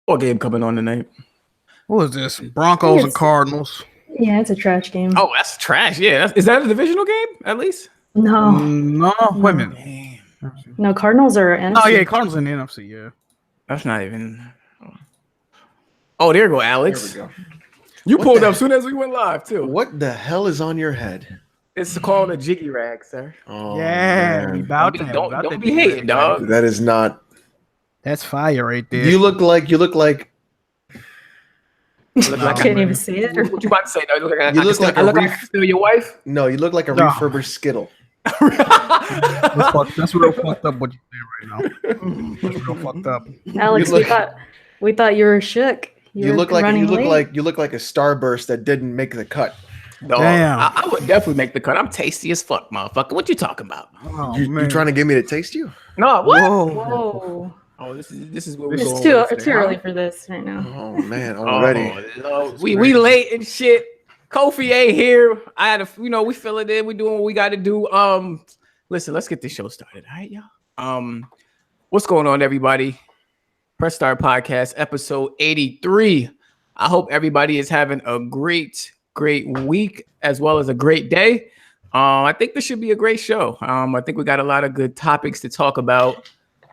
What game coming on tonight? What is this? Broncos and Cardinals. Yeah, it's a trash game. Oh, that's trash. Yeah, is that a divisional game at least? No. Wait a minute. No, Cardinals are NFC. Oh yeah, Cardinals in the NFC. Yeah, that's not even. Oh, there you go, Alex. There we go. You pulled up as soon as we went live too. What the hell is on your head? It's called a jiggy rag, sir. Oh, yeah. Man. Don't be hating, dog. That is not. That's fire right there. You look like. I can't even see it. What you about to say? No, you look like I steal your wife. No, you look like a refurbished Skittle. That's real fucked up. What you say right now? That's real fucked up. Alex, we thought you were shook. You look like a starburst that didn't make the cut. Dog, damn, I would definitely make the cut. I'm tasty as fuck, motherfucker. What you talking about? Oh, you trying to get me to taste you? No, what? Whoa. Oh, this is what we're It's going. too early for this right now. Oh man, already. We late and shit. Kofi ain't here. I had we fill it in. We doing what we got to do. Listen, let's get this show started. All right, y'all. What's going on, everybody? Press Start Podcast, episode 83. I hope everybody is having a great week as well as a great day. I think this should be a great show. I think we got a lot of good topics to talk about.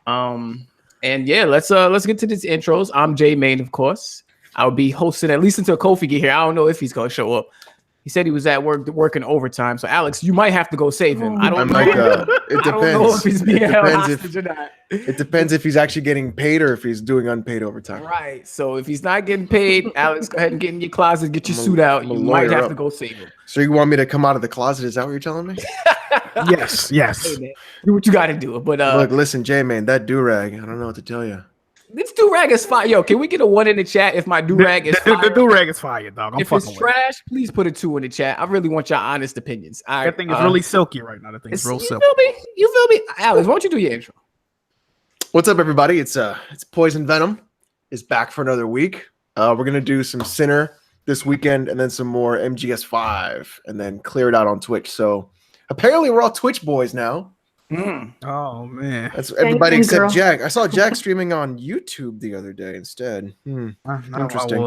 And yeah, let's get to these intros. I'm Jay Main, of course. I'll be hosting at least until Kofi get here. I don't know if he's gonna show up. He said he was at work working overtime. So Alex, you might have to go save him. I don't know. It depends. I don't know if he's being held hostage or not. It depends if he's actually getting paid or if he's doing unpaid overtime. Right. So if he's not getting paid, Alex, go ahead and get in your closet, get your suit out. You might have to go save him. So you want me to come out of the closet? Is that what you're telling me? Yes. Hey, man, do what you got to do. But look, listen, Jay, man, that do-rag, I don't know what to tell you. This do-rag is fire. Yo, can we get a 1 in the chat if my do-rag is fire? The do-rag is fire, dog. If it's trash, please put a 2 in the chat. I really want your honest opinions. All right, that thing is really silky right now. That thing is real silky. You feel me? Alex, why don't you do your intro? What's up, everybody? It's Poison Venom is back for another week. We're gonna do some Sinner this weekend and then some more MGS5 and then clear it out on Twitch. So apparently we're all Twitch boys now. Oh man, that's everybody except Jack. I saw Jack streaming on YouTube the other day instead. Interesting.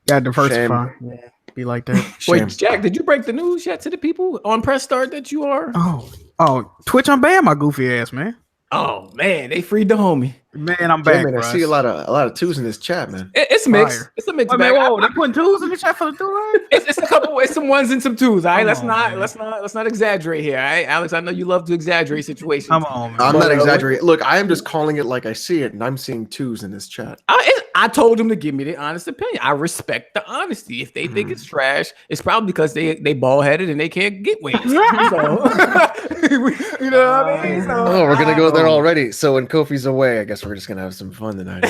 Yeah, diversify. Yeah, be like that. Wait, Jack, did you break the news yet to the people on Press Start that you are? Oh, Twitch unbanned my goofy ass, man. Oh man, they freed the homie. Man, I'm back. Man, I see a lot of twos in this chat, man. It's mixed. It's a mixed bag. Whoa, they putting twos in the chat for the do-rag? It's a couple. It's some ones and some twos. All right, let's not exaggerate here. All right, Alex, I know you love to exaggerate situations. Come on, man. I'm not exaggerating. Look, I am just calling it like I see it, and I'm seeing twos in this chat. I told them to give me the honest opinion. I respect the honesty. If they think it's trash, it's probably because they bald headed and they can't get wings. So, you know what I mean? So, we're gonna go there already. So when Kofi's away, I guess we're just gonna have some fun tonight.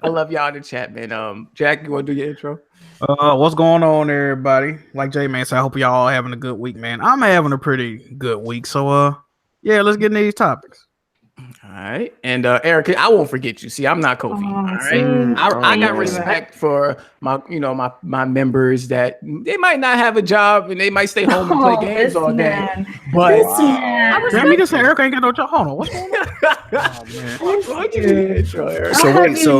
I love y'all in the chat, man. Jack, you want to do your intro? What's going on, everybody? Like Jay Man said, I hope y'all having a good week, man. I'm having a pretty good week. So, yeah, let's get into these topics. All right, and Eric, I won't forget you. See, I'm not Kofi. All right, I got respect for my members that they might not have a job and they might stay home and play games all day. But let me just say, Eric ain't got no job. Hold on, what's going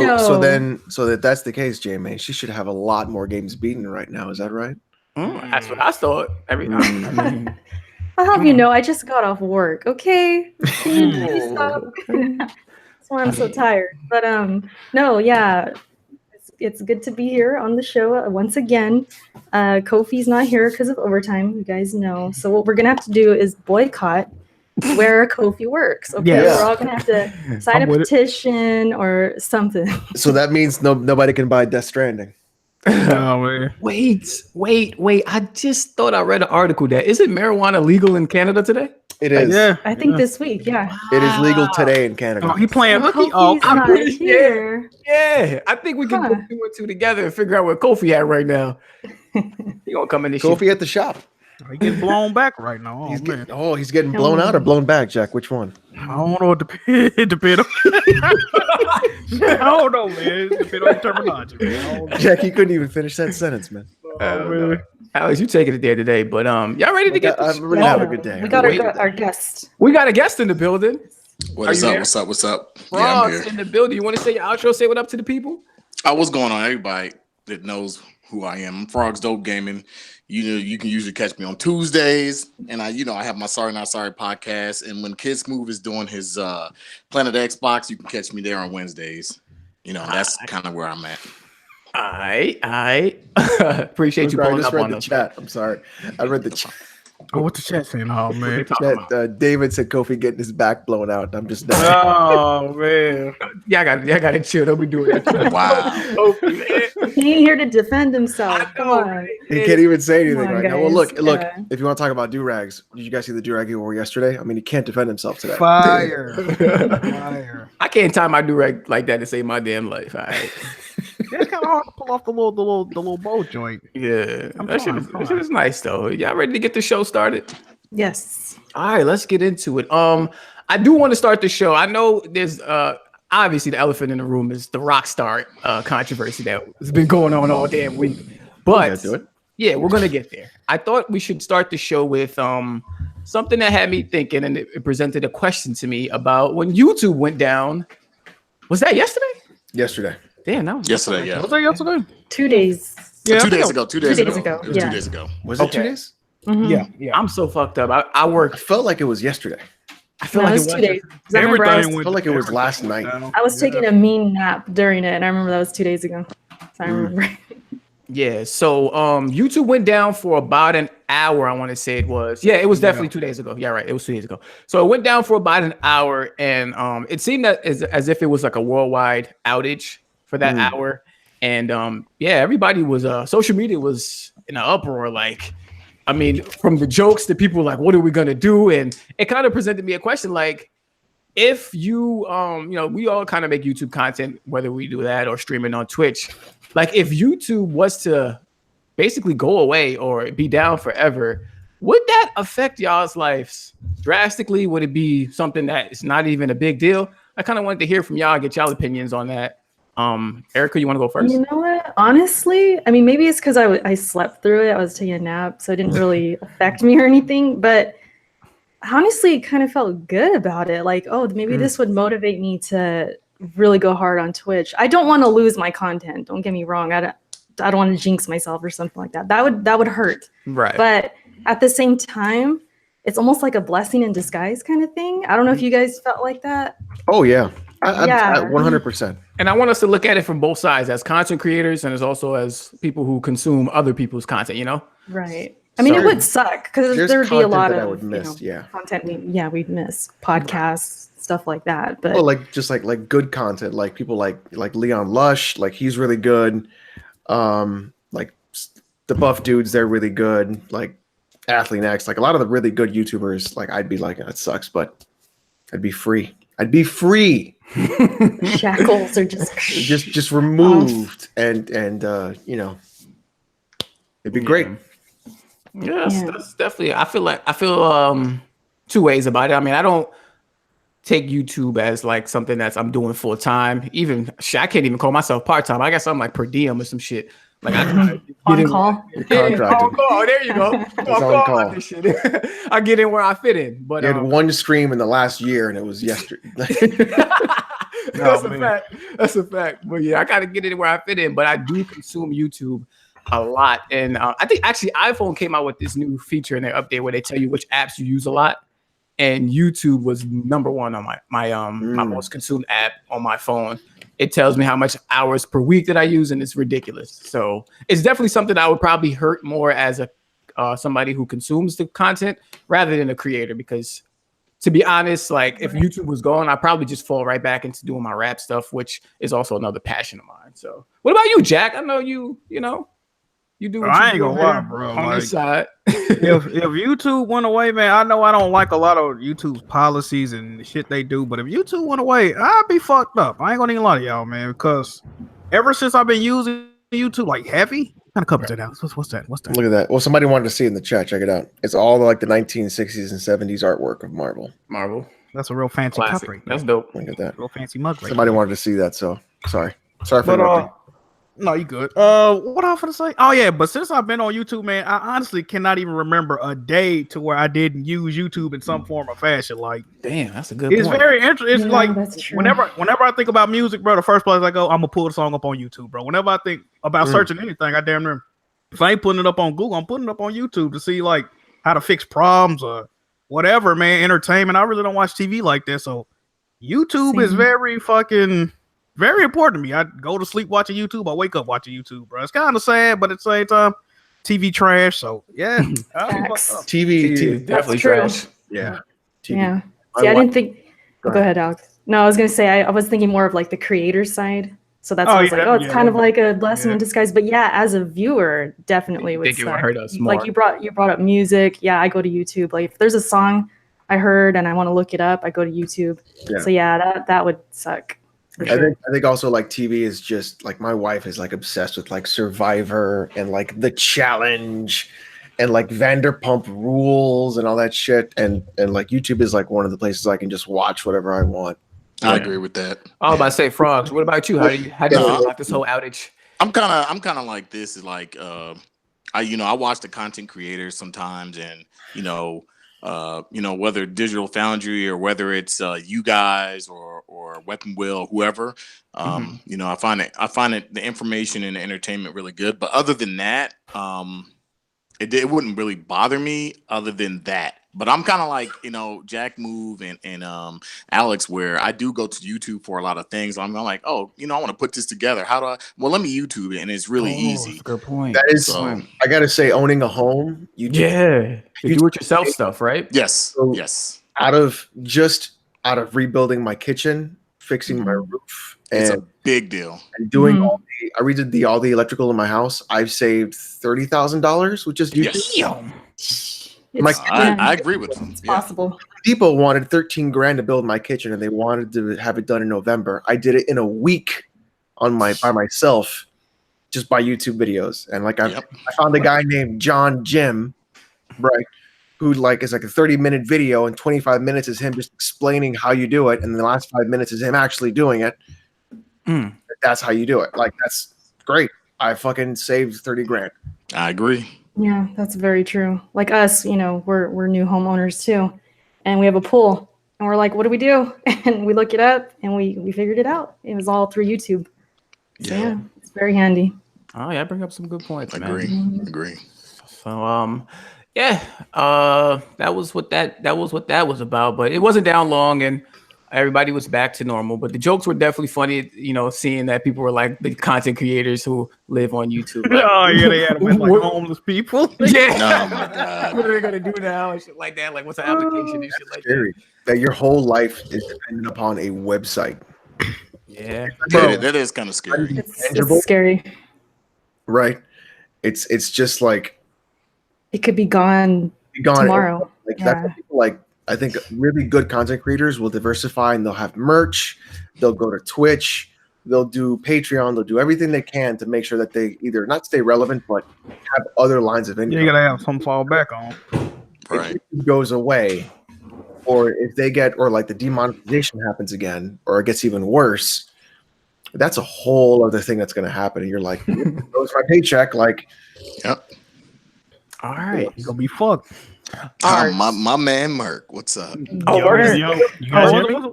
on? So that's the case, Jay, man. She should have a lot more games beaten right now. Is that right? That's what I thought. I hope you know I just got off work. Okay, please stop. That's why I'm so tired. But no, yeah, it's good to be here on the show once again. Kofi's not here because of overtime, you guys know. So what we're gonna have to do is boycott where Kofi works. Okay, we're all gonna have to sign a petition or something. So that means nobody can buy Death Stranding. Oh, man. Wait. I just thought I read an article that isn't marijuana legal in Canada today? It is. Yeah. I think this week, yeah. Wow. It is legal today in Canada. Oh, he playing hooky. I'm pretty here. Yeah. I think we can put 2 and 2 together and figure out where Kofi at right now. He gonna come in this Kofi at the shop. He getting blown back right now. He's getting blown out or blown back, Jack. Which one? I don't know. It depends on. I don't know, man. It depends on terminology, man. Jack, you couldn't even finish that sentence, man. Man. Alex, you taking it there today, but y'all ready to get this? I'm ready to have a good day. We got our guest. We got a guest in the building. Are What is you up? there? What's up? What's up? Yeah, I'm Frogs here. in the building. You want to say your outro? Say what up to the people? What's going on? Everybody that knows who I am. I'm Frogs Dope Gaming. You can usually catch me on Tuesdays, and I have my Sorry Not Sorry podcast. And when Kids Move is doing his Planet Xbox, you can catch me there on Wednesdays. That's kind of where I'm at. I appreciate you I pulling just up read on the us. chat. I'm sorry. I read the chat. Oh, what the chat saying? Oh man. Chat, David said Kofi getting his back blown out. I'm just dying. Oh man. Yeah, I got to chill. Don't be doing that. Wow. Kofi, man. He ain't here to defend himself. I Come know, on. right? He can't even say anything Come on, right now. Well, look. guys. Yeah. If you want to talk about do-rags, did you guys see the do-rag he wore yesterday? I mean, he can't defend himself today. Fire. Fire. I can't tie my durag like that to save my damn life. All right. It's kind of hard to pull off the little bow joint. Yeah, I'm that fine, shit is nice though. Y'all ready to get the show started? Yes. All right, let's get into it. I do want to start the show. I know there's obviously the elephant in the room is the Rockstar controversy that has been going on all damn week. But yeah, we're gonna get there. I thought we should start the show with something that had me thinking, and it presented a question to me about when YouTube went down. Was that yesterday? Yesterday. Damn, that was Yesterday, yeah. Was that yesterday? 2 days. Yeah. 2 days ago. 2 days ago. ago, It was yeah. 2 days ago. Was it Okay. 2 days? Mhm. Yeah. I'm so fucked up. I I worked. felt like it was yesterday. I feel No, like it was 2 days. 'Cause I remember I was, I felt like it was last night. I was taking a mean nap during it, and I remember that was 2 days ago. So I remember. Yeah, so YouTube went down for about an hour, I want to say it was. Yeah, it was definitely 2 days ago. Yeah, right. It was 2 days ago. So it went down for about an hour, and it seemed that as if it was like a worldwide outage for that hour. And yeah, everybody was social media was in an uproar. Like, I mean, from the jokes to people were like, what are we gonna do? And it kind of presented me a question like, if you we all kind of make YouTube content, whether we do that or streaming on Twitch. Like, if YouTube was to basically go away or be down forever, would that affect y'all's lives drastically? Would it be something that is not even a big deal? I kind of wanted to hear from y'all, get y'all opinions on that. Erica, you want to go first? You know what? Honestly, I mean, maybe it's because I slept through it. I was taking a nap, so it didn't really affect me or anything. But honestly, it kind of felt good about it. Like, oh, maybe this would motivate me to really go hard on Twitch. I don't want to lose my content. Don't get me wrong. I don't want to jinx myself or something like that. That would hurt. Right. But at the same time, it's almost like a blessing in disguise kind of thing. I don't know if you guys felt like that. Oh yeah. Yeah. 100%. And I want us to look at it from both sides, as content creators and as also as people who consume other people's content, you know? Right. I mean, it would suck because There's there would be a content lot that I of would miss, yeah. content we'd miss, podcasts, stuff like that. But Well, like just like good content, like people like Leon Lush, like he's really good. Like the buff dudes, they're really good. Like Athlete Next, like a lot of the really good YouTubers, like I'd be like, it sucks, but I'd be free. I'd be free. shackles are just removed, and it'd be great. Yes, Yeah. that's definitely. I feel two ways about it. I mean, I don't take YouTube as like something that's I'm doing full time. Even I can't even call myself part time. I guess I'm like per diem or some shit. Like I try to get on in- call. You're Yeah, contracted. on call. There you go. It's On on call call. with this shit. I get in where I fit in. But You had one stream in the last year, and it was yesterday. that's a man. fact. That's a fact. But yeah, I gotta get in where I fit in. But I do consume YouTube a lot, and I think actually iPhone came out with this new feature in their update where they tell you which apps you use a lot. And YouTube was number one on my most consumed app on my phone. It tells me how much hours per week that I use, and it's ridiculous. So it's definitely something I would probably hurt more as a somebody who consumes the content rather than a creator. Because to be honest, like if YouTube was gone, I'd probably just fall right back into doing my rap stuff, which is also another passion of mine. So what about you, Jack? I know you know. You do what I you ain't do gonna here lie, bro. on Like, this side. if YouTube went away, man, I know I don't like a lot of YouTube's policies and shit they do, but if YouTube went away, I'd be fucked up. I ain't gonna even lie to y'all, man, because ever since I've been using YouTube like heavy, kind of covers it out. What's that? What's that? Look at that. Well, somebody wanted to see it in the chat. Check it out. It's all like the 1960s and 70s artwork of Marvel. Marvel. That's a real fancy Classic. cup right That's there. dope. Look at that. Real fancy mug right Somebody there. wanted to see that, so sorry for But interrupting. No, you good. What I was gonna say? Oh yeah, but since I've been on YouTube, man, I honestly cannot even remember a day to where I didn't use YouTube in some form or fashion. Like, Damn, that's a good it's point. very interesting. It's Yeah, like that's true. whenever I think about music, bro, the first place I go, I'm gonna pull the song up on YouTube, bro. Whenever I think about searching anything, I damn near, if I ain't putting it up on Google, I'm putting it up on YouTube to see like how to fix problems or whatever, man. Entertainment. I really don't watch TV like that, so YouTube is Same. very important to me. I go to sleep watching YouTube. I wake up watching YouTube, bro. It's kind of sad, but at the same time, TV trash. So yeah, Facts. TV. Definitely true. trash. Yeah. TV. Yeah. My See, I wife- didn't think. Go Go ahead, Alex. No, I was gonna say I was thinking more of like the creator side. So that's Oh, why I was like, yeah, oh, it's yeah, kind of yeah. like a blessing Yeah. in disguise. But yeah, as a viewer, definitely would Think it would suck. hurt us Like more. you brought up music. Yeah, I go to YouTube. Like if there's a song I heard and I want to look it up, I go to YouTube. Yeah. So yeah, that would suck. For I sure. think also like TV is just like my wife is like obsessed with like Survivor and like The Challenge and like Vanderpump Rules and all that shit, and like YouTube is like one of the places I can just watch whatever I want. I agree with that. I was about to say, Frogs. What about you? How do you feel about this whole outage? I'm kind of like this. Is like I watch the content creators sometimes, and whether Digital Foundry or whether it's you guys or Weapon Wheel, whoever, I find it the information and the entertainment really good. But other than that, it wouldn't really bother me other than that. But I'm kind of like, Jack Move and Alex, where I do go to YouTube for a lot of things. I'm like, oh, I want to put this together. How do I? Well, let me YouTube it, and it's really easy. Good point. That is, So- I gotta say, owning a home, you Yeah, the do-it-yourself stuff, right? Yes, So- yes. out of rebuilding my kitchen, fixing my roof, It's and a big deal. doing Mhm. I redid all the electrical in my house. I've saved $30,000 with just YouTube. Yes. My It's, I agree with them. it's Yeah. possible. Depot wanted 13 grand to build my kitchen, and they wanted to have it done in November. I did it in a week by myself, just by YouTube videos. And like I found a guy named John Jim, right, who like is like a 30-minute video, and 25 minutes is him just explaining how you do it, and the last 5 minutes is him actually doing it. That's how you do it. Like that's great. I fucking saved 30 grand. I agree. Yeah, that's very true. Like us, we're new homeowners too, and we have a pool, and we're like, what do we do? And we look it up, and we figured it out. It was all through YouTube. So yeah, it's very handy. Oh yeah, bring up some good points, man. Agree. So that was what that was about. But it wasn't down long, and everybody was back to normal. But the jokes were definitely funny. Seeing that people were like the content creators who live on YouTube. Like, Oh yeah, they had them as like homeless people. yeah. Oh my God. What are they gonna do now and shit like that? Like, what's an application and shit like that? Scary that your whole life is dependent upon a website. Yeah. Yeah, that is kind of scary. Tangible. It's scary. Right. It's just like It could be gone gone tomorrow. Like Yeah. that's what people like. I think really good content creators will diversify, and they'll have merch. They'll go to Twitch. They'll do Patreon. They'll do everything they can to make sure that they either not stay relevant, but have other lines of income. You gotta have some fall back on. Right. If it goes away, or if they get, or like the demonetization happens again, or it gets even worse, that's a whole other thing that's going to happen. And you're like, goes my paycheck. Like, Yep. All right. You're gonna be fucked. All right. My man Merc, what's up? Oh, Yo, word. yo, you guys hear me?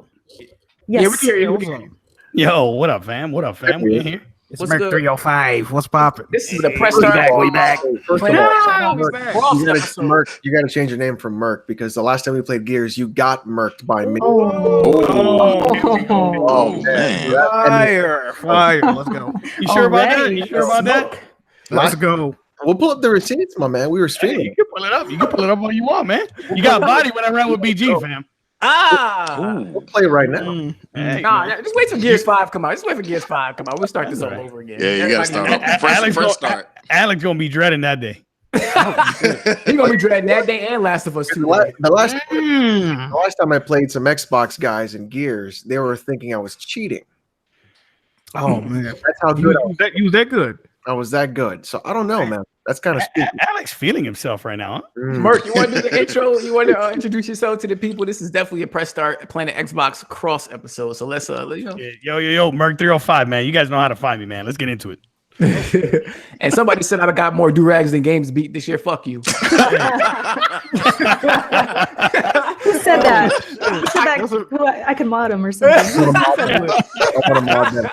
Yeah, we Yes. can hear you. We can hear you. Yo, what up, fam? What up, fam? We in here. It's What's Merc good? 305. What's poppin'? This is the press We start. back, we back. First of Yeah, all, we Merc, back. you gotta change your name from Merc, because the last time we played Gears, you got merked by me. Oh man. Fire. Let's go. You sure about that? You sure about that? Let's go. We'll pull up the receipts, my man. We were Hey, streaming. you can pull it up. You can pull it up all you want, man. You got body when I ran with BG, fam. We'll play right now. Hey, Nah, man. just wait till Gears 5 come out. Just wait for Gears 5 come out. We'll start this all Right. over again. Yeah, you gotta start off fresh start. Alex gonna be dreading that day. You're gonna be dreading that day and Last of Us 2. The last time I played some Xbox guys in Gears, they were thinking I was cheating. Oh man, That's how good you was that good. I was. That good. So I don't know, man. That's kind of stupid. Alex feeling himself right now. Huh? Merc, you want to do the intro? You want to introduce yourself to the people? This is definitely a Press Start Planet Xbox cross episode. So let's Yo, Merc 305, man. You guys know how to find me, man. Let's get into it. And somebody said I got more do-rags than games beat this year. Fuck you. Who said that? Who said that? I can mod him or something. I want to mod them.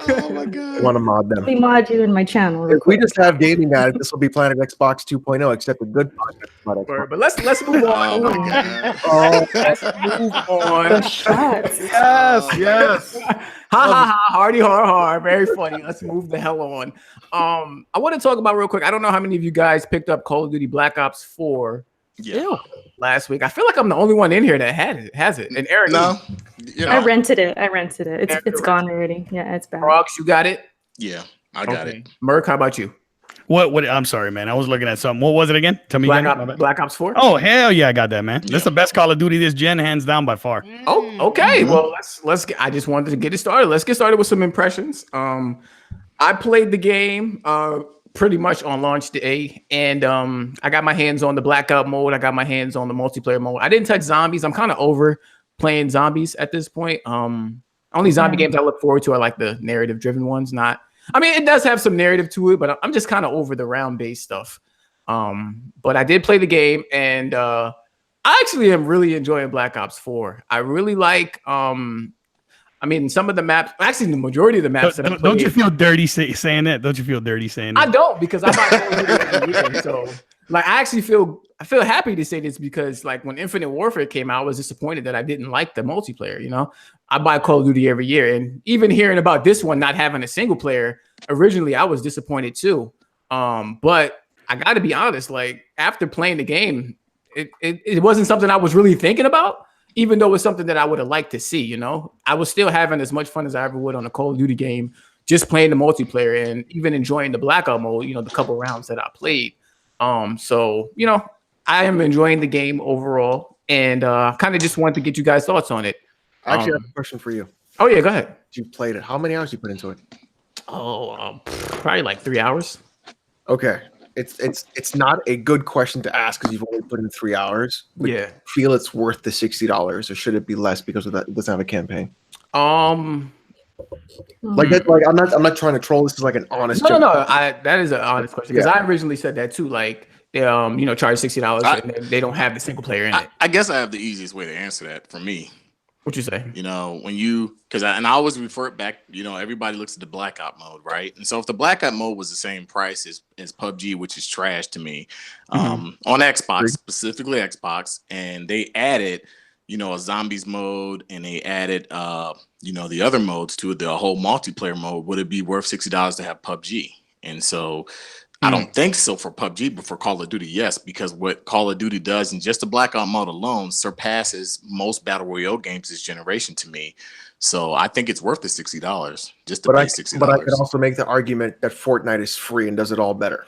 Oh my god. I want to mod them. Let me mod you in my channel. real If we quick. just have gaming at it, this will be Planet Xbox 2.0, except a good podcast about Xbox. But let's move Oh on. my god. Let's move The on. shots. Yes. Ha ha ha! Hardy har har! Very funny. Let's move the hell on. I want to talk about real quick. I don't know how many of you guys picked up Call of Duty Black Ops 4 Yeah. last week. I feel like I'm the only one in here that has it. And Eric, No. You I know, rented it. It's gone already. Yeah, it's bad. Rocks, you got it. yeah, I got it. Merc, how about you? What? I'm sorry, man. I was looking at something. What was it again? Tell me again. Black Ops 4. Oh hell yeah, I got that, man. This is the best Call of Duty this gen, hands down by far. Oh, okay. Well, let's get. I just wanted to get it started. Let's get started with some impressions. I played the game pretty much on launch day, and I got my hands on the blackout mode. I got my hands on the multiplayer mode. I didn't touch zombies. I'm kind of over playing zombies at this point. Only zombie games I look forward to are like the narrative driven ones. Not. I mean, it does have some narrative to it, but I'm just kind of over the round based stuff. But I did play the game, and I actually am really enjoying Black Ops 4. I really like. I mean, some of the maps, actually, the majority of the maps. Don't you feel dirty saying that? Don't you feel dirty saying that? I don't, because I buy Call of Duty every year. So, like, I actually feel happy to say this, because, like, when Infinite Warfare came out, I was disappointed that I didn't like the multiplayer. You know, I buy Call of Duty every year, and even hearing about this one not having a single player, originally I was disappointed too. But I got to be honest, like, after playing the game, it wasn't something I was really thinking about. Even though it's something that I would have liked to see, you know, I was still having as much fun as I ever would on a Call of Duty game, just playing the multiplayer and even enjoying the blackout mode, you know, the couple rounds that I played. So, you know, I am enjoying the game overall, and kind of just wanted to get you guys' thoughts on it. I actually have a question for you. Oh, yeah, go ahead. You played it. How many hours you put into it? Oh, probably like 3 hours. Okay. It's not a good question to ask because you've only put in 3 hours. But Yeah. you feel it's worth the $60, or should it be less because of that? It doesn't have a campaign. Like that. Like I'm not trying to troll. This is like an honest. No. joke. That is an honest question, because I originally said that too. Like, you know, charge $60 and they don't have the single player in it. I guess I have the easiest way to answer that for me. What you say? You know, when you, I always refer it back, you know, everybody looks at the blackout mode, right? And so if the blackout mode was the same price as PUBG, which is trash to me, on Xbox, specifically Xbox, and they added, you know, a zombies mode, and they added, you know, the other modes to it, the whole multiplayer mode, would it be worth $60 to have PUBG? And so I don't think so for PUBG, but for Call of Duty, yes, because what Call of Duty does in just the blackout mode alone surpasses most battle royale games this generation to me. So I think it's worth the $60 just to pay $60. But I could also make the argument that Fortnite is free and does it all better.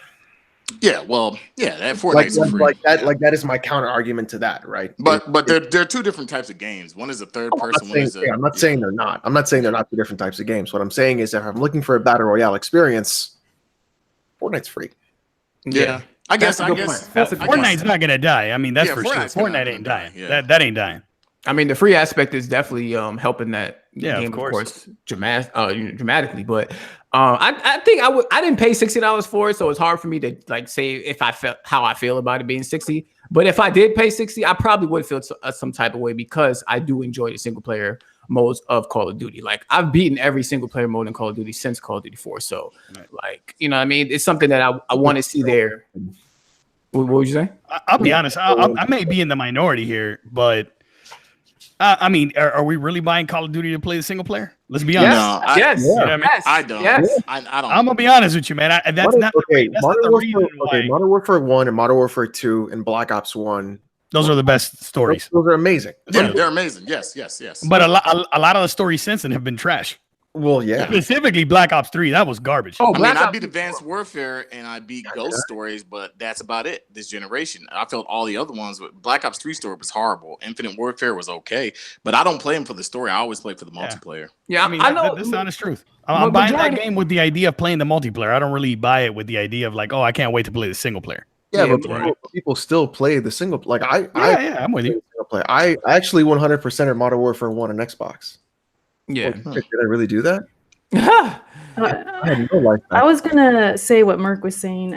Yeah, well, yeah, that Fortnite's free. Like that is my counter argument to that, right? But there are two different types of games. One is a third person. I'm not saying they're not. I'm not saying they're not two different types of games. What I'm saying is, if I'm looking for a battle royale experience, Fortnite's free. Yeah. I guess Fortnite's not gonna die. I mean, that's for sure. Fortnite ain't dying. That ain't dying. I mean, the free aspect is definitely helping that game, of course, dramatically. But I think I didn't pay $60 for it, so it's hard for me to like say if I felt how I feel about it being 60. But if I did pay 60, I probably would feel some type of way, because I do enjoy the single player modes of Call of Duty. Like, I've beaten every single player mode in Call of Duty since Call of Duty 4. So, like, you know what I mean? It's something that I want to see there. What would you say? I'll be honest. I may be in the minority here, but I mean, are we really buying Call of Duty to play the single player? Let's be honest. No, Yes. You know what I mean? I don't. Yes. I don't. I'm gonna be honest with you, man. That's not the reason why. Modern Warfare 1 and Modern Warfare 2 and Black Ops 1. Those are the best stories. Those are amazing. Yeah, they're amazing. Yes. But a lot of the stories since then have been trash. Well, yeah. Specifically, Black Ops 3, that was garbage. Oh, I mean, I beat Advanced Warfare and I beat Ghost Stories, but that's about it this generation. I felt all the other ones, but Black Ops 3 story was horrible. Infinite Warfare was okay, but I don't play them for the story. I always play for the multiplayer. Yeah, I mean, I know. that's the honest truth. I'm buying that game with the idea of playing the multiplayer. I don't really buy it with the idea of like, oh, I can't wait to play the single player. Yeah, but people still play the single. Like I'm with you. Play. I actually 100% of Modern Warfare 1 on Xbox. Yeah. Did I really do that? Uh, I had no life I back. was gonna say what Merc was saying,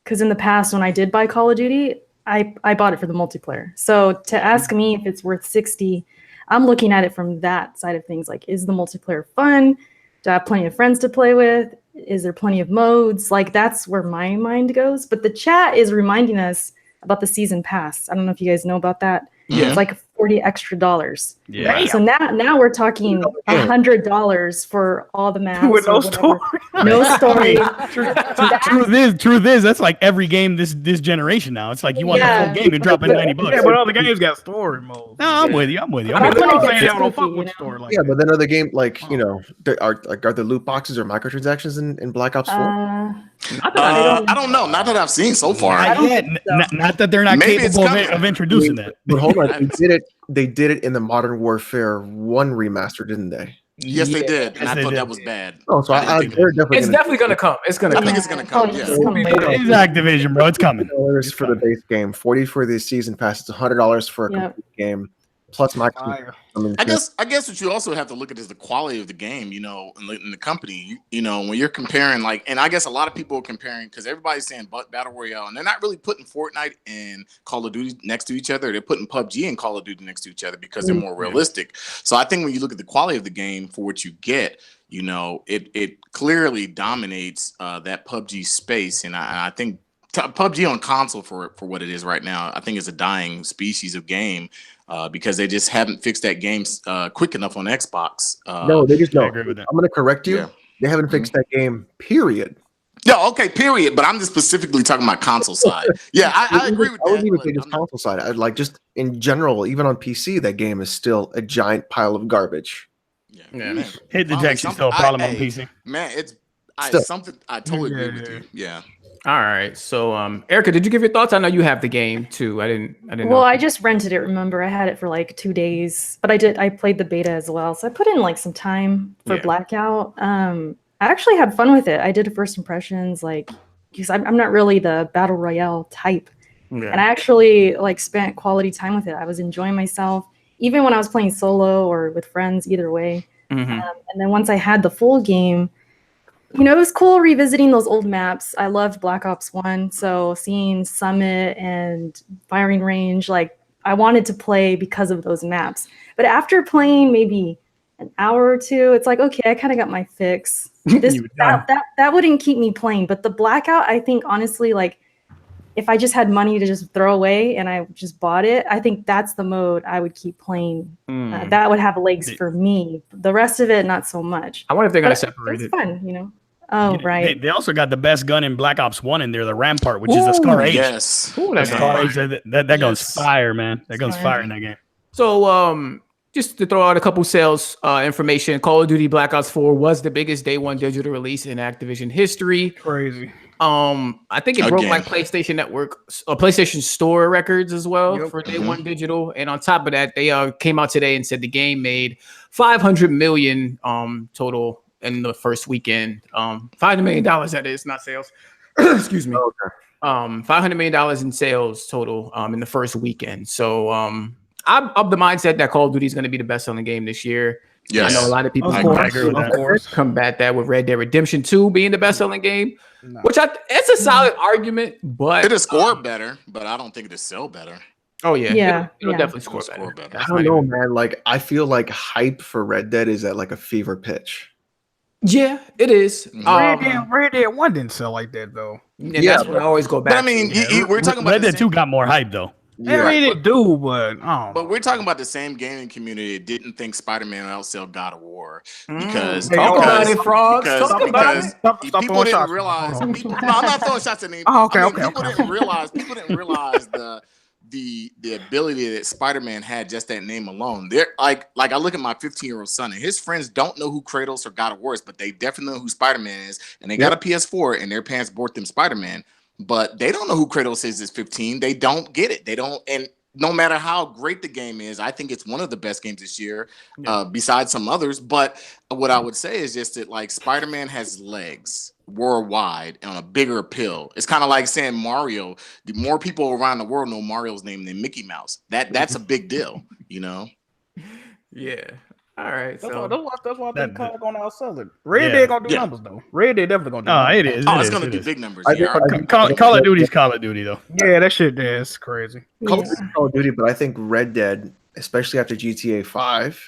because in the past when I did buy Call of Duty, I bought it for the multiplayer. So to ask me if it's worth 60, I'm looking at it from that side of things. Like, is the multiplayer fun? Do I have plenty of friends to play with? Is there plenty of modes? Like, that's where my mind goes. But the chat is reminding us about the season pass. I don't know if you guys know about that. Yeah. It's like $40 extra. Yeah. So now we're talking $100 for all the maps With or no whatever. story. No story. Truth is, that's like every game this generation now. It's like you want the Yeah. full game, you're dropping $90. Yeah, but other games got story mode. No, I'm with you. I'm with you. That's I'm with when you. it gets Y'all don't sticky, fuck with you know? story like Yeah, that. but then other game like are there loot boxes or microtransactions in Black Ops 4? I don't know. Not that I've seen so far. Not don't yet. think so. Not that they're not Maybe it's capable coming. of introducing that. But hold on, they did it in the Modern Warfare 1 remaster, didn't they? Yes, they did, and Yes, I they thought did. that was bad. Oh, so I didn't think they're definitely It's definitely gonna come. It's gonna I come. think it's gonna Oh, come. it's Yeah. coming later. It's Activision, bro. It's coming. $40 for the base game, $40 for the season pass. It's $100 for a Yep. complete game, plus microtransactions. Fire. I guess what you also have to look at is the quality of the game, in the company. When you're comparing, like, and I guess a lot of people are comparing because everybody's saying Battle Royale, and they're not really putting Fortnite and Call of Duty next to each other. They're putting PUBG and Call of Duty next to each other because they're more realistic. So I think when you look at the quality of the game for what you get, it clearly dominates that PUBG space, and I think PUBG on console for what it is right now, I think is a dying species of game. Because they just haven't fixed that game quick enough on Xbox. No, they just I don't. agree with that. I'm going to correct you. Yeah. They haven't fixed that game, period. Yeah, okay, period. But I'm just specifically talking about console side. Yeah, I agree with that. I wouldn't even but say just I'm not- console side. I'd like just in general, even on PC, that game is still a giant pile of garbage. Yeah, Yeah. man. Hit Finally, detection still a problem on PC. Man, it's Still. something I totally agree with you. Yeah. All right. So, Erica, did you give your thoughts? I know you have the game too. I didn't know. Well, I just rented it, remember? I had it for like 2 days, but I played the beta as well. So I put in like some time for Yeah. Blackout. I actually had fun with it. I did first impressions, like, because I'm not really the battle royale type. And I actually like spent quality time with it. I was enjoying myself, even when I was playing solo or with friends, either way. Mhm. And then once I had the full game, it was cool revisiting those old maps. I loved Black Ops 1, so seeing Summit and Firing Range, like, I wanted to play because of those maps. But after playing maybe an hour or two, it's like, okay, I kind of got my fix. You were done. That wouldn't keep me playing. But the Blackout, I think, honestly, like, if I just had money to just throw away and I just bought it, I think that's the mode I would keep playing. That would have legs for me. The rest of it, not so much. I wonder if they're gonna But separate it's it. fun. Oh, right. They also got the best gun in Black Ops 1 in there, the Rampart, which is the Scar H. Yes. Ooh, that's Scar nice. H, that gun's Yes. fire, man. That gun's Fire. fire in that game. So, just to throw out a couple sales information, Call of Duty Black Ops 4 was the biggest day one digital release in Activision history. Crazy. I think it broke Again. like PlayStation Network, PlayStation Store records as well Yep. for day one digital. And on top of that, they came out today and said the game made 500 million total in the first weekend. $500 million, that is, not sales. Excuse me. Okay. $500 million in sales total in the first weekend. So I'm of the mindset that Call of Duty is going to be the best selling game this year. Yes. I know a lot of people Of I course. agree with Of that. course. combat that with Red Dead Redemption 2 being the best selling game, No. which it's a solid argument, but It'll score better, but I don't think it'll sell better. oh yeah, Yeah, it'll yeah. definitely score It'll better. score better. That's I not don't know, even- man. Like, I feel like hype for Red Dead is at like a fever pitch. Yeah, it is. Red Dead 1 didn't sell like that, though. And Yeah, that's what I always go back. But I mean, to. we're talking about Red the Dead 2 same, got more hype, though. Yeah, it do, but but we're talking about the same gaming community that didn't think Spider-Man would outsell God of War because Talk about it, Frogs. because, Talk about because it. Stop people throwing didn't shots. realize. Hold on. People, no, I'm not throwing shots at anybody. Oh, okay, I mean, okay, people okay. didn't realize the ability that Spider-Man had, just that name alone. They're like I look at my 15-year-old son and his friends don't know who Kratos or God of War is, but they definitely know who Spider-Man is, and they got a PS4 and their parents bought them Spider-Man, but they don't know who Kratos is 15. They don't get it. They don't, and no matter how great the game is, I think it's one of the best games this year, besides some others. But what I would say is just that, like, Spider-Man has legs worldwide on a bigger appeal. It's kind of like saying Mario. The more people around the world know Mario's name than Mickey Mouse. That's a big deal, you know? Yeah. All right. That's So why I think That- COD gonna outsell it. Red Yeah. Dead gonna do Yeah. numbers though. Red Dead definitely gonna do Oh, numbers. it is. Oh, it it's is, gonna it do is. big numbers. I Yeah. think- Call of Duty's Call of Duty though. Yeah, that shit is crazy. Call Yeah. of Duty, Call of Duty, but I think Red Dead, especially after GTA 5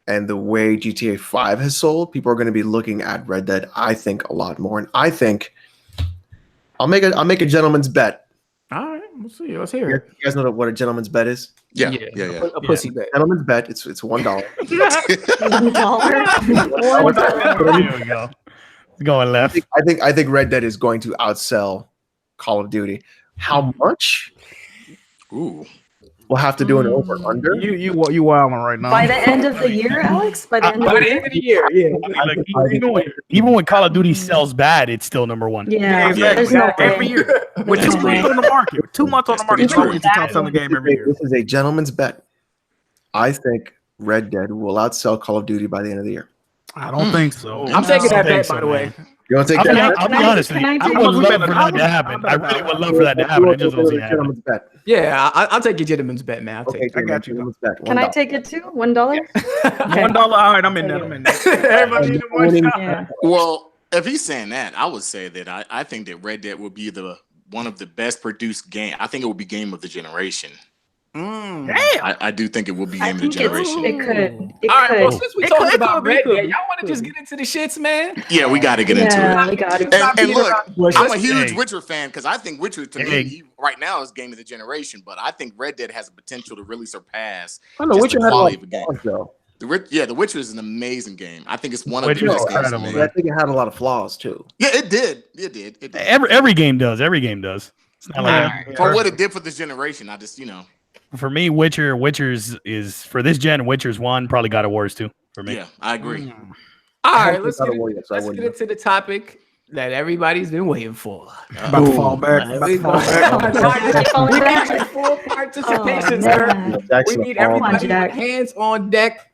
and the way GTA 5 has sold, people are going to be looking at Red Dead, I think, a lot more. And I think I'll make a gentleman's bet. all right, we'll see. Let's hear You it. guys know what a gentleman's bet is? Yeah. Yeah. Yeah. A pussy bet. Gentleman's bet, it's $1. $1. Here we go. It's going left. I think Red Dead is going to outsell Call of Duty. How much? Ooh. We'll have to do an over under. You wilding right now. By the end of the year, Alex? By the end of By the the year? end of the year, yeah. Like, even when Call of Duty sells bad, it's still number one. Yeah, Yeah, there's no every way. year. With 2 months on the market. 2 months on the market. That's pretty It's the top selling game every year. This is a gentleman's bet. I think Red Dead will outsell Call of Duty by the end of the year. I don't think so. I'm taking that I think bet, so, by the way. man. You want to take I'll that? be Can I- honest with you. can I I take- would love I for that to would- happen. I really would love for that to You happen. want It just to doesn't take a happen. gentleman's bet. Yeah, I'll take your gentleman's bet, man. I'll Okay, take I got you. gentleman's bet. Can I $1. take it too? $1? $1. All right, I'm in there. I'm in there. Everybody in the Winning- one Yeah. Well, if he's saying that, I would say that I think that Red Dead will be one of the best produced game. I think it will be game of the generation. Mm. Damn. I do think it will be I game of the think generation. it could. It All right, well, could. since we It talking could about be, Red it could Dead, be. y'all want to just get into the shits, man? Yeah, we got to get into it. Yeah, we got it. And look, Bush. I'm a Let's- huge Hey. Witcher fan because I think Witcher to Hey. me right now is game of the generation. But I think Red Dead has the potential to really surpass. I know Just Witcher the had a lot quality of of the game. flaws, though. The Witcher is an amazing game. I think it's one of Witcher the is best games incredible, made. man. I think it had a lot of flaws too. Yeah, it did. It did. Every game does. Every game does. It's not like For what it did for this generation, I just for me, Witcher's is for this gen. Witcher's one, probably God of War's two for me. yeah, I agree. Mm. All I right, haven't let's got get, a war yet, so I let's wouldn't get into the topic that everybody's been waiting for. About to fall back. About to fall back. We got full participation, Oh, sir. man. We need everybody with Jack. hands on deck,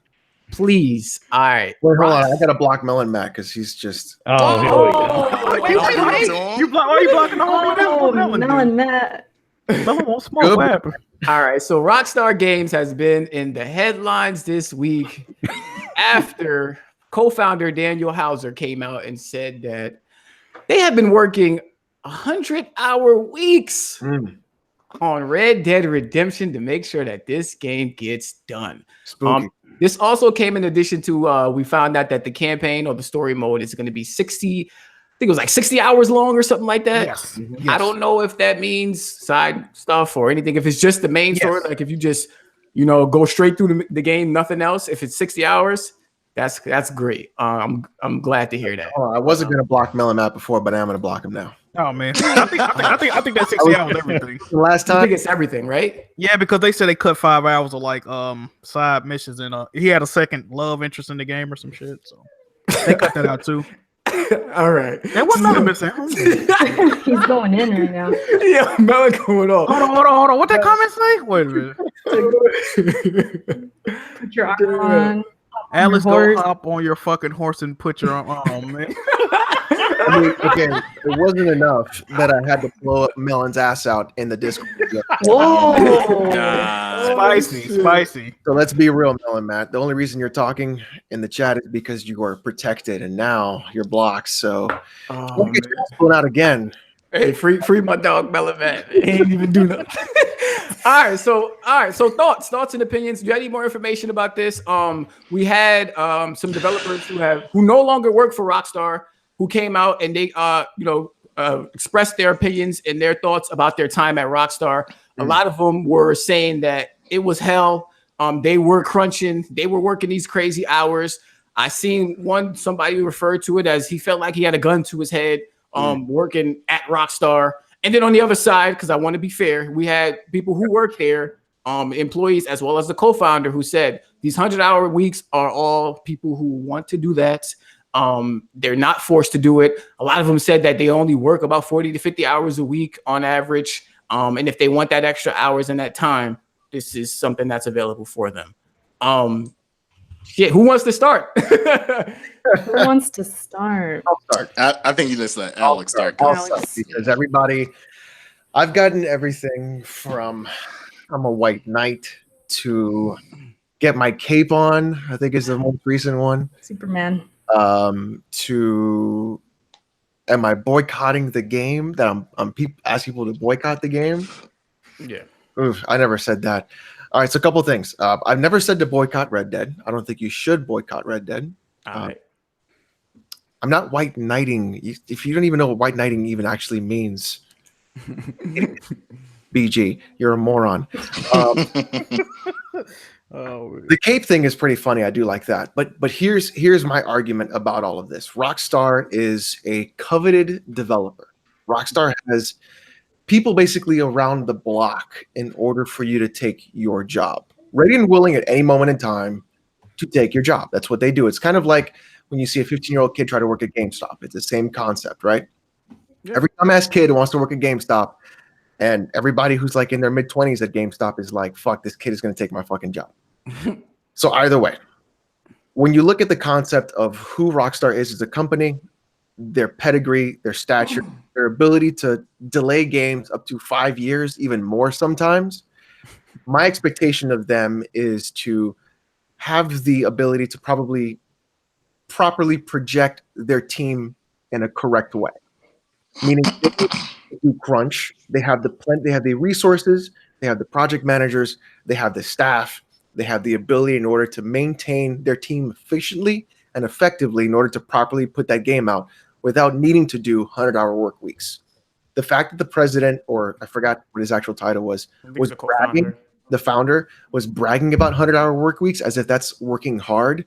please. All right. Wait, hold on. I gotta block Melon Mac because he's just. Oh, here we go. Oh, Wait, Why are you blocking the whole Oh, Melon? Melon Matt. Melon won't smoke. Good. What happened? All right, so Rockstar Games has been in the headlines this week after co-founder Daniel Hauser came out and said that they have been working 100-hour weeks on Red Dead Redemption to make sure that this game gets done. Spooky. This also came in addition to we found out that the campaign or the story mode is going to be 60. I think it was like 60 hours long or something like that. Yes. I don't know if that means side stuff or anything. If it's just the main story, Yes. like if you just, go straight through the game, nothing else. If it's 60 hours, that's great. I'm glad to hear that. Hold on, I wasn't gonna block Melon Mac before, but I am gonna block him now. Oh man, I think that's 60 hours everything. The last I think time, it's everything, right? Yeah, because they said they cut 5 hours of like side missions and he had a second love interest in the game or some shit. So they cut that out too. All right. There was another missing. Hold He's going in right now. Yeah, Melon going on. on. What that comment say? Wait a minute. Put your arm on. Alice, horse. go hop on your fucking horse and put your arm on, man. I mean, again, it wasn't enough that I had to blow up Melon's ass out in the Discord. Whoa. Spicy. So let's be real, Melon Matt. The only reason you're talking in the chat is because you are protected, and now you're blocked. So Oh, don't get your ass blown out again. hey, free my dog Melon, man. He ain't even do nothing. All right, so thoughts and opinions. Do you have any more information about this? We had some developers who no longer work for Rockstar who came out and they expressed their opinions and their thoughts about their time at Rockstar. A lot of them were saying that it was hell. They were crunching, they were working these crazy hours. I seen somebody referred to it as he felt like he had a gun to his head working at Rockstar. And then on the other side, because I want to be fair, we had people who work there, employees, as well as the co-founder who said these 100-hour weeks are all people who want to do that. They're not forced to do it. A lot of them said that they only work about 40 to 50 hours a week on average. And if they want that extra hours in that time, this is something that's available for them. Who wants to start? Who wants to start? I'll start. I think you just let Alex start. I'll Alex. start because I've gotten everything from I'm a white knight to get my cape on, I think is the most recent one. Superman. To am I boycotting the game? That I'm asking people to boycott the game? Yeah. Oof, I never said that. All right, so a couple things. I've never said to boycott Red Dead. I don't think you should boycott Red Dead. All right. I'm not white knighting. If you don't even know what white knighting even actually means, BG, you're a moron. The cape thing is pretty funny. I do like that. But here's my argument about all of this. Rockstar is a coveted developer. Rockstar has people basically around the block in order for you to take your job. Ready and willing at any moment in time to take your job. That's what they do. It's kind of like when you see a 15-year-old kid try to work at GameStop. It's the same concept, right? Yeah. Every dumbass kid who wants to work at GameStop, and everybody who's like in their mid-20s at GameStop is like, fuck, this kid is going to take my fucking job. So either way, when you look at the concept of who Rockstar is as a company, their pedigree, their stature, their ability to delay games up to 5 years, even more sometimes, my expectation of them is to have the ability to probably properly project their team in a correct way. Meaning they do crunch, they have the resources, they have the project managers, they have the staff, they have the ability in order to maintain their team efficiently and effectively in order to properly put that game out without needing to do 100-hour work weeks. The fact that the president, or I forgot what his actual title was bragging, the founder was bragging about 100-hour work weeks as if that's working hard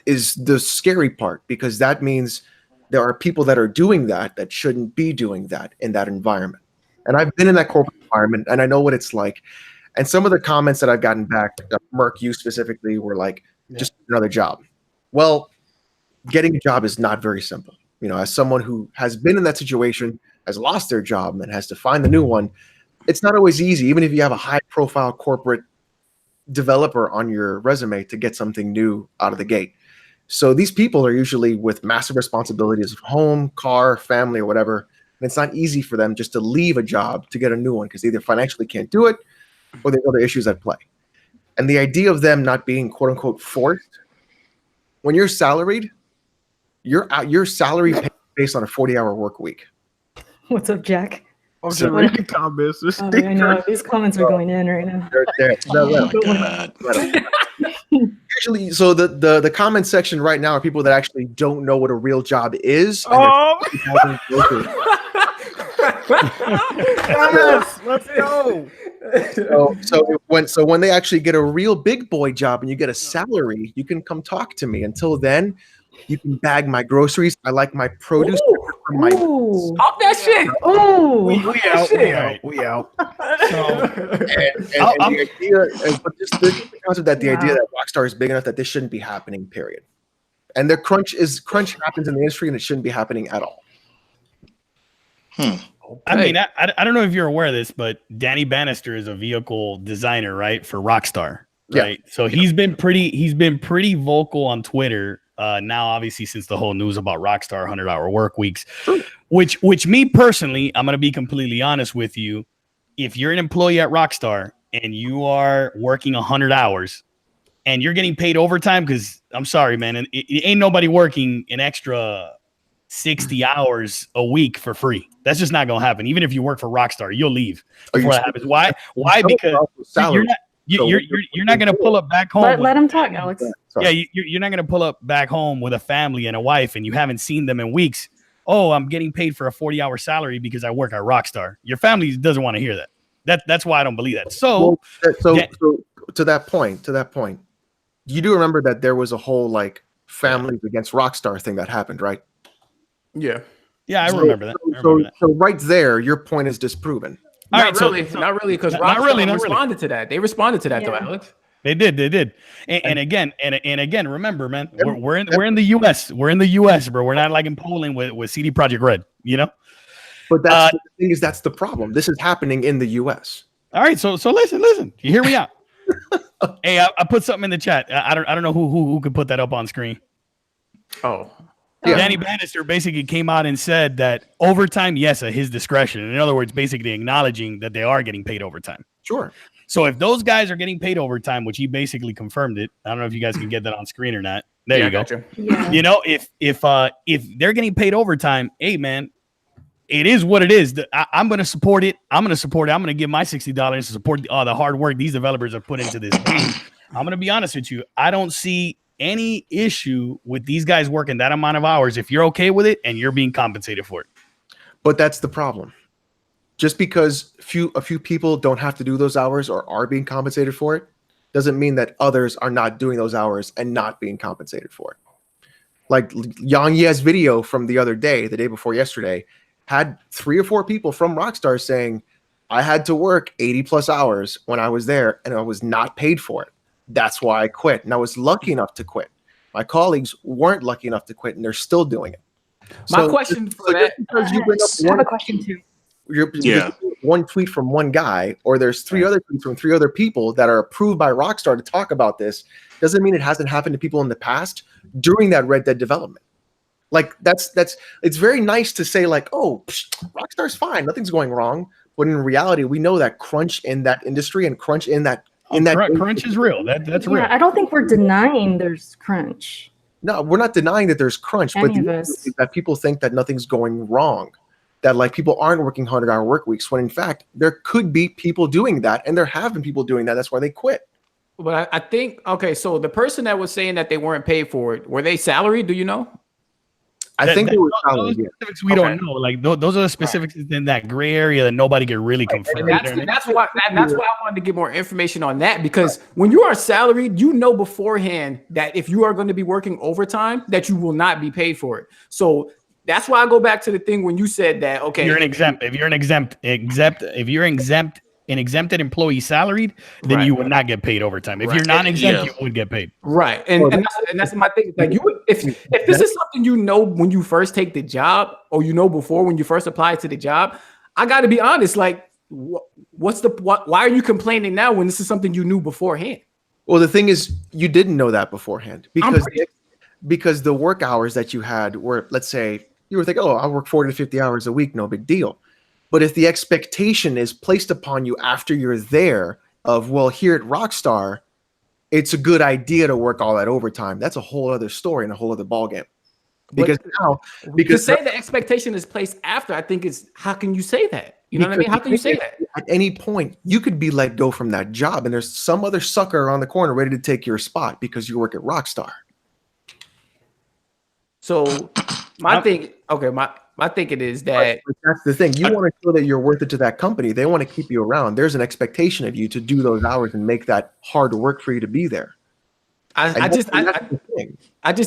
is the scary part, because that means there are people that are doing that shouldn't be doing that in that environment. And I've been in that corporate environment and I know what it's like. And some of the comments that I've gotten back, Merc, you specifically, were like, just another job. Well, getting a job is not very simple. You know, as someone who has been in that situation, has lost their job and has to find the new one, it's not always easy, even if you have a high profile corporate developer on your resume, to get something new out of the gate. So these people are usually with massive responsibilities of home, car, family, or whatever. And it's not easy for them just to leave a job to get a new one because they either financially can't do it or there's other issues at play. And the idea of them not being quote unquote forced, when you're salaried, your salary based on a 40-hour work week. What's up, Jack? I'm just reading comments. I know these comments are going in right now. Usually, so the comment section right now are people that actually don't know what a real job is. Yes, let's go. So when they actually get a real big boy job and you get a salary, you can come talk to me. Until then, you can bag my groceries. I like my produce. Talk that shit. Oh, we out. So, the idea, but just the concept that the idea that Rockstar is big enough that this shouldn't be happening. Period. And their crunch happens in the industry, and it shouldn't be happening at all. I mean, I don't know if you're aware of this, but Danny Bannister is a vehicle designer, right, for Rockstar, right? Yeah. So he's been pretty vocal on Twitter. Now, obviously, since the whole news about Rockstar 100-hour work weeks, which me personally, I'm going to be completely honest with you. If you're an employee at Rockstar and you are working 100 hours and you're getting paid overtime, because I'm sorry, man, and it ain't nobody working an extra 60 hours a week for free. That's just not going to happen. Even if you work for Rockstar, you'll leave before that happens. Why? Because you're not going to pull up back home. Let him talk, Alex. Yeah, you're not going to pull up back home with a family and a wife, and you haven't seen them in weeks. Oh, I'm getting paid for a 40-hour salary because I work at Rockstar. Your family doesn't want to hear that. That's why I don't believe that. So to that point, you do remember that there was a whole like families against Rockstar thing that happened, right? Yeah. Yeah, I remember that. So right there, your point is disproven. Not really, because Rockstar responded to that. They responded to that though, Alex. They did. And again, remember, man, we're in the US. We're in the US, bro. We're not like in Poland with CD Projekt Red, you know? But that's the thing is that's the problem. This is happening in the US. All right, so listen. You hear me out. Hey, I put something in the chat. I don't know who could put that up on screen. Oh. Yeah. Danny Bannister basically came out and said that overtime, yes, at his discretion. In other words, basically acknowledging that they are getting paid overtime. Sure. So if those guys are getting paid overtime, which he basically confirmed it, I don't know if you guys can get that on screen or not. There you go. Gotcha. Yeah. You know, if they're getting paid overtime, hey man, it is what it is. I'm going to support it. I'm going to give my $60 to support the hard work these developers have put into this game. I'm going to be honest with you. I don't see any issue with these guys working that amount of hours if you're okay with it and you're being compensated for it. But that's the problem. Just because a few people don't have to do those hours or are being compensated for it doesn't mean that others are not doing those hours and not being compensated for it. Like Yang Ye's video from the other day, the day before yesterday, had 3 or 4 people from Rockstar saying, I had to work 80 plus hours when I was there and I was not paid for it. That's why I quit. And I was lucky enough to quit. My colleagues weren't lucky enough to quit and they're still doing it. My question for that. Because you bring up I have a question too. one tweet from one guy, or there's 3 other tweets from 3 other people that are approved by Rockstar to talk about this, doesn't mean it hasn't happened to people in the past during that Red Dead development. Like it's very nice to say like, oh, Rockstar's fine, nothing's going wrong. But in reality, we know that crunch in that industry and crunch in that crunch is real. That's real. I don't think we're denying there's crunch. No, we're not denying that there's crunch, but that people think that nothing's going wrong, that like people aren't working 100-hour work weeks, when in fact there could be people doing that, and there have been people doing that. That's why they quit. But I think, okay, so the person that was saying that they weren't paid for it, were they salaried? Do you know? I think they were those specifics we don't know. Like those are the specifics in that gray area that nobody can really confirm. That's why I wanted to get more information on that, because when you are salaried, you know beforehand that if you are going to be working overtime, that you will not be paid for it. So that's why I go back to the thing when you said that, okay, if you're an exempted employee salaried, then you would not get paid overtime. If you're non-exempt, you would get paid. Right. And that's my thing. Like if this is something you know when you first take the job, or you know before when you first apply to the job, I got to be honest. Like, why are you complaining now when this is something you knew beforehand? Well, the thing is, you didn't know that beforehand because the work hours that you had were, let's say, you were thinking, oh, I work 40 to 50 hours a week, no big deal. But if the expectation is placed upon you after you're there of, well, here at Rockstar, it's a good idea to work all that overtime, that's a whole other story and a whole other ballgame. Because to say the expectation is placed after, I think is, how can you say that? You know what I mean? How can you say that? At any point, you could be let go from that job, and there's some other sucker around the corner ready to take your spot because you work at Rockstar. So my thinking is that that's the thing. You want to show that you're worth it to that company. They want to keep you around. There's an expectation of you to do those hours and make that hard work for you to be there. I just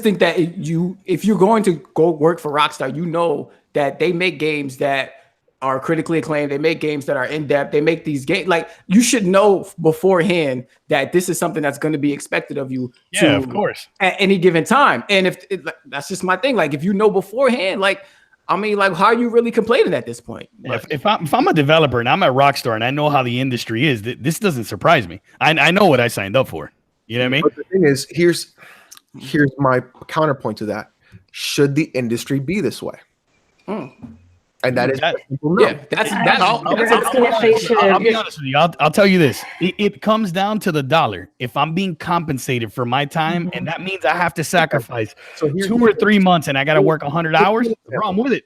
think that if you're going to go work for Rockstar, you know that they make games that are critically acclaimed. They make games that are in depth. They make these games, like, you should know beforehand that this is something that's going to be expected of you. Yeah, of course. At any given time. And that's just my thing. Like, if you know beforehand, like, I mean, like, how are you really complaining at this point? If I'm a developer and I'm at Rockstar and I know how the industry is, this doesn't surprise me. I know what I signed up for. You know what I mean? But the thing is, here's my counterpoint to that. Should the industry be this way? And that is I'll be honest with you. I'll tell you this. It comes down to the dollar. If I'm being compensated for my time, and that means I have to sacrifice 2 or 3 months, and I got to work 100 hours, bro, I'm with it.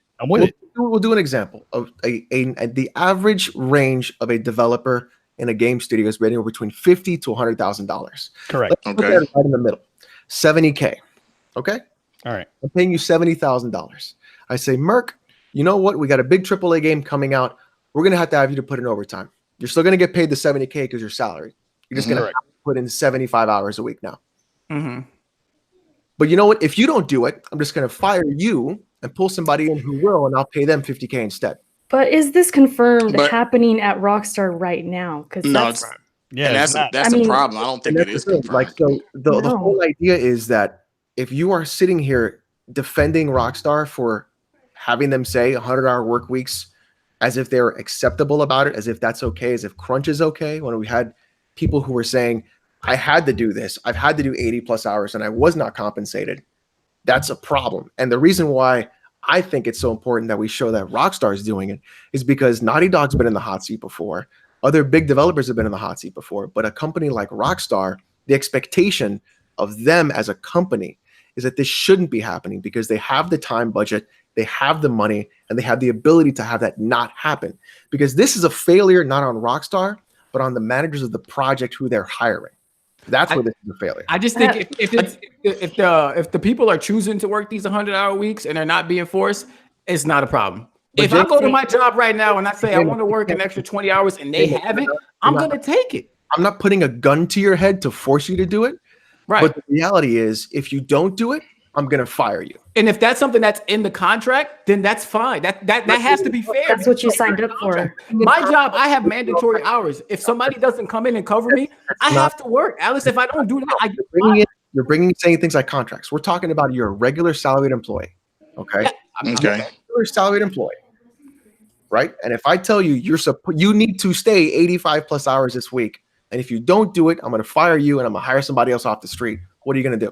We'll do an example of the average range of a developer in a game studio is anywhere between $50,000 to $100,000. Correct. Let's put that right in the middle. $70K. Okay. All right. I'm paying you $70,000. I say, Merc, you know what? We got a big AAA game coming out. We're going to have you to put in overtime. You're still going to get paid the $70K because you're salary. You're just going to put in 75 hours a week now. But you know what? If you don't do it, I'm just going to fire you and pull somebody in who will, and I'll pay them $50K instead. But is this confirmed happening at Rockstar right now? Because that's the problem. I don't think it is confirmed. Like, so the whole idea is that if you are sitting here defending Rockstar for having them say 100-hour work weeks as if they're acceptable about it, as if that's okay, as if crunch is okay, when we had people who were saying, I had to do this, I've had to do 80 plus hours and I was not compensated, that's a problem. And the reason why I think it's so important that we show that Rockstar is doing it is because Naughty Dog's been in the hot seat before. Other big developers have been in the hot seat before, but a company like Rockstar, the expectation of them as a company is that this shouldn't be happening because they have the time budget, they have the money, and they have the ability to have that not happen. Because this is a failure not on Rockstar, but on the managers of the project who they're hiring. That's where this is a failure. I just think if the people are choosing to work these 100-hour weeks and they're not being forced, it's not a problem. But if I go to my job right now and I say I want to work an extra 20 hours and they have it, I'm going to take it. I'm not putting a gun to your head to force you to do it. Right. But the reality is, if you don't do it, I'm going to fire you. And if that's something that's in the contract, then that's fine. That has to be fair. That's what you signed up for. My job, I have mandatory hours. If somebody doesn't come in and cover me, I have to work. Alice, if I don't do that, I get fired. You're saying things like contracts. We're talking about you're a regular salaried employee. Okay. Okay. You're a salaried employee. Right. And if I tell you you need to stay 85 plus hours this week, and if you don't do it, I'm going to fire you and I'm going to hire somebody else off the street. What are you going to do?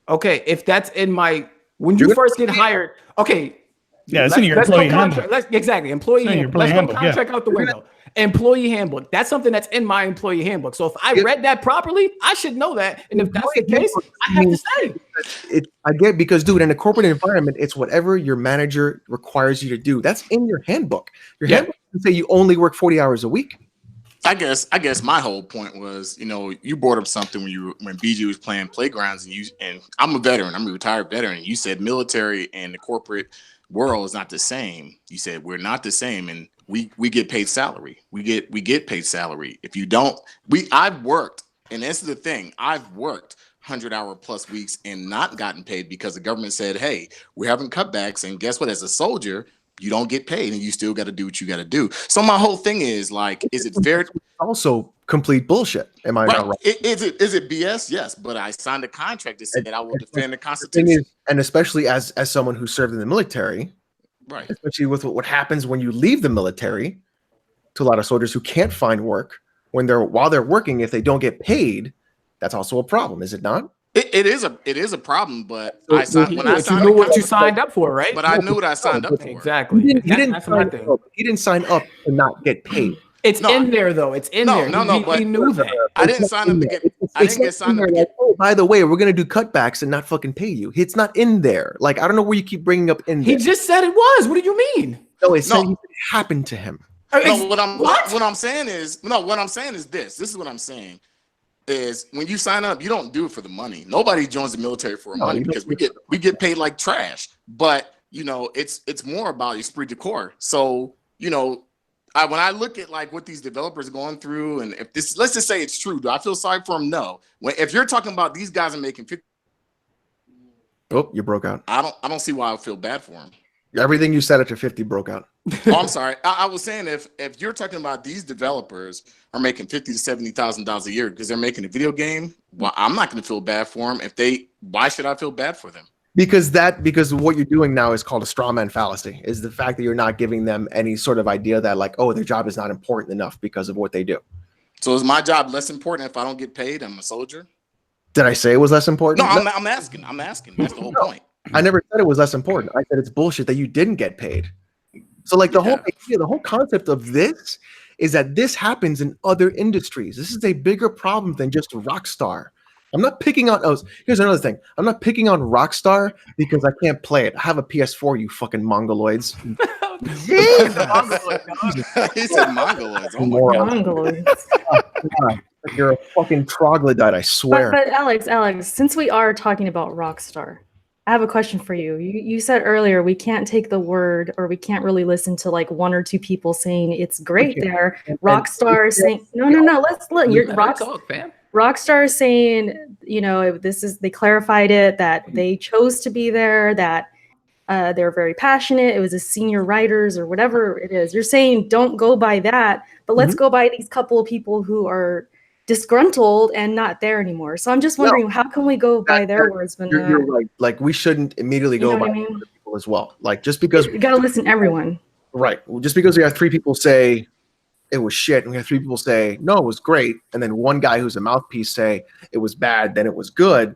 Okay, if that's in when you first get hired, okay. Yeah, it's in your employee handbook. Exactly, employee handbook. Let's go contract out the window. Employee handbook. That's something that's in my employee handbook. So if I read that properly, I should know that. And if that's the case, I have to stay. I get, because, dude, in a corporate environment, it's whatever your manager requires you to do. That's in your handbook. Your handbook doesn't say you only work 40 hours a week. I guess my whole point was, you brought up something when BG was playing Playgrounds, and I'm a veteran, I'm a retired veteran. You said military and the corporate world is not the same. You said we're not the same, and we get paid salary. We get paid salary. If you don't, I've worked, and this is the thing, I've worked 100-hour plus weeks and not gotten paid because the government said, hey, we're having cutbacks, and guess what? As a soldier, you don't get paid and you still got to do what you got to do. So my whole thing is like, is it fair? Also complete bullshit. Am I not right? Is it BS? Yes. But I signed a contract that said I will defend the Constitution. And especially as someone who served in the military, right? Especially with what happens when you leave the military, to a lot of soldiers who can't find work while they're working, if they don't get paid, that's also a problem, is it not? It is a problem, but you knew what you signed up for, right? But I knew what I signed up for. Exactly. He didn't sign up to not get paid. It's in there, though. It's in there. He knew that. I didn't sign up to get. I didn't get signed up to get. Oh, by the way, we're gonna do cutbacks and not fucking pay you. It's not in there. Like, I don't know where you keep bringing up in there. He just said it was. What do you mean? No, it happened to him. No, what I'm saying is this. This is what I'm saying. Is when you sign up, you don't do it for the money. Nobody joins the military for money because we get paid like trash. But it's more about esprit de corps. So when I look at like what these developers are going through, and if this, let's just say it's true, do I feel sorry for them? No. If you're talking about these guys are making 50, oh, you broke out. I don't see why I feel bad for them. Everything you said after 50 broke out. Oh, I'm sorry. I was saying if you're talking about these developers are making $50,000 to $70,000 a year because they're making a video game, well, I'm not going to feel bad for them. Why should I feel bad for them? Because what you're doing now is called a straw man fallacy, is the fact that you're not giving them any sort of idea that like, oh, their job is not important enough because of what they do. So is my job less important if I don't get paid? I'm a soldier. Did I say it was less important? No, I'm asking. That's the whole point. I never said it was less important. I said it's bullshit that you didn't get paid. So like the whole concept of this is that this happens in other industries. This is a bigger problem than just Rockstar. I'm not picking on. Here's another thing. I'm not picking on Rockstar because I can't play it. I have a PS4. You fucking mongoloids. He said mongoloids. Oh my God. Mongoloids. You're a fucking troglodyte. I swear. But Alex, since we are talking about Rockstar, I have a question for you. You said earlier we can't take the word, or we can't really listen to like one or two people saying it's great there. Rockstar saying no. Let's let your Rockstar is saying, they clarified it, that they chose to be there, that they're very passionate. It was a senior writers or whatever it is. You're saying don't go by that, but let's go by these couple of people who are disgruntled and not there anymore. So I'm just wondering, how can we go by their words when you're right? Like, we shouldn't immediately go by other people as well. Like, just because you got to listen to everyone, right? Just because we have three people say it was shit, and we have three people say no, it was great, and then one guy who's a mouthpiece say it was bad, then it was good,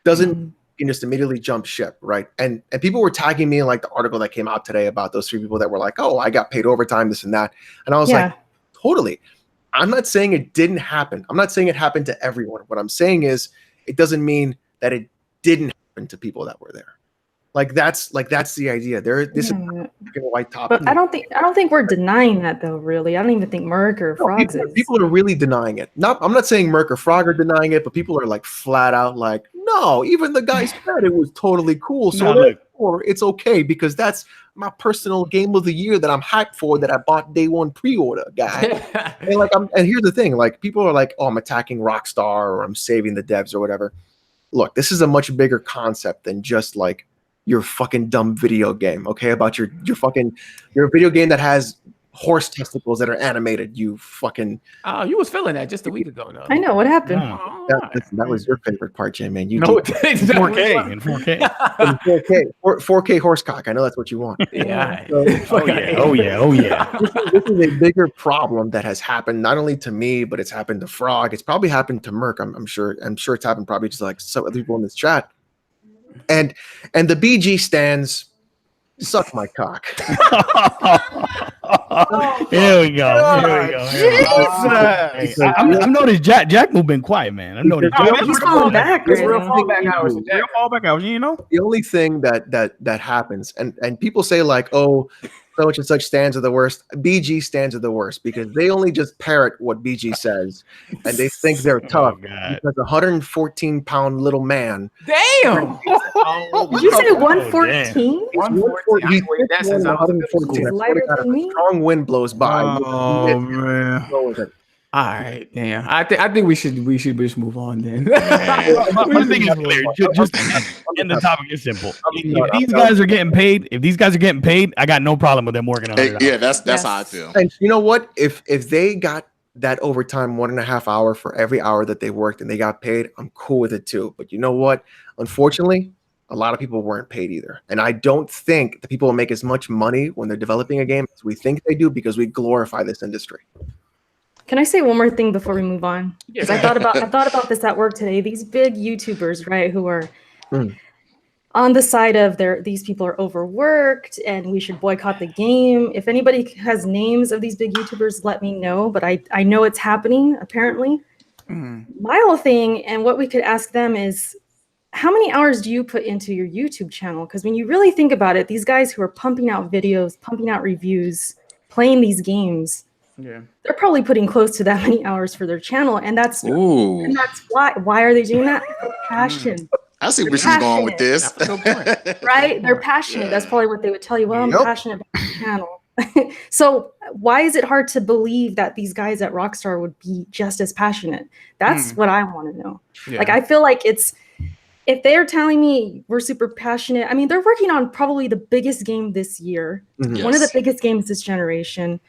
doesn't you can just immediately jump ship, right? And people were tagging me in like the article that came out today about those three people that were like, oh, I got paid overtime, this and that, and I was like, totally. I'm not saying it didn't happen. I'm not saying it happened to everyone. What I'm saying is it doesn't mean that it didn't happen to people that were there. That's the idea. This is a white top. But I don't think we're denying that though. Really, I don't even think Merc or Frogs is. People are really denying it. I'm not saying Merc or Frog are denying it, but people are like flat out like, no. Even the guy said it was totally cool. So therefore, it's okay because that's my personal game of the year that I'm hyped for that I bought day one pre-order, guy. And here's the thing: like people are like, oh, I'm attacking Rockstar or I'm saving the devs or whatever. Look, this is a much bigger concept than just like your fucking dumb video game, okay? About your video game that has horse testicles that are animated. You fucking. Oh, you was feeling that just a week ago, though. I know what happened. That was your favorite part, Jay, man. You no, did. 4K in 4K. 4K horsecock. I know that's what you want. Yeah. So, Oh yeah. This is a bigger problem that has happened not only to me, but it's happened to Frog. It's probably happened to Merc. I'm sure it's happened probably just like some other people in this chat. And the BG stands suck my cock. Here we go. Jesus. I'm noticed Jack Moo been quiet, man. I'm noticed. He's falling back. It's real fallback hours. Real fallback hours. You know, the only thing that happens, and people say like, oh, such and such stands are the worst. BG stands are the worst because they only just parrot what BG says, and they think they're tough because a 114-pound little man. Damn. Did you say 114? 114. That's 114. Strong wind blows by. Oh man. All right, damn. I think we should just move on then. My thing is clear. Just end the topic is simple. If these guys are getting paid, I got no problem with them working on it. Yeah, that's how I feel. And you know what? If they got that overtime 1.5 hour for every hour that they worked and they got paid, I'm cool with it too. But you know what? Unfortunately, a lot of people weren't paid either. And I don't think the people will make as much money when they're developing a game as we think they do because we glorify this industry. Can I say one more thing before we move on? Because I thought about this at work today. These big YouTubers, right, who are on the side of these people are overworked and we should boycott the game. If anybody has names of these big YouTubers, let me know. But I know it's happening, apparently. My whole thing and what we could ask them is, how many hours do you put into your YouTube channel? Because when you really think about it, these guys who are pumping out videos, pumping out reviews, playing these games, they're probably putting close to that many hours for their channel, and that's why are they doing that? Passion. I see where she's going with this. Right? They're passionate. That's probably what they would tell you. Well, I'm passionate about the channel. So why is it hard to believe that these guys at Rockstar would be just as passionate? That's what I want to know. Like, I feel like if they're telling me we're super passionate, I mean, they're working on probably the biggest game this year, one of the biggest games this generation.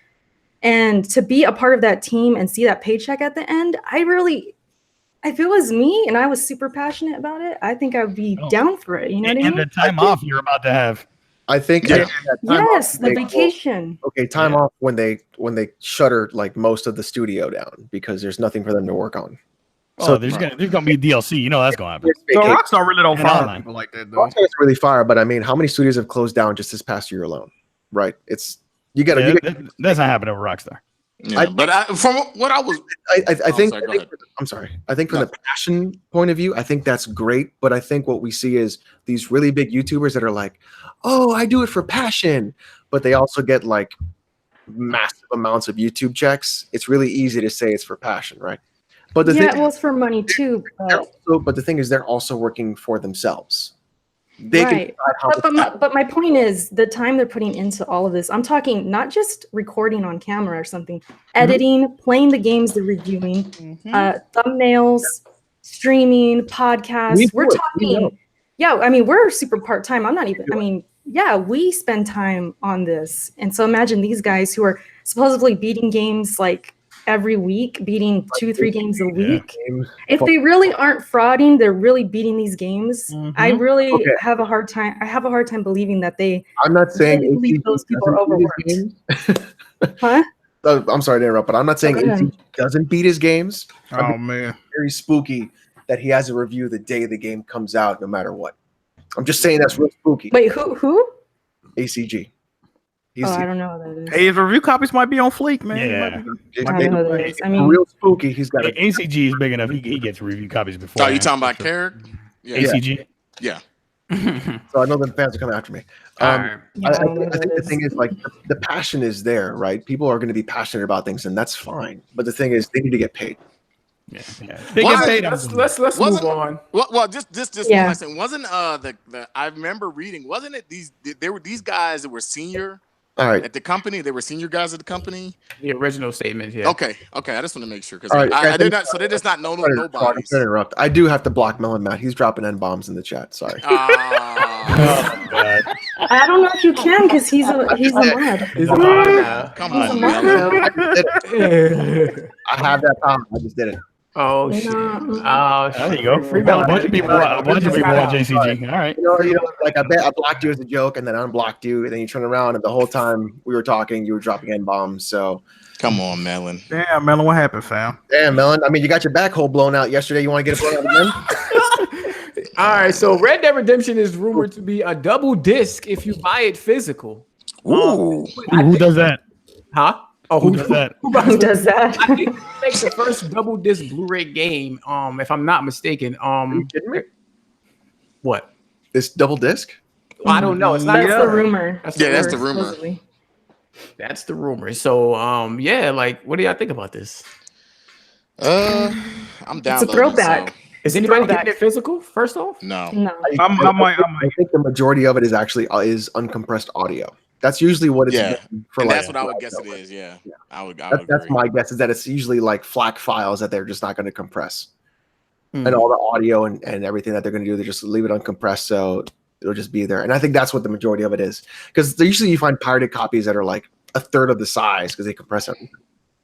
And to be a part of that team and see that paycheck at the end, if it was me and I was super passionate about it, I think I would be down for it. You know what I mean? And the time off you're about to have. I think the vacation. Okay, time off when they shutter like most of the studio down because there's nothing for them to work on. So there's gonna be DLC. You know that's gonna happen. So Rockstar really don't fire people like that, though. Rockstar's really fire, but I mean, how many studios have closed down just this past year alone? Right? That's not happening over Rockstar. Yeah, from what I was, I think from the passion point of view, I think that's great. But I think what we see is these really big YouTubers that are like, "Oh, I do it for passion," but they also get like massive amounts of YouTube checks. It's really easy to say it's for passion, right? But it's for money too. But the thing is, they're also working for themselves. But my point is the time they're putting into all of this. I'm talking not just recording on camera or something, editing, playing the games they're reviewing, thumbnails, streaming, podcasts. We're talking. I mean, we're super part-time. I'm not even. I mean, we spend time on this, and so imagine these guys who are supposedly beating games like every week, beating 2-3 games a week. If they really aren't frauding, they're really beating these games. I really have a hard time. I have a hard time believing that they. I'm not saying really believe those people are overworked. Huh? I'm sorry to interrupt, but I'm not saying he doesn't beat his games. Oh man, very spooky that he has a review the day the game comes out, no matter what. I'm just saying that's real spooky. Wait, who? ACG. I don't know what that is. Hey, his review copies might be on fleek, man. Yeah. I don't know who that is. I mean, real spooky. He's got a ACG is big enough. He gets review copies before. Oh, you talking about Carrick? Yeah. ACG? Yeah. so I know the fans are coming after me. Alright. Yeah, I I don't know think what the that thing is like the passion is there, right? People are going to be passionate about things, and that's fine. But the thing is, they need to get paid. Yeah. They Why- get paid. Let's move Wasn't- on. Well, just Yeah. one last thing. Wasn't the I remember reading? Wasn't it there were these guys that were senior All right. at the company? They were senior guys at the company. The original statement here. Okay. I just want to make sure because All right, I guys, did not. So they're just not I'm sorry nobody. to interrupt. I do have to block Melon Matt. He's dropping N bombs in the chat. Sorry. Oh, God. I don't know if you can because he's a mod. He's a mod now. Come He's a on, mod Melon. now. I have that power. I just did it. Oh shit! Oh, There you go. Free belt. A bunch of people on JCG. All right. You know, like I blocked you as a joke and then unblocked you, and then you turn around and the whole time we were talking, you were dropping N bombs. So Come on, Melon. Damn, Melon, what happened, fam? damn, Melon. I mean, you got your back hole blown out yesterday. You want to get it blown out again? All right, so Red Dead Redemption is rumored to be a double disc if you buy it physical. Ooh. Who does that? Huh? Oh, Who does that? Who does that? I think it makes the first double disc Blu-ray game. If I'm not mistaken. Are you kidding me? What? This double disc? Well, I don't know. It's not. That's the rumor. That's That's the rumor. Supposedly. That's the rumor. So, yeah, like, what do y'all think about this? I'm down. It's a throwback. Is anybody Throwback. getting it physical? First off, No. No. I might. I think the majority of it is actually is uncompressed audio. That's usually what it's Yeah. for. And like, that's what I would guess it is. Yeah. Yeah. I would That's agree. my guess is that it's usually like FLAC files that they're just not going to compress. Hmm. And all the audio and everything that they're going to do, they just leave it uncompressed, so it'll just be there. And I think that's what the majority of it is, because usually you find pirated copies that are like a third of the size because they compress everything.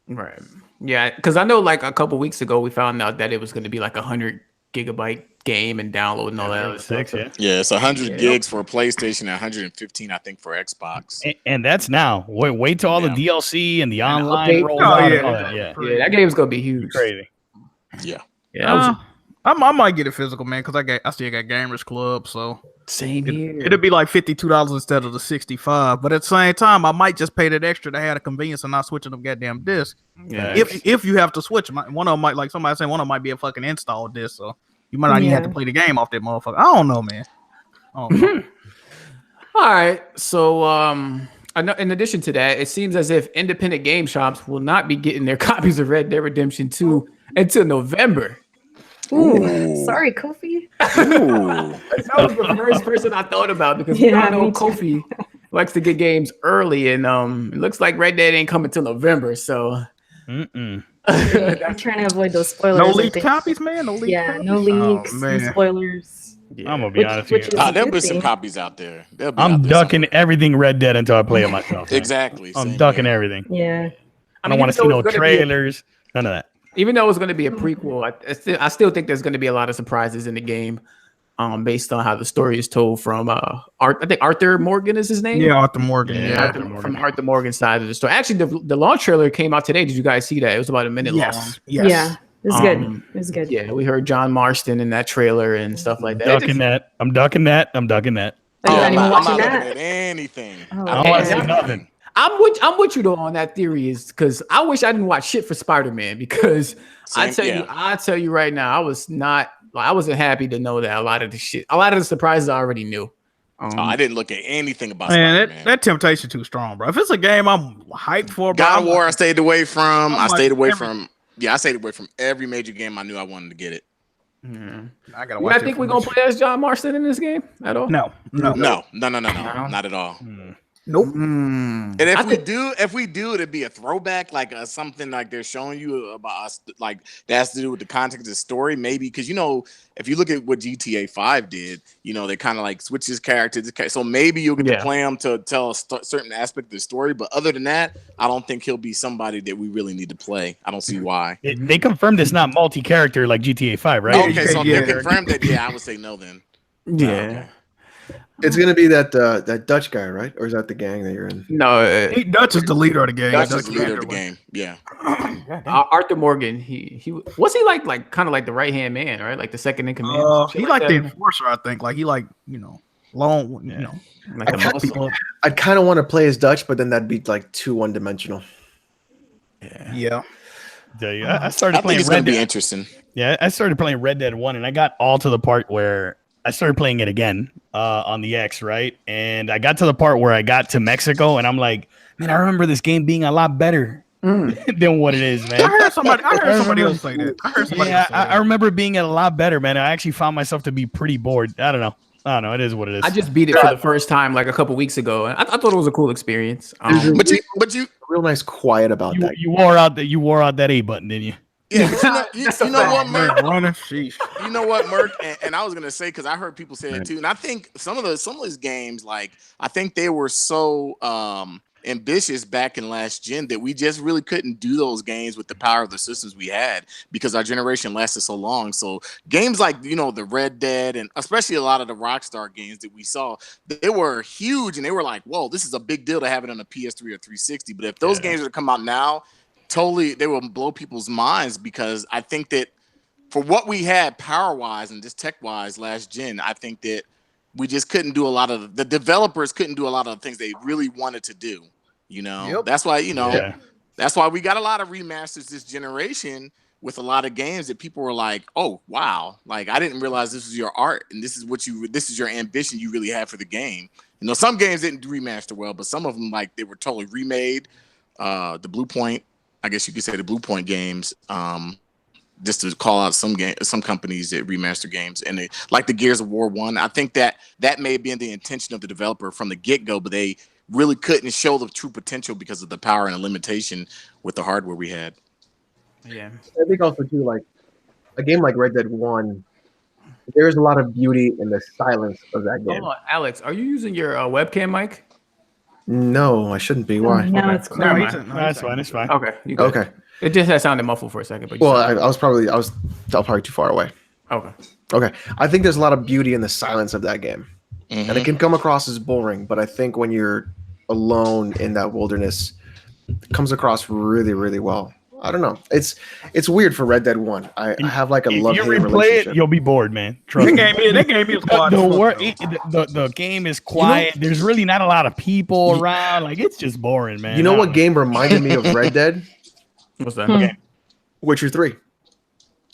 right? Yeah, because I know like a couple weeks ago we found out that it was going to be like 100 GB game and download and all that other stuff. Six, yeah. Yeah, it's 100 Yeah. gigs for a PlayStation and 115, I think, for Xbox. And that's now. Wait till all Yeah. the DLC and the And the online update. rolls Oh, out. yeah. And all that. Yeah. Yeah, that game's gonna be huge. Crazy. Yeah. Yeah, that was I might get it physical, man, because I still got Gamers Club, so same here. it'll be like $52 instead of the 65. But at the same time, I might just pay that extra to have the convenience and not switching them goddamn disc. Yeah. If you have to switch them, one of them might, like somebody saying, one of them might be a fucking install disc, so you might not even have to Yeah. play the game off that motherfucker. I don't know, man. I don't know. All right. So, in addition to that, it seems as if independent game shops will not be getting their copies of Red Dead Redemption 2 until November. Ooh. Sorry, Kofi. Ooh. That was the first person I thought about because Yeah, I know me too. Kofi likes to get games early, and it looks like Red Dead ain't coming till November. So Mm-mm. I'm trying to avoid those spoilers. No I leaked think. copies, man. No leaked Yeah, copies? no leaks, no man. spoilers. yeah. I'm gonna be Which- honest which with you. is- There'll be good some thing. copies out there. They'll be I'm out there ducking somewhere. everything Red Dead until I play it myself. man. Exactly. I'm same ducking here. everything. Yeah. I don't want to see no trailers. None of that. Even though it's going to be a prequel, I still think there's going to be a lot of surprises in the game, based on how the story is told from I think Arthur Morgan is his name. Yeah, Arthur Morgan. Yeah. Yeah. From Arthur Morgan's side of the story. Actually, the launch trailer came out today. Did you guys see that? It was about a minute long. Yes. Yes. Yeah. It's good. Um, It's good. Yeah, we heard John Marston in that trailer and stuff like that. Ducking that. I'm ducking that. I'm ducking that. Are you Oh, not I'm even not watching looking that? at anything. Oh, I don't want to okay. see nothing. I'm with you though on that theory is because I wish I didn't watch shit for Spider-Man because I tell you right now, I wasn't happy to know that a lot of the surprises I already knew. I didn't look at anything about Man, Spider-Man. that temptation too strong, bro. If it's a game I'm hyped for, bro, God I'm of War, I stayed away from. I'm I like stayed away every- from. Yeah, I stayed away from every major game I knew I wanted to get it. I gotta You watch. guys think we're gonna play as John Marston in this game at all? No, no, No, not at all. nope. And if we do, it'd be a throwback, like something like they're showing you about us, like that has to do with the context of the story, maybe because if you look at what GTA 5 did, they kind of like switch his character. So maybe you'll get to play him to tell a certain aspect of the story, but other than that, I don't think he'll be somebody that we really need to play. I don't see why. They confirmed it's not multi-character like GTA 5, right? Okay, so if Yeah. they're confirmed that, I would say no then. Yeah. Okay. It's gonna be that Dutch guy, right? Or is that the gang that you're in? No, Dutch is the leader of the game. That's just Dutch the leader of the commander. game. Yeah. Arthur Morgan. He was he like kind of like the right hand man, right? Like the second in command. Shit He like the that? enforcer, I think. Like he like. long, you know. Like the I- muscle. I'd kind of want to play as Dutch, but then that'd be like too one-dimensional. Yeah. I started I think playing it's going Red to be Dead. interesting. Yeah, I started playing Red Dead 1 and I got all to the part where I started playing it again on the X, right? And I got to the part where I got to Mexico and I'm like, man, I remember this game being a lot better than what it is, man. I heard somebody else say that. I remember it being a lot better, man. I actually found myself to be pretty bored. I don't know. It is what it is. I just beat it for the first time like a couple weeks ago, and I thought it was a cool experience. But you Real nice quiet about that. you wore out that A button, didn't you? Yeah, but you know what, Merc? Sheesh. You know what, Merc? And I was gonna say, because I heard people say it too, and I think some of these games, like I think they were so ambitious back in last gen that we just really couldn't do those games with the power of the systems we had because our generation lasted so long. So games like the Red Dead and especially a lot of the Rockstar games that we saw, they were huge and they were like, whoa, this is a big deal to have it on a PS3 or 360. But if those games were to come out now, totally they will blow people's minds because I think that for what we had power wise and just tech wise last gen, I think that we just couldn't do the developers couldn't do a lot of the things they really wanted to do. That's why, that's why we got a lot of remasters this generation with a lot of games that people were like, oh, wow. Like, I didn't realize this was your art and this is your ambition you really had for the game. Some games didn't remaster well, but some of them, like, they were totally remade. The Blue Point, I guess you could say the Blue Point games, just to call out some companies that remaster games, and like the Gears of War 1. I think that may have been the intention of the developer from the get-go, but they really couldn't show the true potential because of the power and the limitation with the hardware we had. Yeah, I think also too, like a game like Red Dead 1, there's a lot of beauty in the silence of that game. Hold on, Alex, are you using your webcam mic? No, I shouldn't be. Why? No, it's Never close. mind. No, that's fine. It's fine. Okay, you good. Okay. It just had sounded muffled for a second, but Well, I was probably too far away. okay. Okay. I think there's a lot of beauty in the silence of that game. Mm-hmm. And it can come across as boring, but I think when you're alone in that wilderness, it comes across really, really well. I don't know. It's weird for Red Dead 1. I have like a love-hate If you replay relationship. it, you'll be bored, man. Trust me. That game is quiet. The game is quiet. There's really not a lot of people around. Like, it's just boring, man. You know what game reminded me of Red Dead? What's that? Okay. Witcher 3.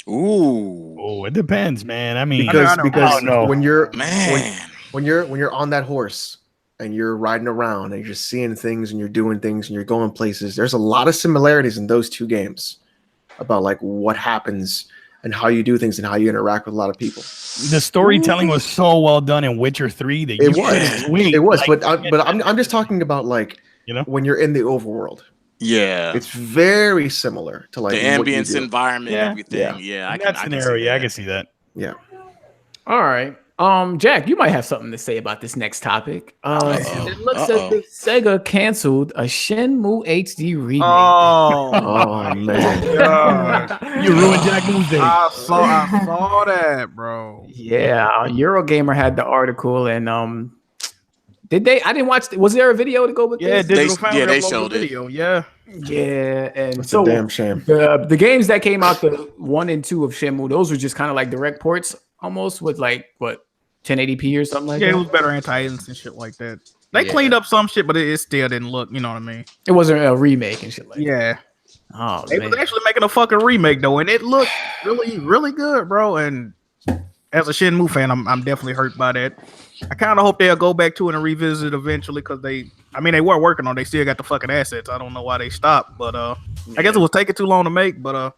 Ooh, Oh, it depends, man. I mean, Because I don't know. when you're man. when you're on that horse and you're riding around and you're seeing things and you're doing things and you're going places, there's a lot of similarities in those two games about like what happens and how you do things and how you interact with a lot of people. The storytelling was so well done in Witcher 3 that you couldn't wait. It was, Like, but I'm just talking about like when you're in the overworld. Yeah, It's very similar to like the what you ambience do. environment, Yeah. everything. in I that scenario, I can see that. Yeah. All right. Jack, you might have something to say about this next topic. It looks as if Sega canceled a Shenmue HD remake. Oh man. God. You ruined Jack Moon's day. I saw that, bro. Yeah, Eurogamer had the article, and did they? I didn't watch. Was there a video to go with Yeah, this? Digital Foundry they uploaded showed the it. video. Yeah. Yeah, and It's so a damn shame. the games that came out, the 1 and 2 of Shenmue, those were just kind of like direct ports, almost with like what 1080p or something like Yeah, that. it was better anti-aliens and shit like that. They Yeah. cleaned up some shit, but it still didn't look, you know what I mean? It wasn't a remake and shit like that. Yeah. Oh They man. was actually making a fucking remake though, and it looked really, really good, bro. And as a Shenmue fan, I'm definitely hurt by that. I kind of hope they'll go back to it and revisit it eventually because they were working on it. They still got the fucking assets. I don't know why they stopped, but I guess it was taking too long to make, but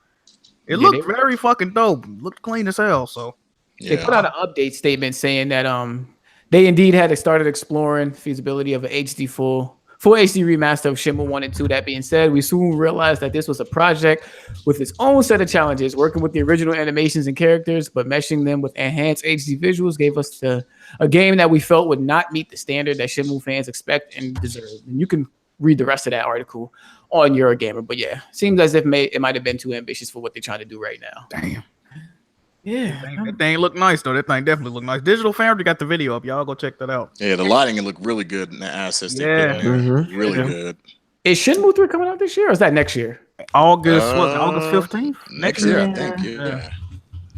it looked very fucking dope. Looked clean as hell, so. They put out an update statement saying that they indeed had started exploring feasibility of an full HD remaster of Shenmue 1 and 2. That being said, we soon realized that this was a project with its own set of challenges, working with the original animations and characters, but meshing them with enhanced HD visuals gave us a game that we felt would not meet the standard that Shenmue fans expect and deserve. And you can read the rest of that article on Eurogamer. But yeah, seems as if it might have been too ambitious for what they're trying to do right now. Damn. Yeah. That thing looked nice though. That thing definitely looked nice. Digital Foundry got the video up. Y'all go check that out. Yeah, the lighting looked really good in the assets. They Yeah. put in there. Mhm. Really good. Is Shenmue 3 coming out this year or is that next year? August 15th? Next year, I think. Yeah. Yeah.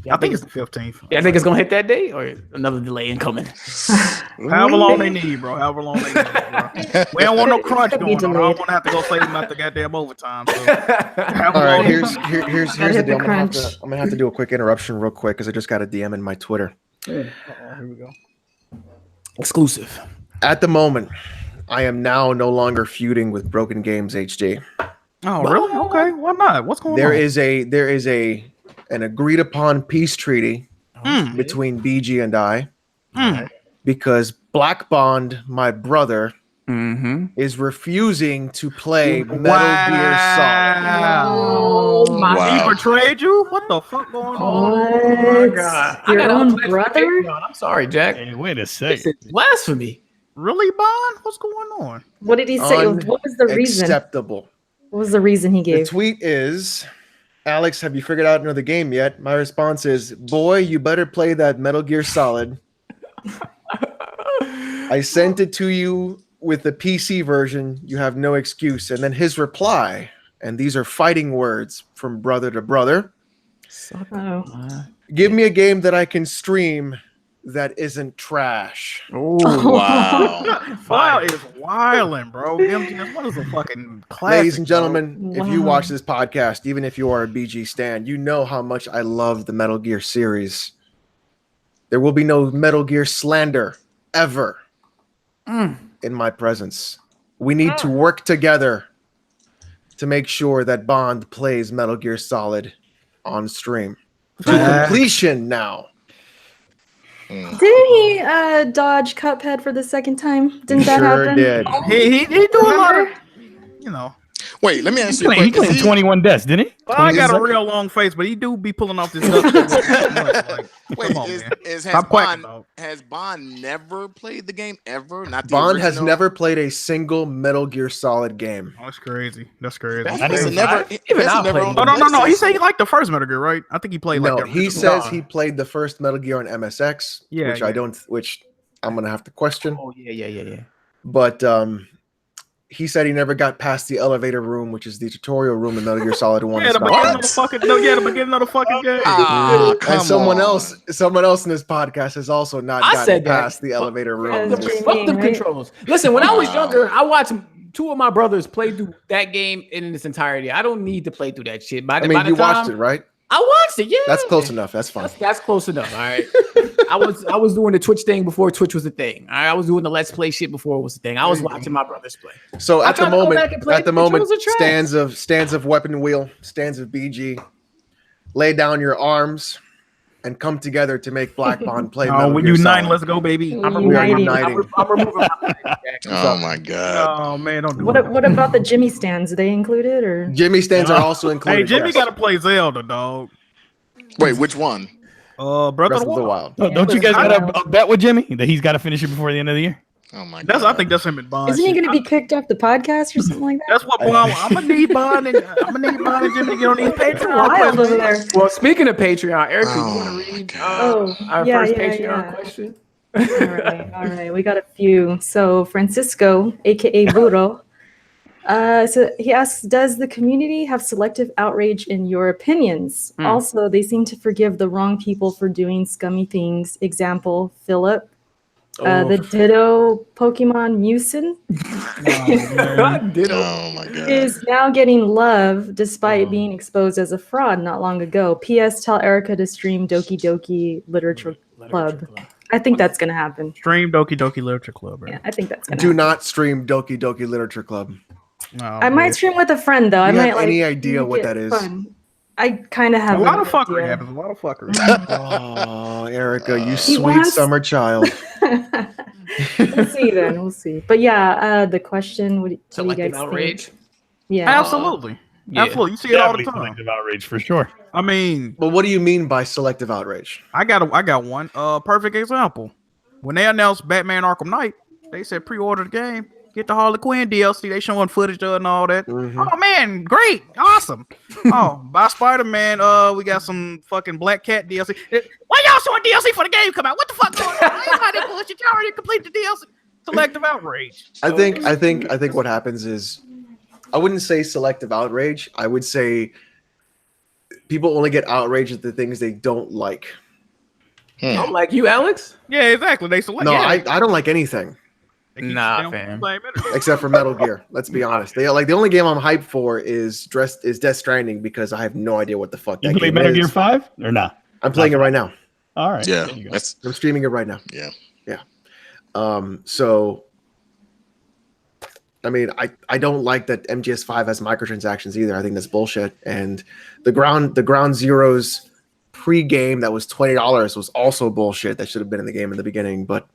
I think it's the 15th. Yeah, I think it's gonna hit that day or another delay incoming. However long they need, bro. However long they need, bro. We don't want no crunch Could be going on. I delayed. don't want to have to go save them at the goddamn overtime. So. All right, here's the deal. I'm crunch. gonna have to do a quick interruption real quick because I just got a DM in my Twitter. Here we go. Exclusive. At the moment, I am now no longer feuding with Broken Games HD. Oh, really? Okay. Why not? What's going on? There is an agreed upon peace treaty between BG and I because Black Bond, my brother, is refusing to play Metal Gear Solid. Oh my Wow. He betrayed you? What the fuck going on? Oh my God. Your I got own outplayed from brother? Patreon. I'm sorry, Jack. Hey, wait a This second. is blasphemy. Really, Bond? What's going on? What did he say? What was the reason? Unacceptable. What was the reason he The gave? tweet is, Alex, have you figured out another game yet? My response is, boy, you better play that Metal Gear Solid. I sent it to you with the PC version. You have no excuse. And then his reply, and these are fighting words from brother to brother. Oh. Give me a game that I can stream that isn't trash. Wow. Wow, is wildin', bro. MGS, what is a fucking classic? Ladies and gentlemen, if you Wow. watch this podcast, even if you are a BG stan, you know how much I love the Metal Gear series. There will be no Metal Gear slander ever in my presence. We need to work together to make sure that Bond plays Metal Gear Solid on stream. To completion now. Didn't he dodge Cuphead for the second time? Didn't that Sure happen? did. He do a lot of, you know. Wait, let me ask you a He question. played 21 deaths, didn't he? Well, I got a 21 real long face, but he do be pulling off this stuff. Like, Wait, come on, man. has quacking, Bond dog. has Bond never played the game ever? Not the Bond has original? never played a single Metal Gear Solid game. Oh, that's crazy. That's crazy. That's I Has didn't- it never, even has I it never played on it. the No. He PlayStation? said he liked the first Metal Gear, right? I think he played like No, the he original. says he played the first Metal Gear on MSX, Yeah, which yeah. which I'm gonna have to question. Oh yeah. But he said he never got past the elevator room, which is the tutorial room in Metal Gear Solid 1. Yeah, and the stuff. beginning of the fucking the beginning of the fucking game. Ah, come And someone on. else in this podcast has also not I gotten said that. past the elevator room. Yeah, The, That's fuck what you the mean, right? controls. Listen, when I was younger, I watched two of my brothers play through that game in its entirety. I don't need to play through that shit. By I the mean, you time, watched it, right? I watched it. Yeah, That's close enough. That's fine. That's close enough. All right. I was doing the Twitch thing before Twitch was a thing. All right? I was doing the Let's Play shit before it was a thing. I was watching my brothers play. So I at the tried to go back and play moment, the controls are trash. stands of weapon wheel, stands of BG, lay down your arms and come together to make Black Bond play. Oh, Metal we Gear unite. Solid. Let's go, baby. We are Uniting. uniting. I'm removing my Oh my god. Oh man, don't do it. What about the Jimmy stands? Are they included or? Jimmy stands are also included. Hey, Jimmy yes. got to play Zelda, dog. Wait, which one? Breath Breath of of the the Wild. Wild. Don't you guys I got a bet with Jimmy that he's got to finish it before the end of the year? Oh my That's god. I think that's him and Bond. Isn't he shit. going to be kicked off the podcast or something like that? That's what Bond. I'm gonna need Bond and Jimmy to get on these Patreon. Wild over questions. there. Well, speaking of Patreon, Erica, you Oh want to my read Oh, our yeah, first yeah, Patreon yeah. question? All right. We got a few. So Francisco, aka Burro, so he asks, does the community have selective outrage in your opinions? Also, they seem to forgive the wrong people for doing scummy things. Example, Philip. The Ditto Pokemon Mucin Ditto. Oh my god. is now getting love despite being exposed as a fraud not long ago. P.S. Tell Erica to stream Doki Doki Literature Club. I think that's going to happen. Stream Doki Doki Literature Club. Right? Yeah, I think that's going to Do happen. not stream Doki Doki Literature Club. No, I might stream with a friend, though. I Do you might have like any idea make what it that is? fun. I kind of have A lot of an fuckery idea. happens. A lot of fuckery. Oh, Erica, you He sweet wants- summer child. We'll see then. We'll see. But yeah, the question: what do you Selective guys outrage. think? Yeah. Absolutely. Yeah. Absolutely. You see it all the Definitely time. selective outrage for sure. I mean, But what do you mean by selective outrage? I got one. Perfect example. When they announced Batman Arkham Knight, they said pre-order the game, get the Harley Quinn DLC. They showing footage of it and all that. Oh man, great, awesome. Oh, by Spider-Man, we got some fucking Black Cat DLC. Why y'all showing DLC for the game come out? What the fuck going on? Ain't nobody bullshit. Y'all already completed the DLC. Selective outrage. I think what happens is, I wouldn't say selective outrage. I would say people only get outraged at the things they don't like. I'm like you, Alex. Yeah, exactly. They select. No, yeah, I don't like anything Nah, fam. except for Metal Gear. Let's be honest. They like the only game I'm hyped for is Death Stranding because I have no idea what the fuck You that play game Metal is. Gear 5 or not? I'm playing it right now. All right. Yeah, there you go. that's I'm streaming it right now. yeah. So I mean, I don't like that MGS5 has microtransactions either. I think that's bullshit. And the Ground Zeroes pre-game that was $20 was also bullshit. That should have been in the game in the beginning, but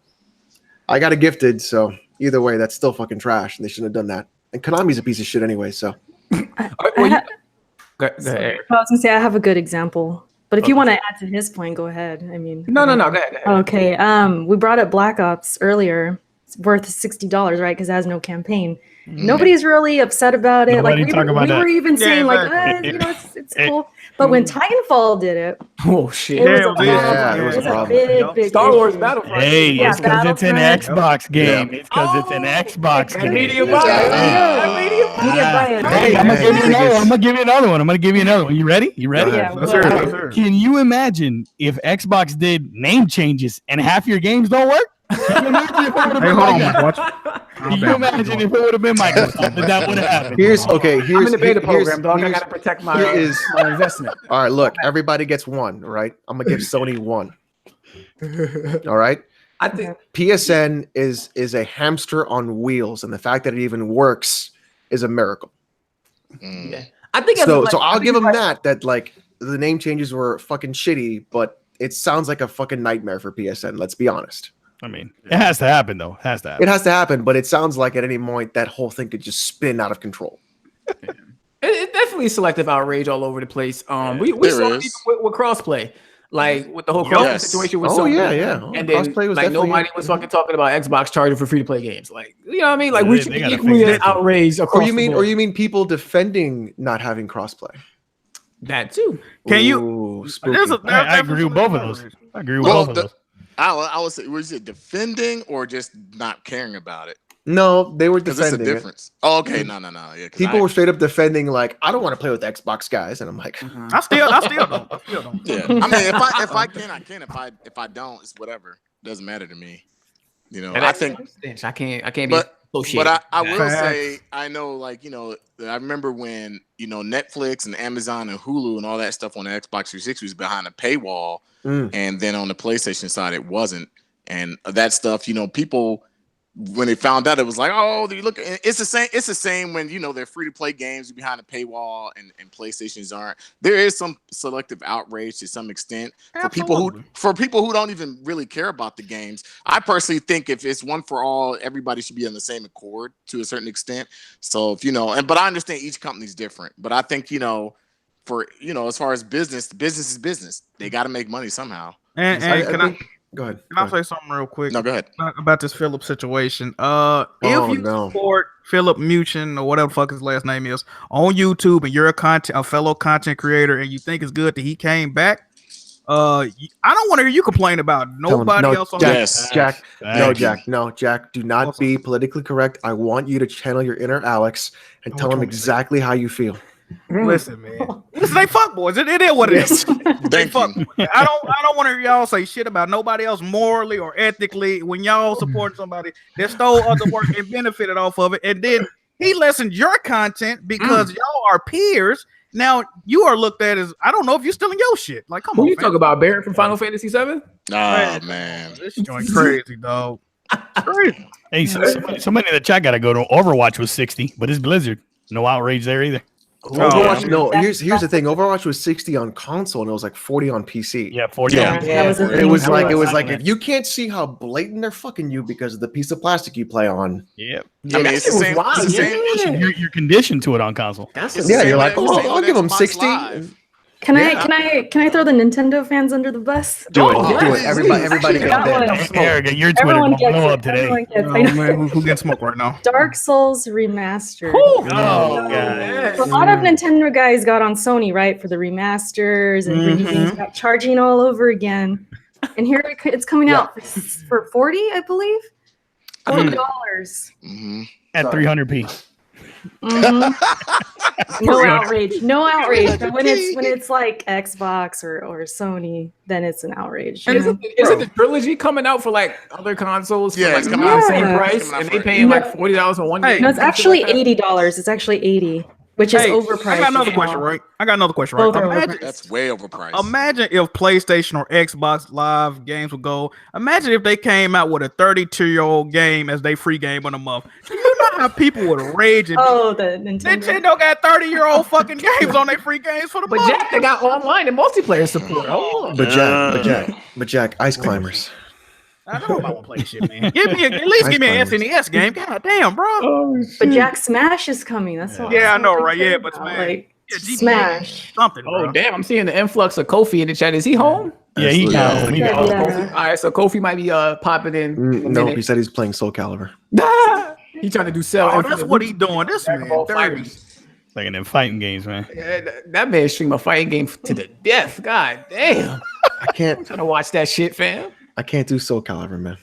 I got it gifted, so either way, that's still fucking trash, and they shouldn't have done that. And Konami's a piece of shit anyway, so. Go ahead. I was gonna say I have a good example, but if you want to add to his point, go ahead. I mean, No. Go ahead. Okay. We brought up Black Ops earlier. It's worth $60, right? Because it has no campaign. Nobody's really upset about it. Nobody Like talk about we that. were even saying, exactly. it's cool. But when Titanfall did it, Oh shit. it was a Yeah, problem. it was a problem. big Star Wars issue. Battlefront. Hey, Yeah, it's because it's an Battlefront. Xbox game. It's because it's an Xbox That game. media buy. That media buy. Media bias. Hey, I'm gonna give you another one. You ready? Go ahead. Yeah, Let's hear it, let's hear it. Can you imagine if Xbox did name changes and half your games don't work? Can you imagine if it would have Hey, been hold on, Microsoft? man. Watch. Can you imagine if it would have been Microsoft that would have happened? Here's I'm in the beta here's- program, dog. I here's- gotta protect my here is- my investment. All right, look, everybody gets one, right? I'm gonna give Sony one. All right. I think PSN is a hamster on wheels, and the fact that it even works is a miracle. I think as So like, I'll I give them think that like the name changes were fucking shitty, but it sounds like a fucking nightmare for PSN. Let's be honest. I mean, it has to happen though. It has to happen. It has to happen, but it sounds like at any point that whole thing could just spin out of control. It definitely selective outrage all over the place. We There saw it is. even with crossplay, like with the whole crossplay Yes. situation with Oh Sony. yeah. And then Crossplay was like definitely- nobody was fucking talking about Xbox charging for free to play games. Like you know what I mean? Like Yeah, we they should be gotta equally fix as that too. outraged across Or the board. you mean people defending not having crossplay? That too. Can you? Ooh, spooky. There's a- I agree with both of those. I agree with Well, both of those. I would say, was it defending or just not caring about it? No, they were Because it's a defending it. difference. Oh, okay, no. Yeah, 'cause People were straight up defending, like, I don't want to play with Xbox guys, and I'm like, I still don't. Yeah, I mean, if I can, I can. If I don't, it's whatever. Doesn't matter to me. You know, And I think. I can't be But associated. I with will that. say, I know, like, you know, I remember when, you know, Netflix and Amazon and Hulu and all that stuff on the Xbox 360 was behind a paywall. And then on the PlayStation side, it wasn't. And that stuff, you know, people, when they found out, it was like, oh, you look, it's the same. It's the same when, you know, they're free to play games behind a paywall and PlayStations aren't. There is some selective outrage to some extent for people who don't even really care about the games. I personally think if it's one for all, everybody should be on the same accord to a certain extent. So if you know, but I understand each company's different. But I think, you know, for, you know, as far as business is business. They got to make money somehow. And go ahead. Can I say something real quick? No, go ahead. About this Philip situation. If you support Philip Muchin or whatever the fuck his last name is on YouTube, and you're a fellow content creator, and you think it's good that he came back, I don't want to hear you complain about nobody else on Jack. Yes. Jack. Do not be politically correct. I want you to channel your inner Alex and tell him exactly how you feel. Listen, man. Listen, they fuck boys. It is what it is. They fuck. I don't want to hear y'all say shit about nobody else morally or ethically when y'all support somebody that stole other work and benefited off of it, and then he lessened your content because y'all are peers. Now you are looked at as, I don't know if you're stealing your shit. Like, come on. Who you talk about, Barrett from Final Fantasy VII? Oh man, this joint crazy, dog. Crazy. Hey, somebody in the chat got to go to Overwatch was 60, but it's Blizzard. No outrage there either. Overwatch, no. Here's the thing. Overwatch was 60 on console and it was like 40 on PC. Yeah, 40. Yeah. It was like if you can't see how blatant they're fucking you because of the piece of plastic you play on. Yeah. I mean, it's the same. It's the same. You're conditioned to it on console. You're like, oh, I'll give them 60. Can I throw the Nintendo fans under the bus? Do it. Everybody get that. Erica, your Twitter Everyone don't gets blow it. up today. Everyone gets it. Oh man, who gets smoked right now? Dark Souls remastered. Oh, God. A lot of Nintendo guys got on Sony, right, for the remasters and 3D got charging all over again. And here it's coming out for 40, I believe. $40. At 300p. No outrage. No outrage. But when it's like Xbox or Sony, then it's an outrage. And isn't the trilogy coming out for like other consoles? Yeah, for, it's like coming the out. same Yeah. price, and they paying like $40 for one game. No, it's actually $80. It's actually $80, which is overpriced. I got another question, right? Both are Imagine, overpriced. That's way overpriced. imagine if PlayStation or Xbox Live games would go. Imagine if they came out with a 32-year-old game as their free game of the month. Do you know how people would rage? And Oh, the Nintendo. Nintendo got 30-year-old fucking games on their free games for the But month. Jack, they got online and multiplayer support. Hold on. But Jack, Ice Climbers. I don't know about play shit, man. At least give me an SNES game. God damn, bro. Oh, But Jack Smash is coming. That's all. Yeah, I know, right? Yeah, Yeah, but Smash. like GTA, Smash. something. Oh Bro. damn! I'm seeing the influx of Kofi in the chat. Is he home? Yeah, he got home. He got home. Yeah. All right, so Kofi might be popping in. No, he said he's playing Soul Calibur. He trying to do sell. Oh, that's what he doing. This man, Dragon Ball dirty. Fighters. Like in them fighting games, man. Yeah, that man stream a fighting game to the death. God damn! I can't Trying to watch that shit, fam. do Soul Calibur, man.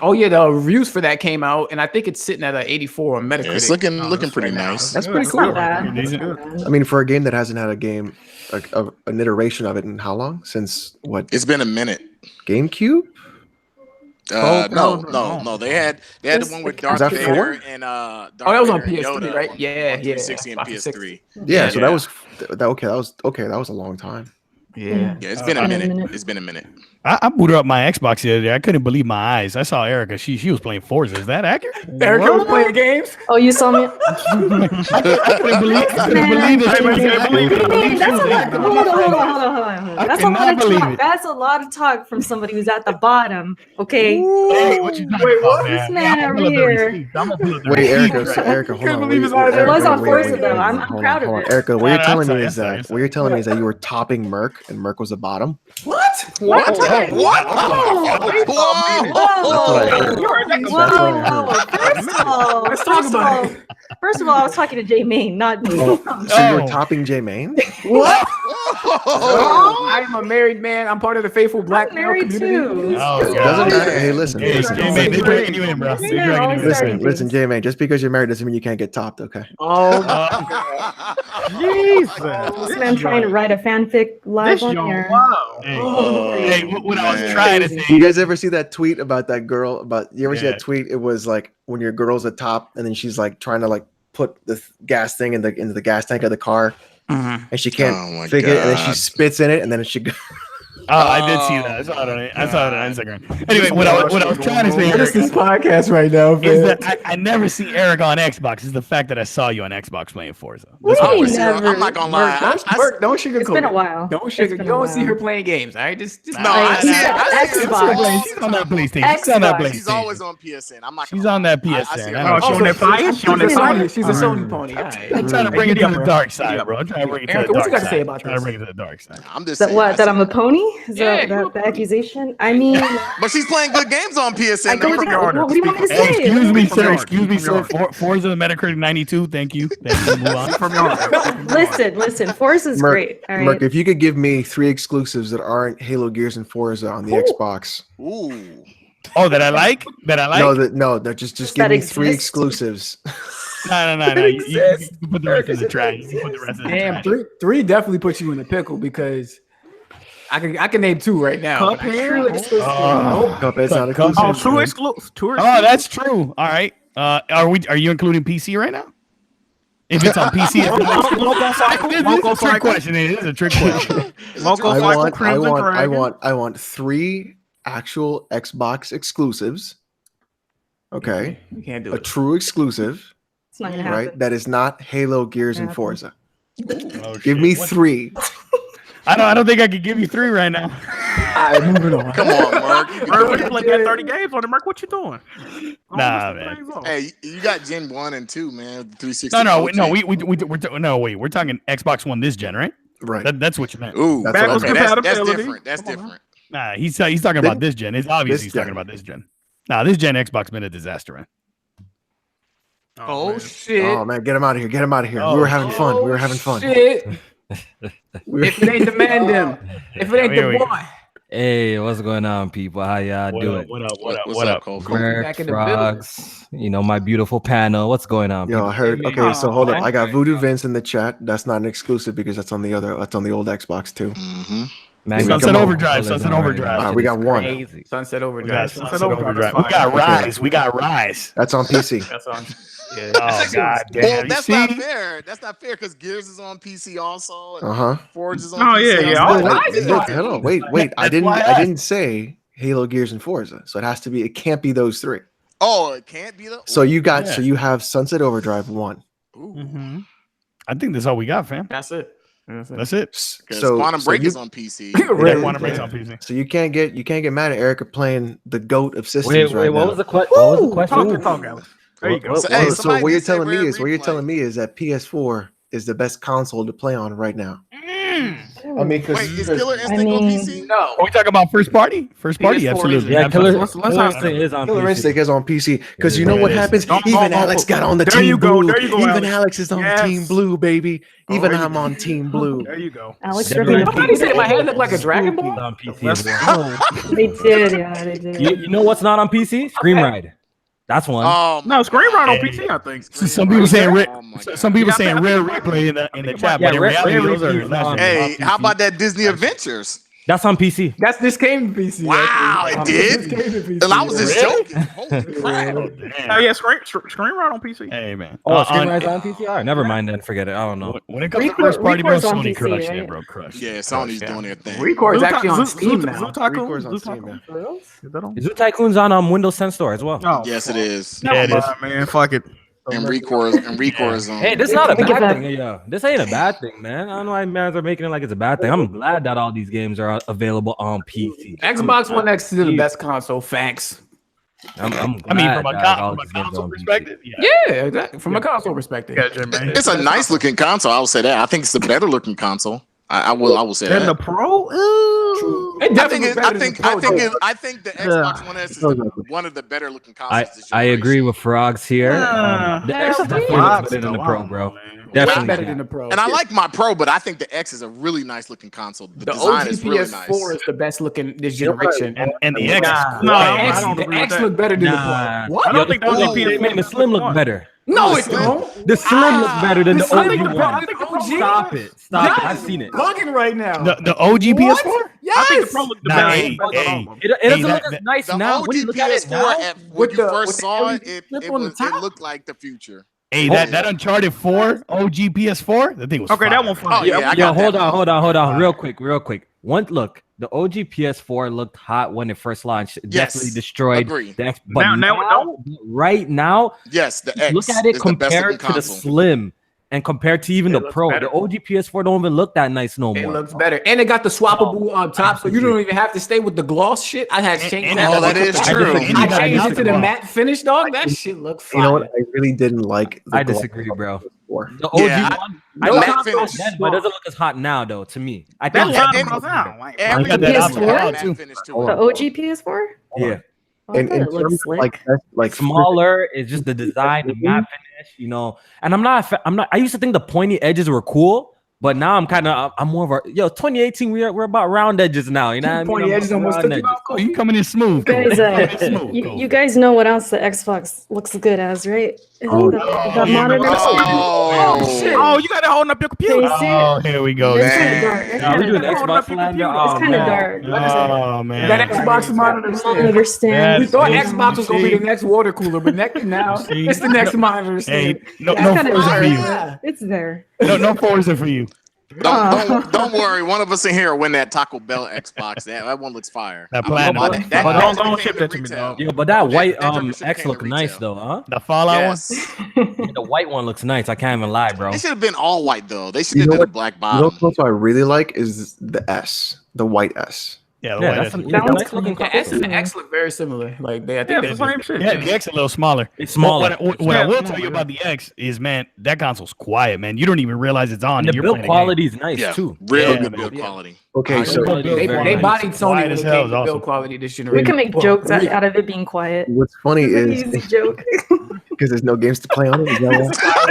Oh yeah, the reviews for that came out, and I think it's sitting at an 84 on Metacritic. Yeah, it's looking pretty nice. That's pretty It's cool. not bad. Pretty decent. It's not bad. I mean, for a game that hasn't had a game, an iteration of it in how long? Since what? It's been a minute. GameCube? No. They had the one with Darth that Vader 4? and that was on Vader and PS3, Yoda right? on Yeah, 360 and yeah. PS3. Yeah, so Yeah. that was a long time. Yeah. Yeah, it's been a minute. It's been a minute. I booted up my Xbox the other day. I couldn't believe my eyes. I saw Erica. She was playing Forza. Is that accurate? Erica was playing games. Oh, you saw me? I couldn't believe it. Man, that's a lot. Hold on. I That's a lot cannot of believe talk. it. That's a lot of talk from somebody who's at the bottom. Okay. Hey, what you talking about, This man? man I'm over gonna pull up the here. receipts. I'm gonna pull up the Wait, receipts. Erica, hold on. believe his Wait, eyes. It was on wait, Forza, wait, though. wait, I'm hold proud on, of hold on. it. Erica, what Yeah, you're telling me that's is fine, that that's what you're telling me is that you were topping Merc and Merc was a bottom. What? What? Whoa. Let's talk about it. First of all, I was talking to Jay Main, not me. So you were Oh. topping J Main? What? Whoa. I am a married man. I'm part of the faithful black I'm male married community. too. Oh, Doesn't God. matter. Hey, listen, Hey, listen, J-Man, they dragging you in, bro. They J-Man dragging always you in. started. listen, J Main. Just because you're married doesn't mean you can't get topped, okay? Oh, Jesus. This man trying to write a fanfic live This on young, here. wow. Hey, what I was man. trying to Do say. you guys ever see that tweet about that girl? You ever see Yeah. that tweet? It was like when your girl's at top, and then she's like trying to like put the gas thing into the gas tank of the car, and she Oh can't my figure it, and then she God. spits in it, and then she goes. Oh, I did see that. I saw it on Instagram. Anyway, what I was trying to say, what is Eric, this podcast right now, is man? that I never see Eric on Xbox. Is the fact that I saw you on Xbox playing Forza. What That's do you what mean I was- never? I'm not gonna lie. Don't sugarcoat It's been a it. while. Don't It's sugar. been You a don't see while. her playing games. All right, just No, I see it. I see it. Xbox. She's on that PlayStation. She's on that Xbox. PlayStation. She's always on PSN. I'm not. She's on that I see PSN. her. I know. Oh, she on that fire? She on that fire? She's a Sony pony. All right. I'm trying to bring it to the dark side, bro. I'm trying to bring it to Erica, the what dark you got to side. say about Trying to this? bring it to the dark side. I'm just That saying. what? That I'm a pony? Is Yeah, that the accusation? I mean, But she's playing good games on I PSN. go though. with what do you want me to Hey, say? excuse me, From sir. your Excuse me, from sir. your Forza Metacritic 92. Thank you. Move on. From your Listen. Forza's Merc, great. All right. Merc, if you could give me 3 exclusives that aren't Halo, Gears, and Forza on the Xbox. Ooh. Oh, that I like? That I like? No, just Does give that me 3 exist? exclusives. No. You can put the rest in the trash. You can put the rest in the Damn, trash. three definitely puts you in a pickle because I can name 2 right now. True exclusive. Cuphead's not Cup- exclusive. Oh, two exclusive. Oh, that's true. All right. Are you including PC right now? If it's on PC, it's a trick question. It is a trick question. Local I Cycle, want, Crimson Dragon. I want 3 actual Xbox exclusives. Okay, You can't do a it. true exclusive, It's not gonna happen. right? That is not Halo, Gears, and Happen. Forza. Oh, Give shit. me What? 3. I don't think I could give you 3 right now. All right, moving on. Come on, Mark. You can Merc, do you it. played that 30 games on it. Merc, what you doing? Nah, man. Hey, you got Gen 1 and 2, man. 360. No. OG. We're talking Xbox One this gen, right? Right. That's what you meant. Ooh, That's what I okay, meant. that's Compatibility. different. That's different. Nah, he's talking about this gen. It's obvious This he's gen. talking about this gen. Nah, this gen Xbox been a disaster, man. Oh shit! Oh man, get him out of here! Get him out of here! Oh, we were having fun. Shit. If it ain't the man, them. If it ain't Here we the go. boy. Hey, what's going on, people? How y'all doing? What's up, Kofi? Merc, Back in the Frogs, my beautiful panel. What's going on, Yo, people? I heard. Hey, Okay, so hold up. I got okay. Voodoo Vince in the chat. That's not an exclusive because that's on the old Xbox too. Mm-hmm. Man, Sunset come on, Overdrive, fellas, Sunset all right, Overdrive. man. All right, we Shit got is one. crazy. Sunset We got Overdrive. Sunset Overdrive. We got Rise. We got Rise. That's on PC. That's on. Yeah. Oh God damn! Well, You that's see? not fair. That's not fair because Gears is on PC also. And Uh-huh. Forge is on Oh, PC. yeah, yeah. also. Why is it Look, not? hold on, wait. I That's why I didn't asked. say Halo, Gears, and Forza. So it can't be those three. Oh, it can't be the. So you Yeah. have Sunset Overdrive 1. Ooh. Mm-hmm. I think that's all we got, fam. That's it. That's it. Because Quantum Break is on PC. Yeah, Quantum Break's on PC. So you can't get mad at Erica playing the GOAT of systems Wait, right what now. was the question? What was the question? Talk, Alex. There you go. So, hey, So somebody what you're just said telling me rare is replay. that PS4 is the best console to play on right now. I mean, Wait, is Killer Instinct on mean- PC? No. Are we talking about first party? First party, PS4 absolutely. Yeah, absolutely. Killer Instinct is on Killer PC. Instinct is on PC because you Yeah, know what it is. happens? Don't- Even don't- Alex got on the There Team you go, Blue. there you go, Even Alex. Alex is on Yes. Team Blue, baby. Oh, Even there you I'm go. on Team Blue. There you go. Alex Dead really or Somebody said my head looked like a Dragon It's Ball. on PC as well. They did, yeah, they did. You know what's not on PC? Scream Ride. That's one. Oh, No, Screen Ride on Hey. PC, I think. Screen Some people Ride. saying Oh my God. some people Yeah, I saying think- rare replay in the chat, Yeah, but in rare reality, those replay are is legendary. on- Hey, on how PC. about that Disney Adventures? That's on PC. This came to PC. Wow, actually. it This did? came to PC, And I was just yeah. joking. Holy crap. Oh, damn. Oh yeah, Screen Ride on PC. Hey man. Oh, Scream Ride's on PC? All right, never mind then. Forget it. I don't know. When it comes to first party, bro, Recor's on Sony PC, crushed right? it, bro. Crushed. Yeah, Sony's doing their thing. Record is actually on Steam now. Recor's on Steam, man. For real? Is that on? Zoo Tycoon's on Windows 10 Store as well. Oh, Yes, it is. yeah, it is. Man, fuck it. And Recore is on. Hey, this is not a Think of bad that. thing. Yeah, this ain't a bad thing, man. I don't know why mans are making it like it's a bad thing. I'm glad that all these games are available on PC. Xbox One X is the best console. Facts. I'm I mean, glad from a that all from a these games are console on PC. perspective, yeah. Yeah, exactly. From a console perspective. Gotcha, man. It's a nice looking console. I will say that. I think it's a better looking console. I will say Then the that. Pro, ooh. It I definitely think better than the Pro, though. I think the Xbox One S is one of the better looking consoles. this I agree generation. with Frogs here. The X is definitely looks better than the Pro, bro. Way Definitely. better than the Pro. And I like my Pro, but I think the X is a really nice looking console. The The design OG is really PS4 nice. is the best looking this generation. And the X. Nah. No, The I X, don't the agree with X that. look better than Nah. the Pro. What? I don't think the Ooh. OG PS4 Man, the Slim look better. No, it Slim. don't. The Slim looks better than the I think OG the Pro- I one. think the OG. Stop it. Stop it. Y'all I've seen it. Bugging right now. The OG PS4? I Yes. think the Pro looked the Nah, better. hey, Hey. It doesn't Hey, look that- as nice The now. When OG you look at it PS4, now, when with you the- first with the saw LED it, it flip on the top? looked like the future. Hey, that Uncharted 4 OG PS4, that thing was Okay, fire. that one fire. Oh, yeah, I Yo, got hold that. on, real quick. One look, the OG PS4 looked hot when it first launched. It Yes, definitely destroyed agree. the X. But Now now, it don't. right now, Yes, the X. look at it is the best compared looking to the console. Slim and compared to even It the looks Pro. better. The OG PS4 don't even look that nice no It more. looks better, and it got the swappable on top, so you don't even have to stay with the gloss shit. I had changed and that. Oh, that is true. I changed it to the Wow. matte finish, dog. That shit look fire. You know what? I really didn't like. I disagree, bro. PS4. The OG Yeah, one, I no matte console finish. dead, but it doesn't look as hot now, though. To me, I That think line and- goes out. Like, Every got that PS4? option matte too. finish to Hold it. The OG PS4? yeah. Oh, I And thought in it looked terms of slick. like Smaller is just the design, the matte finish, And I'm not. I used to think the pointy edges were cool, but now I'm more of a 2018. We're about round edges now. You know, what I mean? Pointy I'm edges about almost round took you edges. out. Oh, you coming in smooth. You guys, Smooth, you guys know what else the Xbox looks good as, right? Oh, the yeah. monitor. Oh, shit. Oh, you got that holding up your computer. Can you see it? Oh, here we go. It's man. kind of dark. It's Now we kind doing of Hold up Xbox your land. computer. Oh, It's kind of man. dark. Oh man. That Xbox monitor stand. Monitor stand. We thought Yes, Xbox was gonna be see? the next water cooler, but now See? it's the next monitor stand. Hey, no Yeah, it's kinda Forza for dark. you. Yeah. It's there. No Forza for you. Don't worry. One of us in here will win that Taco Bell Xbox. That one looks fire. That I don't know platinum. about that. But That don't came ship to that to me, retail. dog. Yeah, but that white that Joker should've X came to look nice retail. though, huh? The Fallout Yes. Yeah, the white one looks nice. I can't even lie, bro. They should have been all white though. They should You have know did a what- black You know bottom. what console I really like is the S, the white S. one. Yeah, the Yeah, white that's S. a That one's nice looking The S console. and the X look very similar. Like I Yeah, think it's the same shit. Yeah. The X a little smaller. It's smaller. What I will Yeah. tell you about the X is, man, that console's quiet, man. You don't even realize it's on. And the you're build playing the game. quality is nice Yeah, too. real Yeah, good man. build Yeah. quality. Okay, so They bodied Sony Quiet when as it hell came is to awesome. build quality this We generation. can make jokes out of it being quiet. what's funny It's an is easy joke. because there's no games to play on it. Is that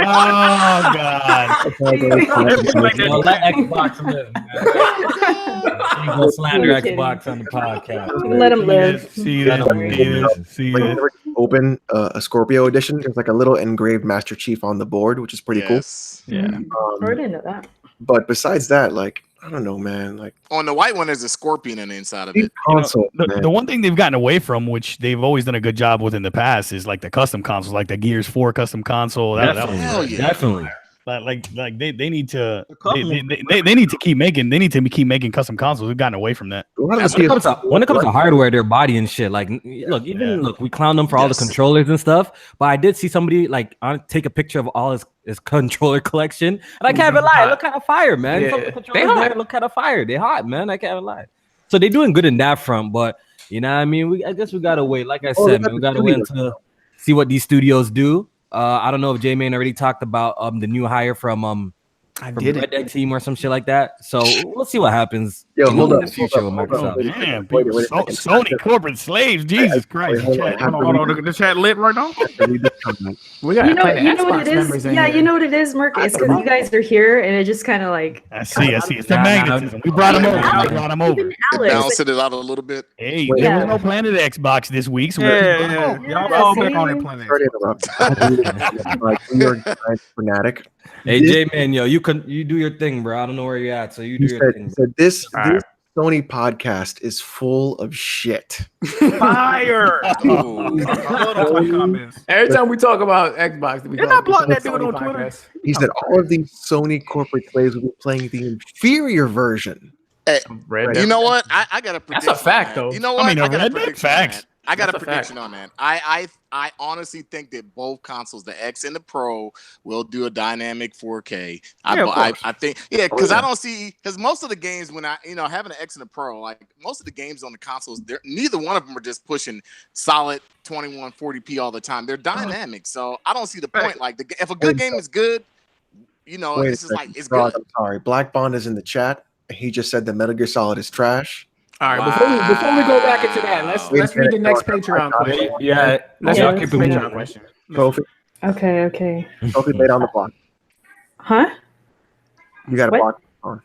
why? Oh God. Yo, let Xbox live, man. You go slander I'm kidding. Xbox on the podcast. Let them live. See Let this. them See this. See Like, this. whenever you open a Scorpio edition, there's like a little engraved Master Chief on the board, which is pretty Yes. Yeah. Oh, I didn't know that. cool. But besides that, like, I don't know, man. Like, On the white one, there's a scorpion on the inside of these it. consoles, man. The one thing they've gotten away from, which they've always done a good job with in the past, is like the custom consoles, like the Gears 4 custom console. That was Hell yeah. Definitely. like they need to they need to keep making custom consoles. We've gotten away from that. A lot of That's the When it comes to hardware, their body and shit, like look, we clown them for all the Yes. controllers and stuff, but I did see somebody like take a picture of all his controller collection, and I can't even lie, it look kind of fire, man. Yeah. Some of the They controllers hot. there look kind of fire. They hot, man. I can't even lie. So they're doing good in that front, but you know what I mean? I guess we gotta wait. Like I said, man, we gotta wait until see what these studios do. I don't know if J-Man already talked about the new hire from Red Dead team or some shit like that. So we'll see what happens. Yo, in hold the up, future hold with up, hold up. Microsoft. Damn, Wait, people, wait a second. Sony corporate slaves. Jesus Christ. Hold on, Chat. Hold on, the chat lit right now. We got You know what it is? Yeah, you know what it is, Merc? It's because you guys are here, and it just kind of like. I see. It's the Nah, magnetism. We brought him over. Even It Alex, balanced it out a little bit. Hey, Wait, there was yeah. no Planet Xbox this week. So Yeah. Y'all fall back on see? that planet. Sorry to interrupt. Like, we are giant fanatic. Hey This- J-Man, yo, you do your thing, bro. I don't know where you're at, so you do He your thing. said this Alright. Sony podcast is full of shit. Fire. Ooh. I love those type comments. Every time we talk about Xbox, we You're call not blocking it that dude Sony on Twitter. podcast. He said all of these Sony corporate slaves will be playing the inferior version. Red You know what? I got a prediction. That's a fact, on that. though. You know what? I mean, got a Red Dead prediction on facts. that. I got That's a a fact. prediction on that. I honestly think that both consoles, the X and the Pro, will do a dynamic 4K. Yeah, of course. I think, because I don't see, because most of the games when having an X and a Pro, like most of the games on the consoles, neither one of them are just pushing solid 2140p all the time. They're dynamic, so I don't see the point. Like if a good game is good, Wait it's just like it's Frog, good. I'm sorry. Black Bond is in the chat. He just said that Metal Gear Solid is trash. All right, before we go back into that, let's read the next Patreon question. Yeah, Let's Yeah, read the let's next read Patreon it. question. Kofi, Okay. Kofi, lay down the block. Huh? You got a What? block on.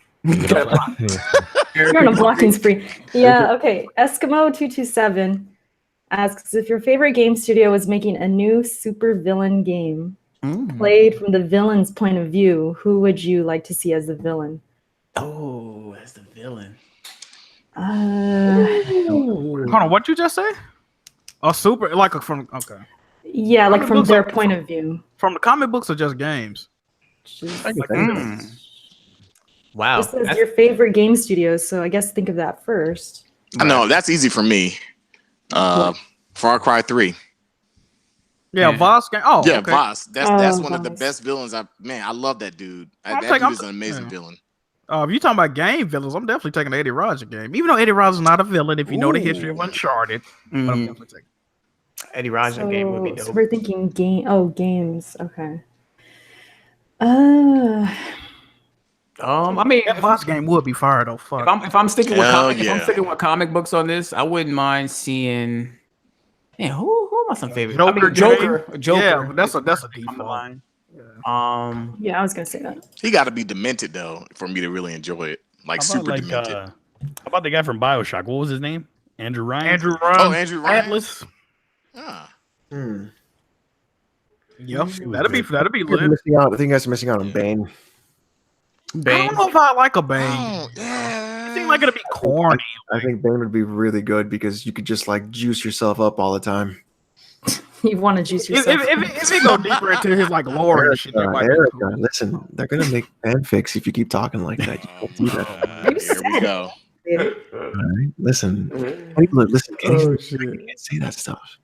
You're on a blocking spree. Yeah, okay. Eskimo227 asks if your favorite game studio was making a new super villain game played from the villain's point of view, who would you like to see as the villain? Oh, as the villain. Hold on, what you just say? Oh, super like from Yeah, like from Looks their like- point of view. from the comic books or just games? Wow. This is your favorite game studio, so I guess think of that first. I know that's easy for me. Far Cry 3. Yeah, Voss game. Oh, Yeah, okay. Voss. That's Oh, one of the Voss. best villains. I love that dude. I'm That taking- dude is an amazing yeah. villain. If you're talking about game villains, I'm definitely taking the Eddie Roger game. Even though Eddie Roger's not a villain, if you know the history of Uncharted, but I'm definitely taking. Eddie Raja game would be So dope. we're thinking games. Okay. I mean, That Voss game would be fire though. Fuck. if I'm sticking with Hell if I'm yeah. sticking with comic books on this, I wouldn't mind seeing. Man, who am I some favorite? Joker Joker. Yeah, that's a on the default. line. Yeah, I was gonna say that. He got to be demented though for me to really enjoy it. Like How about, super like, demented. how about the guy from BioShock? What was his name? Andrew Ryan. Andrew Oh, Ryan, Andrew Ryan. Atlas. Ah. Yep, He was that'd be good. lit. You're missing out. I think you guys are missing out on Bane. I don't know if I like a Bane. Oh, yeah. It seems like it'd be corny. I think Bane would be really good because you could just like juice yourself up all the time. You want to juice If yourself. if he go deeper into his like lore and shit, that might be Erica, cool. listen, they're gonna make fanfics if you keep talking like that. You don't do that. Here we go. All right? Listen, people, listen. You can't say that stuff.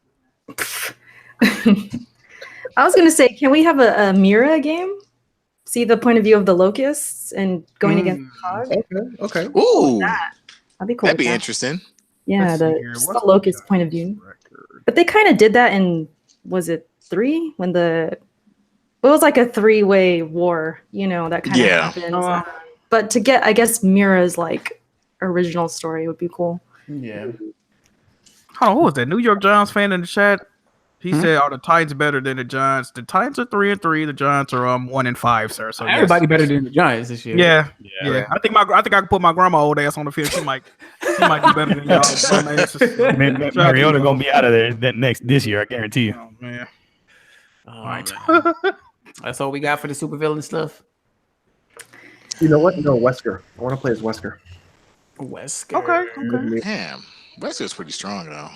I was gonna say, can we have a Mira game? See the point of view of the locusts and going against the cog? Okay. Ooh, That'd be cool. that'd be with that. interesting. Yeah, Let's see the, here. just What's the locust point of view. But they kind of did that in, was it 3? When it was like a 3-way war, that kind of Yeah. happens. But to get, I guess, Mira's like original story would be cool. Yeah. Hold on, who was that? New York Giants fan in the chat. He said, "Are the Titans better than the Giants?" The Titans are 3-3. The Giants are 1-5, sir. So Everybody better than the Giants this year. Yeah. I think I can put my grandma old ass on the field. She might do better than y'all. Mariota gonna be out of there this year. I guarantee you. Oh man. All right. That's all we got for the supervillain stuff. You know what? No, Wesker. I want to play as Wesker. Wesker. Okay. Damn, Wesker's pretty strong though.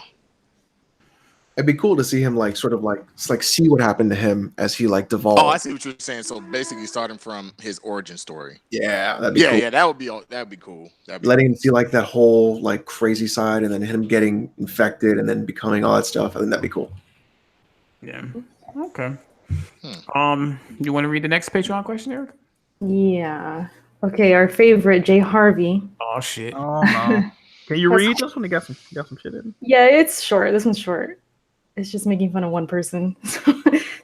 It'd be cool to see him see what happened to him as he devolved. Oh, I see what you're saying. So basically, starting from his origin story. Yeah, that'd be cool. Yeah, that would be cool. Letting him see that whole crazy side, and then him getting infected, and then becoming all that stuff. I think that'd be cool. Yeah. Okay. You want to read the next Patreon question, Eric? Yeah. Okay, our favorite, Jay Harvey. Oh shit. Oh no. Can you read this one? You got some shit in. Yeah, it's short. This one's short. It's just making fun of one person.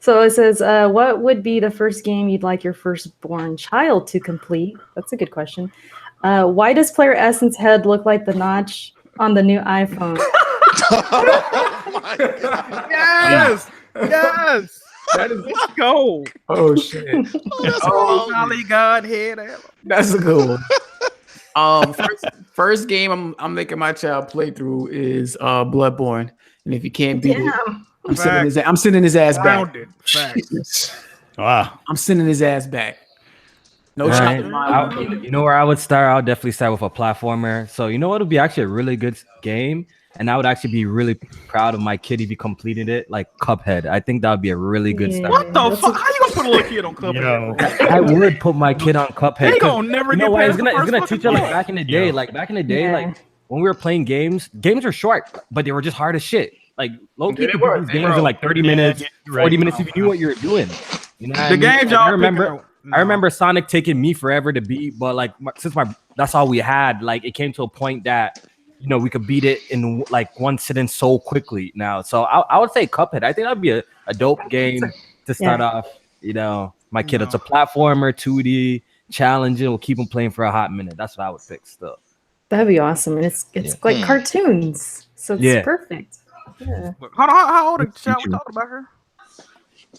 So it says, what would be the first game you'd like your firstborn child to complete? That's a good question. Why does Player Essence head look like the notch on the new iPhone? Oh my God. Yes. Yes. Let's go. Oh shit. Oh, Golly Godhead. That's a good one. First game I'm making my child play through is Bloodborne. And if you can't beat it, I'm sending his ass back. Wow. I'm sending his ass back. No shot. You know where I would start? I would definitely start with a platformer. So you know what would be actually a really good game? And I would actually be really proud of my kid if he completed it, like Cuphead. I think that would be a really good start. What the fuck? How you gonna put a little kid on Cuphead? I would put my kid on Cuphead. He gonna never get past the it's gonna first teach her fucking back in the day. Like when we were playing games were short, but they were just hard as shit. Like low-key could do these games in like 30 minutes, 40 minutes if you knew what you were doing. You know the games y'all I remember Sonic taking me forever to beat, but that's all we had. Like it came to a point that we could beat it in like one sitting so quickly now. So I would say Cuphead. I think that'd be a dope game to start off. My kid, it's a platformer, 2D, challenging. We'll keep him playing for a hot minute. That's what I would pick still. That'd be awesome. And it's like cartoons. So it's perfect. Yeah. How old is she? We talking about her?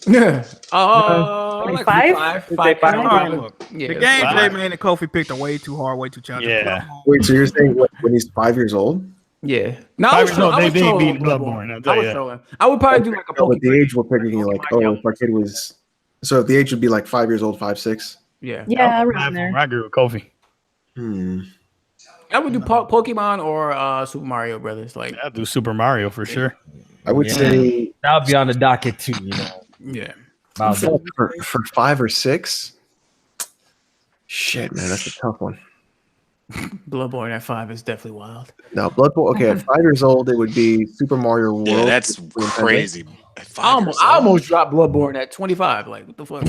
Yeah. Like five? Look, the game Jay Man and Kofi picked are way too hard, way too challenging. Yeah. Wait, so you're saying when he's 5 years old? Yeah. No, I was they beat trolling Bloodborne. I would probably do like a But Pokemon. the age we're picking, if our kid was, so the age would be like 5 years old, 5, 6. Yeah. Yeah, around there. I agree with Kofi. I would do Pokemon or Super Mario Brothers. Like I'd do Super Mario for sure. I would say that would be on the docket too. Yeah. For 5 or 6. Shit, man, that's a tough one. Bloodborne at 5 is definitely wild. No, Bloodborne. Okay, at 5 years old, it would be Super Mario World. Yeah, that's crazy. I almost dropped Bloodborne at 25. Like, what the fuck?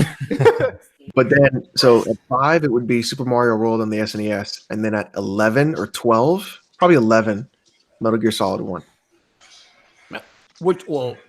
But then, so at 5, it would be Super Mario World on the SNES, and then at 11 or 12, probably 11, Metal Gear Solid 1.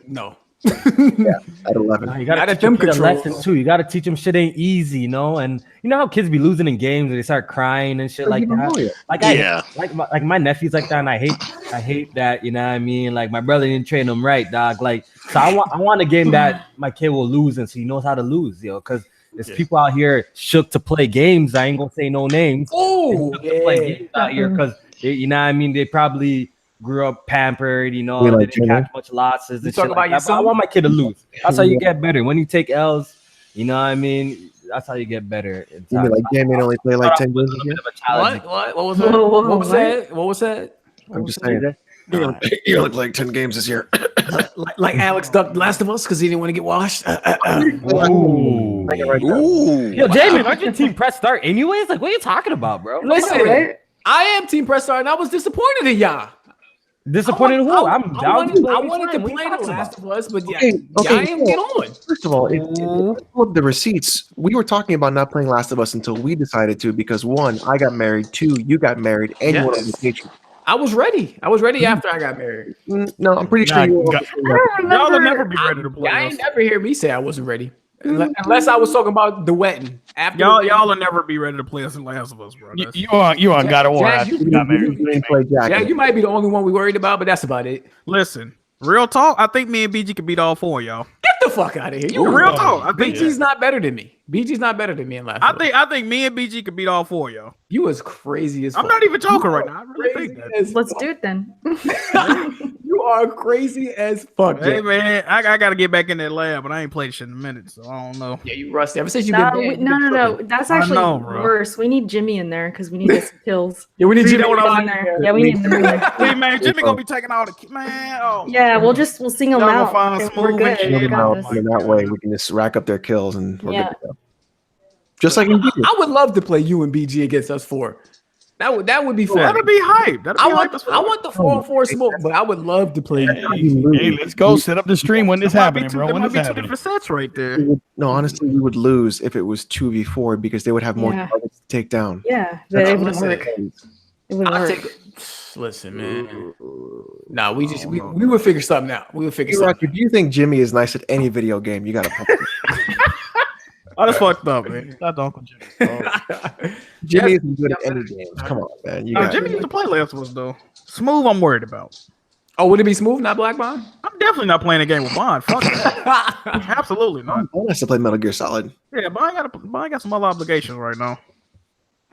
No. Yeah, at 11. You gotta teach them a lesson too. You gotta teach them shit ain't easy, and you know how kids be losing in games and they start crying and shit like that. Like my nephew's like that, and I hate that. You know what I mean? Like my brother didn't train him right, dog. Like so, I want a game that my kid will lose, and so he knows how to lose, because there's people out here shook to play games. I ain't gonna say no names. Oh, play games out here because you know what I mean. They probably grew up pampered, they didn't catch much losses and shit like that. But I want my kid to lose. That's how you get better. When you take L's, you know what I mean? That's how you get better. You mean like Damien only play like 10 games a year? What was that? What was that? I'm just saying. You look like 10 games this year. like Alex ducked Last of Us because he didn't want to get washed. Ooh. Yo, Damien, aren't you Team Press Start anyways? Like, what are you talking about, bro? Listen, I am Team Press Start, and I was disappointed in y'all. Disappointed in who? I'm down. I wanted to play The Last of Us, but I am get on. First of all, the receipts. We were talking about not playing Last of Us until we decided to, because 1, I got married, 2, you got married, and you went on vacation. I was ready. I was ready after I got married. No, I'm pretty sure you were. Y'all will never be ready to play. I ain't never hear me say I wasn't ready. Unless I was talking about the wetting. After Y'all will never be ready to play us in Last of Us, bro. You on God of War. Jack, after you- you got married. You didn't play Jack. Yeah, you might be the only one we worried about, but that's about it. Listen, real talk. I think me and BG can beat all four of y'all. Get the fuck out of here. You Real talk. I think BG's not better than me. BG's not better than me in Last of Us. I think me and BG can beat all four of y'all. You was crazy as fuck. I'm not even joking right now. I really Crazy think that. as Let's fuck. do it then. You are crazy as fuck. Hey Jack. man, I gotta get back in that lab, but I ain't played shit in a minute, so I don't know. Yeah, you rusty. Ever since you've No, been banned, no. That's I actually know, bro. worse. We need Jimmy in there because we need to get some kills. Yeah, we need See, you that what I was in there. Yeah, we need them in there. Hey man, Jimmy gonna be taking all the man. Oh, Yeah, we'll sing them Y'all gonna out. find and some we're moving good. shit. We You got know, this. And that way we can just rack up their kills and we're Yeah. good to go. Just like in I would love to play you and BG against us four. That would be fun. that'd be hype. That'd be I hype. want the 4-on-4 smoke, but I would love to play. Hey, let's go set up the stream when this happening, bro. There When might this be two happening? different sets right there. No, honestly, we would lose if it was 2v4 because they would have more Yeah. targets to take down. Yeah, but it wouldn't Listen, work. It wouldn't I'll work. take. Listen, man. Nah, we would figure something out. We would figure Hey, something. Rocky, do you think Jimmy is nice at any video game? You gotta pump him. Oh, that's fucked up, man. Not Uncle Jimmy. Jimmy isn't good at any games. Come on, man. You No, got Jimmy used to play Last of Us though. Smooth, I'm worried about. Oh, would it be smooth, not Black Bond? I'm definitely not playing a game with Bond. Fuck that. Absolutely not. I want us to play Metal Gear Solid. Yeah, Bond got some other obligations right now.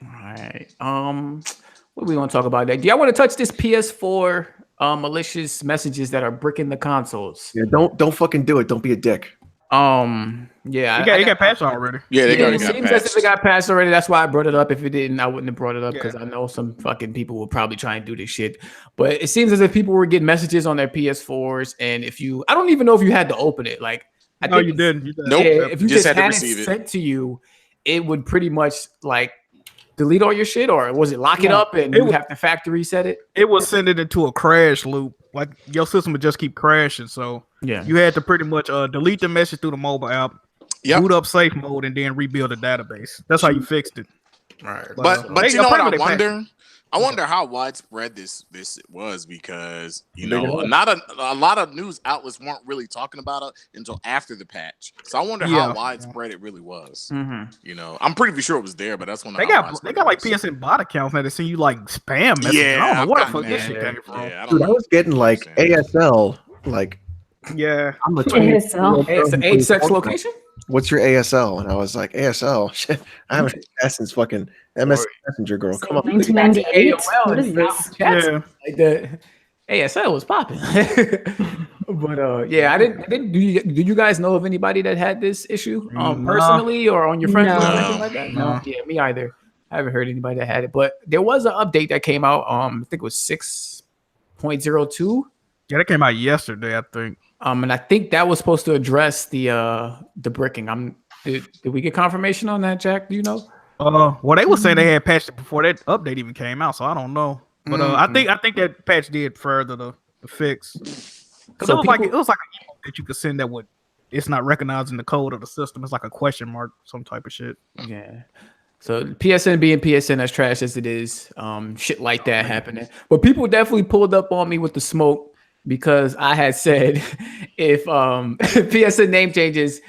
All right. What are we gonna talk about? That? Do y'all want to touch this PS4 malicious messages that are bricking the consoles? Yeah, don't fucking do it. Don't be a dick. Yeah, You got patched already. Yeah, they it already got seems as if patched. it got passed already. That's why I brought it up. If it didn't, I wouldn't have brought it up because Yeah. I know some fucking people will probably try and do this shit. But it seems as if people were getting messages on their PS4s, and I don't even know if you had to open it. Like, I No, think you didn't. You didn't. Nope. yeah, if you just Just had to had receive it it. sent to you, it would pretty much like delete all your shit, or was it lock it No, up and it you would- have to factory reset it? It was sending into a crash loop. Like your system would just keep crashing. So Yeah. you had to pretty much delete the message through the mobile app, Yep. boot up safe mode, and then rebuild the database. That's how you fixed it. Right. But Hey, you know what apparently I they wonder? I wonder how widespread this was because you Big know enough. not a lot of news outlets weren't really talking about it until after the patch. So I wonder Yeah. how widespread it really was. Mm-hmm. You know, I'm pretty sure it was there, but that's when They got like PSN bot accounts now that send you like spam messages. Yeah, I don't know I've where the gotten fuck this that. shit came from. Yeah, I don't Dude, I know. was getting like ASL. Like, Yeah. I'm a ASL. Hey, it's an age, sex, location. What's your ASL? And I was like, ASL? Shit, I haven't had since fucking MS Messenger, girl. Come on. 1998. AOL What and is this? chats. Yeah. Like the ASL was popping. But yeah, I didn't. Do you guys know of anybody that had this issue Nah. personally or on your friends list or No. anything like that? No. No. Yeah, me either. I haven't heard anybody that had it, but there was an update that came out. I think it was 6.02. Yeah, that came out yesterday, I think. And I think that was supposed to address the bricking. Did we get confirmation on that, Jack? Do you know? Well, they were saying they had patched it before that update even came out, so I don't know. But I think that patch did further the fix. Because So it was like an emote that you could send that would it's not recognizing the code of the system. It's like a question mark, some type of shit. Yeah. So PSN being PSN, as trash as it is, shit like that happening. But people definitely pulled up on me with the smoke because I had said if PSN name changes,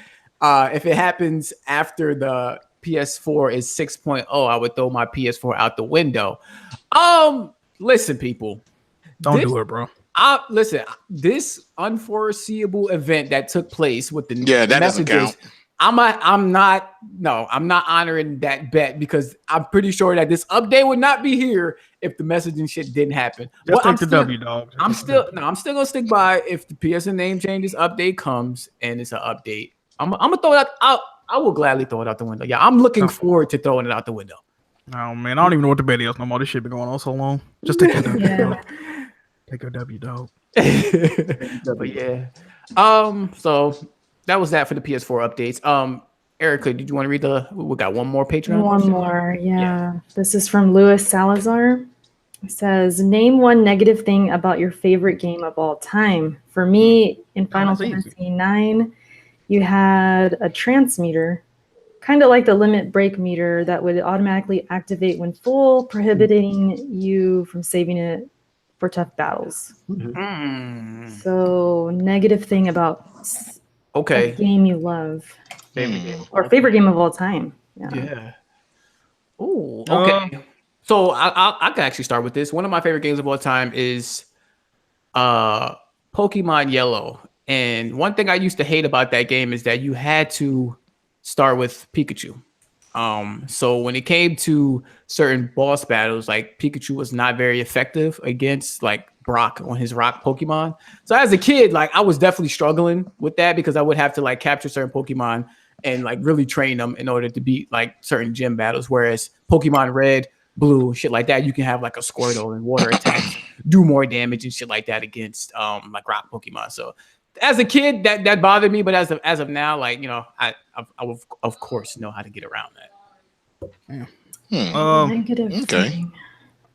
if it happens after the PS4 is 6.0, I would throw my PS4 out the window. Listen, people. Don't do it, bro. Listen, this unforeseeable event that took place with the that doesn't messages, count. I'm not honoring that bet because I'm pretty sure that this update would not be here if the messaging shit didn't happen. Just But take the W, dog. I'm still gonna stick by if the PSN name changes update comes and it's an update. I'm gonna throw it out. I will gladly throw it out the window. Yeah, I'm looking forward to throwing it out the window. Oh man, I don't even know what the bet is no more. This shit been going on so long. Just take the W, dog. Take a W, dog. But yeah. So that was that for the PS4 updates. Erica, did you want to read we got one more Patreon? One question? more, yeah. This is from Louis Salazar. It says, name one negative thing about your favorite game of all time. For me, in Final that's easy. Fantasy IX, you had a transmitter, kind of like the limit break meter that would automatically activate when full, prohibiting you from saving it for tough battles. Mm. So negative thing about Okay. A game you love. Favorite game. Or favorite game of all time. Yeah. Oh, okay. So I can actually start with this. One of my favorite games of all time is Pokemon Yellow. And one thing I used to hate about that game is that you had to start with Pikachu. So when it came to certain boss battles, like Pikachu was not very effective against like Brock on his rock Pokemon. So as a kid, like I was definitely struggling with that because I would have to like capture certain Pokemon and like really train them in order to beat like certain gym battles. Whereas Pokemon Red, Blue, shit like that, you can have like a Squirtle and water attacks do more damage and shit like that against like rock Pokemon. So as a kid, that bothered me, but as of now, like I of course know how to get around that. Okay.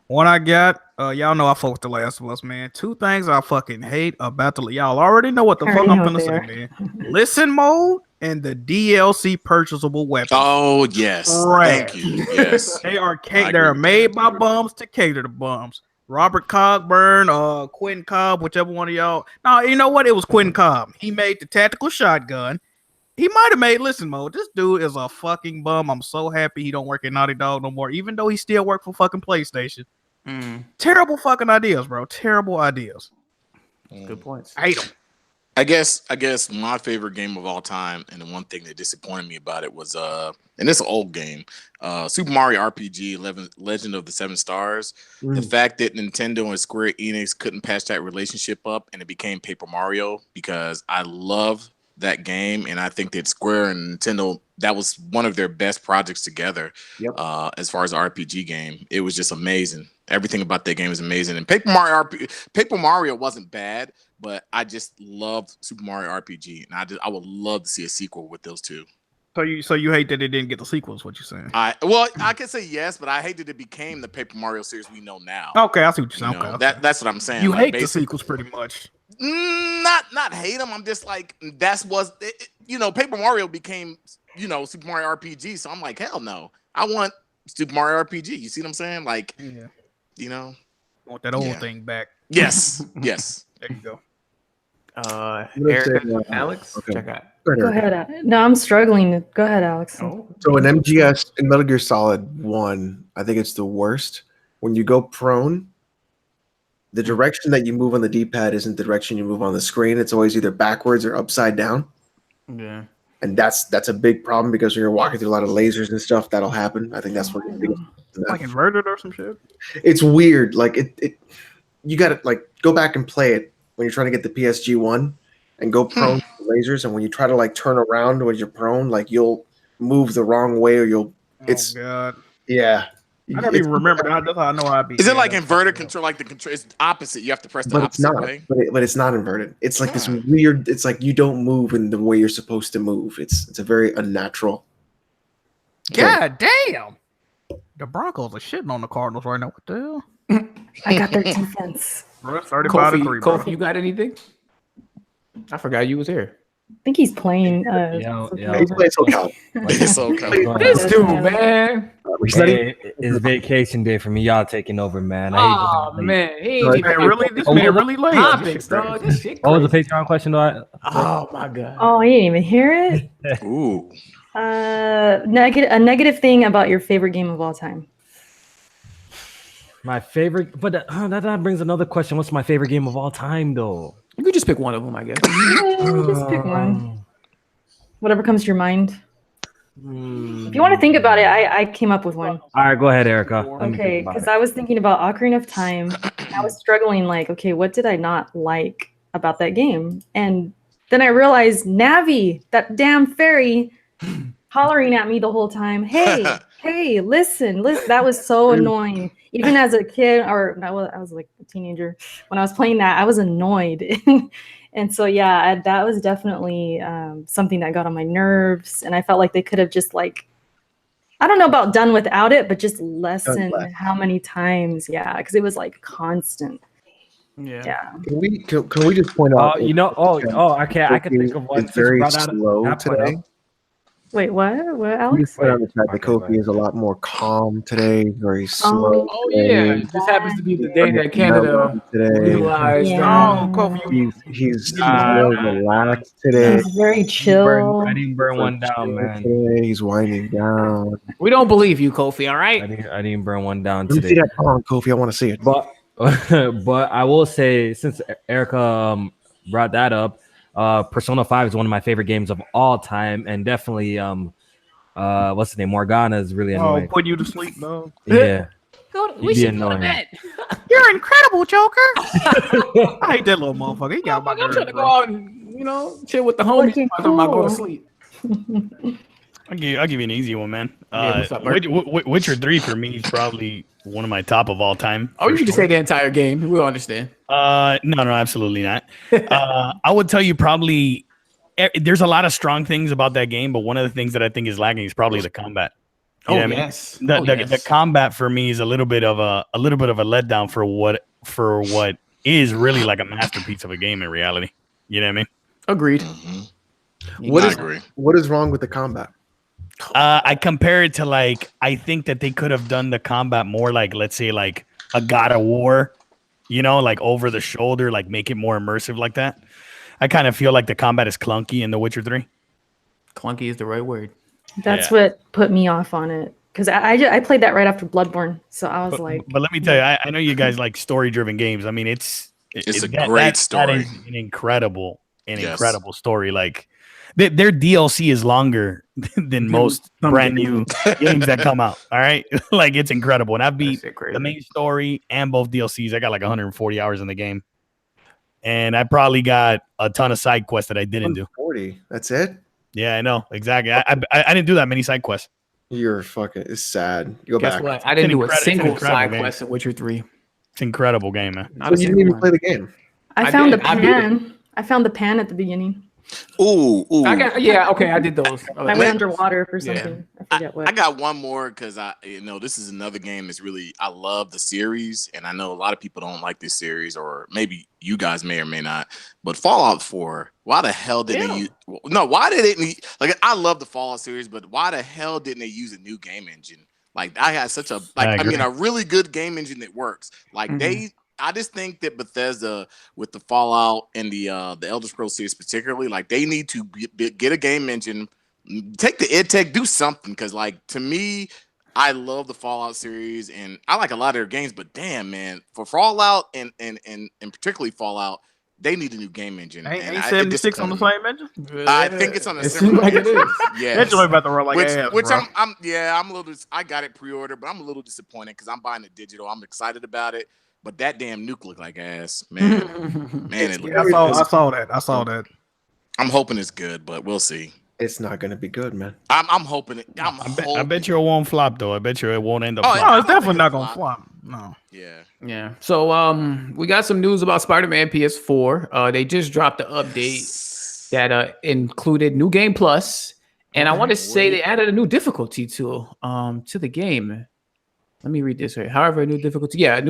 What I got, y'all know I fuck with The Last of Us, man. Two things I fucking hate about y'all already know what the fuck I'm finna say, man. Listen mode and the DLC purchasable weapons. Oh yes, thank you. Yes, they are made by bums to cater to bums. Robert Cogburn, Quentin Cobb, whichever one of y'all. No, you know what? It was Quentin Cobb. He made the tactical shotgun. He might have made listen mode. This dude is a fucking bum. I'm so happy he don't work at Naughty Dog no more, even though he still work for fucking PlayStation. Terrible fucking ideas, bro. Terrible ideas. Good points. I hate them. I guess my favorite game of all time, and the one thing that disappointed me about it was and it's an old game, Super Mario RPG Legend of the Seven Stars. The fact that Nintendo and Square Enix couldn't patch that relationship up and it became Paper Mario, because I love that game and I think that Square and Nintendo, that was one of their best projects together. As far as RPG game, it was just amazing. Everything about that game is amazing. And Paper Mario wasn't bad, but I just loved Super Mario RPG, and I would love to see a sequel with those two. So you hate that it didn't get the sequels? What you saying? I can say yes, but I hate that it became the Paper Mario series we know now. Okay, I see what you're saying. Okay. That's what I'm saying. You hate the sequels pretty much. Not hate them. I'm just like Paper Mario became Super Mario RPG, so I'm like, hell no, I want Super Mario RPG. You see what I'm saying? Like, want that old thing back. Yes, yes. There you go. Eric, Alex, okay. check out. Go ahead. No, I'm struggling. Go ahead, Alex. So in MGS, in Metal Gear Solid 1, I think it's the worst. When you go prone, the direction that you move on the D-pad isn't the direction you move on the screen. It's always either backwards or upside down. Yeah. And that's a big problem because when you're walking through a lot of lasers and stuff, that'll happen. I think that's what like inverted or some shit. It's weird. Like it you gotta like go back and play it when you're trying to get the PSG one and go prone to the lasers, and when you try to like turn around when you're prone, like you'll move the wrong way or you'll God. Yeah. I don't even remember that. That's how I know I'd be. Is it like inverted control? Like the control is opposite. You have to press the opposite way. But it's not inverted. It's like this weird. It's like you don't move in the way you're supposed to move. It's a very unnatural. God damn! The Broncos are shitting on the Cardinals right now. What the hell? I got their defense. Bro, 35-3. Kofi, you got anything? I forgot you was here. I think he's playing. He's playing SoCal. This dude, man. It's vacation day for me. Y'all taking over, man. Man, This man really late. Topics, dog. This shit what was the Patreon question, though? Oh my god. Oh, you didn't even hear it. Ooh. A negative thing about your favorite game of all time. My favorite, but that brings another question. What's my favorite game of all time, though? You could just pick one of them, I guess. Just pick one. Whatever comes to your mind. If you want to think about it, I came up with one. All right, go ahead, Erica. Okay, because I was thinking about Ocarina of Time. I was struggling, like, okay, what did I not like about that game? And then I realized Navi, that damn fairy, hollering at me the whole time. Hey, listen. That was so annoying. Even as a kid, or I was like a teenager, when I was playing that, I was annoyed. And so, yeah, that was definitely something that got on my nerves. And I felt like they could have just like, I don't know about done without it, but just lessened how many times. Yeah, because it was like constant. Yeah. Can we just point out? I can think of one. It's very slow today. Wait, what? What, You Alex? put on the chat that Okay, Kofi is a lot more calm today, very slow. Oh yeah, today. it just happens to be the day that Canada today. legalized. Yeah. Oh, Kofi, He's Nah, more nah, relaxed today. He's very I chill. didn't burn one down, man. Today he's winding down. We don't believe you, Kofi. All I right. didn't burn one down Let me see today. that palm, Kofi. I want to see it. But but I will say, since Erica brought that up, Persona 5 is one of my favorite games of all time, and definitely what's the name? Morgana is really annoying. putting you to sleep, dog. Yeah. We be should go to annoying. bed. You're incredible, Joker. I hate that little motherfucker. He got my I'm trying to nerves, go bro. out and chill with the homies. Looking I'm about to go to cool. sleep. I'll give you an easy one, man. Yeah, what's up, Merc? Witcher 3 for me is probably one of my top of all time. Oh, you for can just sure. say the entire game. We'll understand. No, absolutely not. I would tell you probably there's a lot of strong things about that game, but one of the things that I think is lacking is probably the combat. You know what I mean? Yes. The combat for me is a little bit of a letdown for what is really like a masterpiece of a game in reality. You know what I mean? Agreed. What I is agree. what is wrong with the combat? I compare it to like I think that they could have done the combat more like, let's say, like a God of War, like over the shoulder, like make it more immersive like that. I kind of feel like the combat is clunky in The Witcher 3. Clunky is the right word. That's what put me off on it. Because I played that right after Bloodborne. So I was like, But let me tell you, I know you guys like story-driven games. I mean, it's a great story. That is an incredible Yes. story. Like their DLC is longer than most brand new games that come out. All right, like it's incredible. And I beat the main story and both DLCs. I got like 140 hours in the game, and I probably got a ton of side quests that I didn't do. 40. That's it. Yeah, I know exactly. I didn't do that many side quests. You're fucking. It's sad. You go Guess back. what? I didn't do a single incredible side game. quest in Witcher 3. It's an incredible game, man. Not a So you didn't single even one. play the game. I I found did. the I beat it. pan. I found the pan at the beginning. Ooh. Okay, I did those. I went underwater for Yeah. something. I forget what. I got one more because this is another game that's really, I love the series, and I know a lot of people don't like this series, or maybe you guys may or may not. But Fallout 4, why the hell didn't they use? No, why did it? Like, I love the Fallout series, but why the hell didn't they use a new game engine? Like, I had such a a really good game engine that works. Like I just think that Bethesda with the Fallout and the Elder Scrolls series particularly, like they need to get a game engine, take the EdTech, do something, because like to me, I love the Fallout series and I like a lot of their games, but damn man, for Fallout and particularly Fallout, they need a new game engine. Ain't 76 on the same engine? I think it's on the It same. seems like it is. Yeah, That joint about to run like ass, which bro. I'm a little. I got it pre-ordered, but I'm a little disappointed because I'm buying it digital. I'm excited about it, but that damn nuke looked like ass, man. Yeah, I saw that. I'm hoping it's good, but we'll see. It's not gonna be good, man. I'm hoping it. I bet you it won't flop though. I bet you it won't end up. Oh, flopping. No, it's definitely not gonna flop. No. Yeah. Yeah. So we got some news about Spider-Man PS4. They just dropped the update that included new game plus, and I want to say they added a new difficulty to the game. Let me read this right. However, a new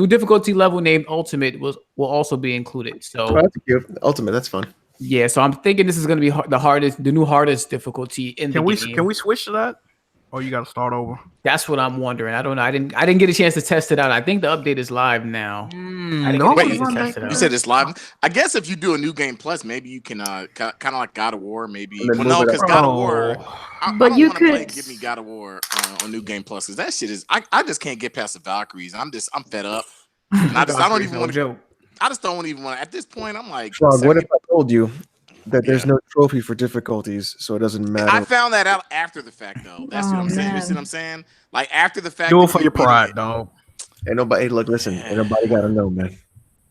difficulty level named Ultimate will also be included. So Oh, that's cute. Ultimate, that's fun. yeah, so I'm thinking this is going to be the new hardest difficulty in the game. Can we switch to that? Or you got to start over? That's what I'm wondering. I don't know. I didn't get a chance to test it out. I think the update is live now. I didn't get a chance to test it out. You said it's live. I guess if you do a new game plus, maybe you can kind of like God of War, maybe. And then Well, no, move it because up. God of War. But I you don't wanna could- give me God of War on new game plus because that shit is. I just can't get past the Valkyries. I'm fed up. And I don't even want to. joke. I just don't even want to. At this point, I'm like. Frog, what if I told you that there's no trophy for difficulties, so it doesn't matter? I found that out after the fact, though. That's what I'm saying. You man. see what I'm saying? Like after the fact. Do that it for you your beat pride, it. dog. Ain't nobody look. Listen, ain't nobody gotta know, man.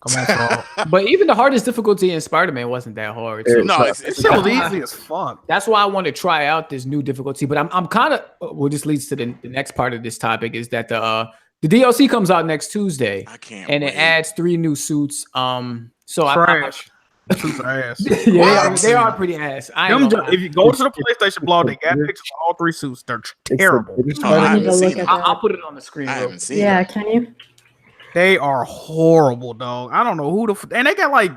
Come on, Frog. But even the hardest difficulty in Spider-Man wasn't that hard. So No, It shit was easy as fuck. that's why I want to try out this new difficulty. But I'm kind of. Well, this leads to the next part of this topic is that the DLC comes out next Tuesday, I can't. and wait. it adds 3 new suits. So Trash. The suits are ass. yeah, they are pretty ass. I ain't gonna lie. If you go to the PlayStation blog, they got pictures of all 3 suits. They're terrible. Oh, I I need haven't to seen look it. at I'll that. put it on the screen. I real haven't seen Yeah, it. can you? They are horrible, dog. I don't know who and they got like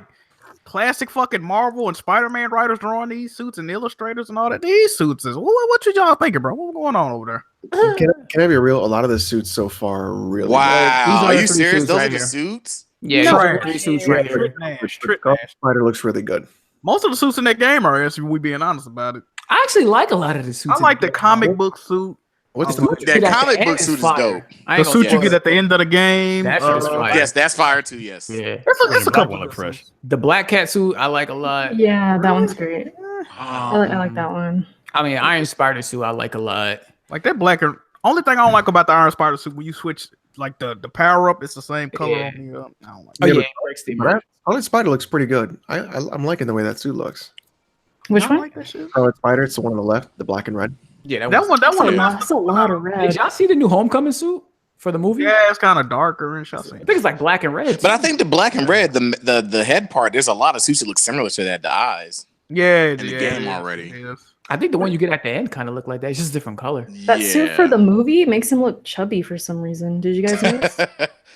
classic fucking Marvel and Spider-Man writers drawing these suits and illustrators and all that. These suits is what you y'all thinking, bro? What's going on over there? Can I be real? A lot of the suits so far are really Wow, These are the you three serious? suits Those right are the here. suits. Yeah, No. these are the three suits right here. Spider looks really good. Most of the suits in that game are, if we being honest about it. I actually like a lot of the suits. I like the comic book suit. What's I the like That At the comic end book is suit is fire. dope. I The ain't gonna suit you spoil get it. at the end of the game. That shit is fire. Yes, that's fire too. Yes. Yeah, It's a Black couple one of look fresh. the Black Cat suit I like a lot. Yeah, that one's great. I like that one. I mean, Iron Spider suit I like a lot. Like that black and only thing I don't like about the Iron Spider suit when you switch like the power up, it's the same color Yeah. on the I don't like Oh it. yeah, but- it breaks the But Scarlet Spider looks pretty good. I'm liking the way that suit looks. Which I one? like that shit. Scarlet Spider, it's the one on the left, the black and red. Yeah, That one That's a lot of Did red. y'all see the new Homecoming suit for the movie? Yeah, it's kind of darker and shit. I think it's like black and red. But I think the black and red, the head part, there's a lot of suits that look similar to that. The eyes. Yeah, in the game already. Yes. I think the one you get at the end kind of look like that. It's just a different color. That suit for the movie makes him look chubby for some reason. Did you guys notice?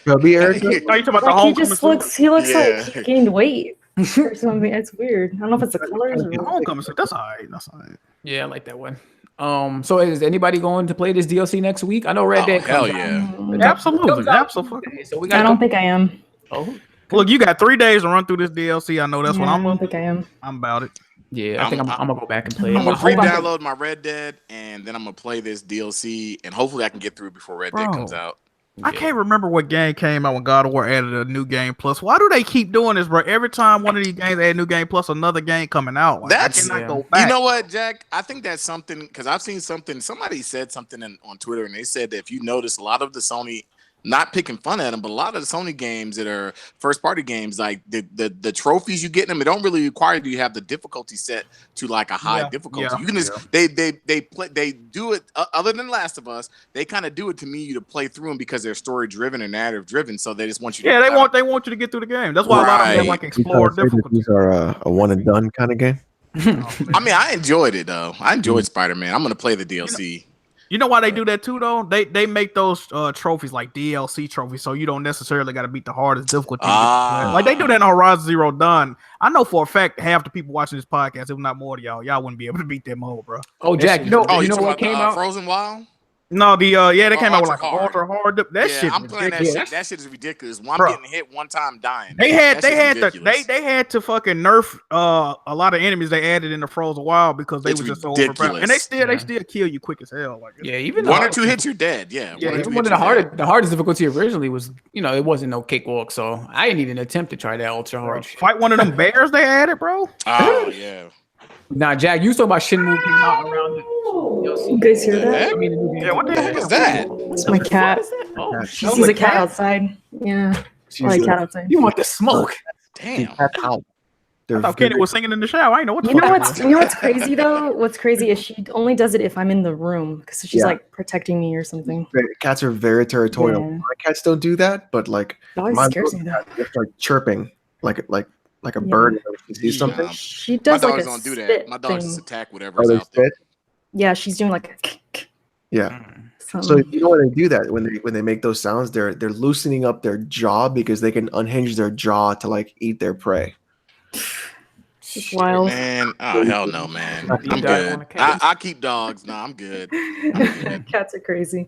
Chubby Eric. Oh, you talking about the Like he Homecoming just suit? looks. He looks Yeah. like he gained weight or something. It's weird. I don't know if it's the colors or The what. Homecoming suit. That's alright. That's alright. Yeah, I like that one. So is anybody going to play this DLC next week? I know Red Dead. hell comes out. yeah. Absolutely, absolutely. So we I got. don't think I am. Oh, Look, you got 3 days to run through this DLC. I know that's Yeah, what I I'm don't on. think I am. I'm about it. yeah. I think I'm gonna go back and play. I'm it. gonna I hope I can- re-download my Red Dead, and then I'm gonna play this DLC, and hopefully I can get through it before Red Dead Bro. comes out. I can't remember what game came out when God of War added a new game plus. Why do they keep doing this, bro? Every time one of these games add new game plus, another game coming out. Like, That's- I cannot yeah. go back. You know what, Jack? I think that's something because I've seen something. Somebody said something on Twitter, and they said that if you notice, a lot of the Sony, not picking fun at them, but a lot of the Sony games that are first party games, like the trophies you get in them, it don't really require you to have the difficulty set to like a high difficulty. You can just they do it. Other than Last of Us, they kind of do it to me you to play through them because they're story driven and narrative driven. So they just want you. Yeah, to they want you to get through the game. That's why a lot of them Right. like explore difficulty. These are a one and done kind of game. I mean, I enjoyed it though. I enjoyed Spider-Man. I'm gonna play the DLC. You know why they do that too, though? They make those trophies like DLC trophies, so you don't necessarily got to beat the hardest difficulty. Like they do that in Horizon Zero Dawn. I know for a fact half the people watching this podcast, if not more of y'all wouldn't be able to beat that mode, bro. Oh, Jack, you know Oh, you know talking what about came the, out? Frozen Wild? No, they came out with like Ultra hard. ultra hard. That Yeah, shit. I'm playing that ridiculous. shit. That shit is ridiculous. One Bro. getting hit one time, dying. They had That shit's they had to fucking nerf a lot of enemies they added in the Frozen Wild because they It's was just so ridiculous. overpowered. And they still kill you quick as hell. Like Yeah, even one the or two hits, you're dead. Yeah, Yeah, one or even two one of hits, the hardest difficulty originally was, it wasn't no cakewalk, so I didn't even attempt to try that ultra hard shit. fight one of them bears they added, bro. Oh yeah. Now, Jack, you was talking about Shenmue came out around the You guys hear that? I mean, the new game. Yeah, what the heck is that? It's my cat. Oh, She shit. sees a cat outside. Yeah, I like cat outside. You want the smoke? Damn. Out. I thought Kenny was singing in the shower. I ain't know what the You know fuck. what's you know what's crazy though? What's crazy is she only does it if I'm in the room because she's Yeah. like protecting me or something. Cats are very territorial. Yeah. My cats don't do that, but like It always mine scares me though. they start chirping like a Yeah. bird when she sees Yeah. something. She My does like dogs a don't do that. spit My dogs thing. just attack Oh, whatever's they out there. spit? Yeah, she's doing like a Yeah. So something. you know why they do that when they make those sounds? They're loosening up their jaw because they can unhinge their jaw to like eat their prey. She's wild. Man, oh hell no, man. You I'm don't good. want a cat. I keep dogs. No, I'm good. good. Cats are crazy.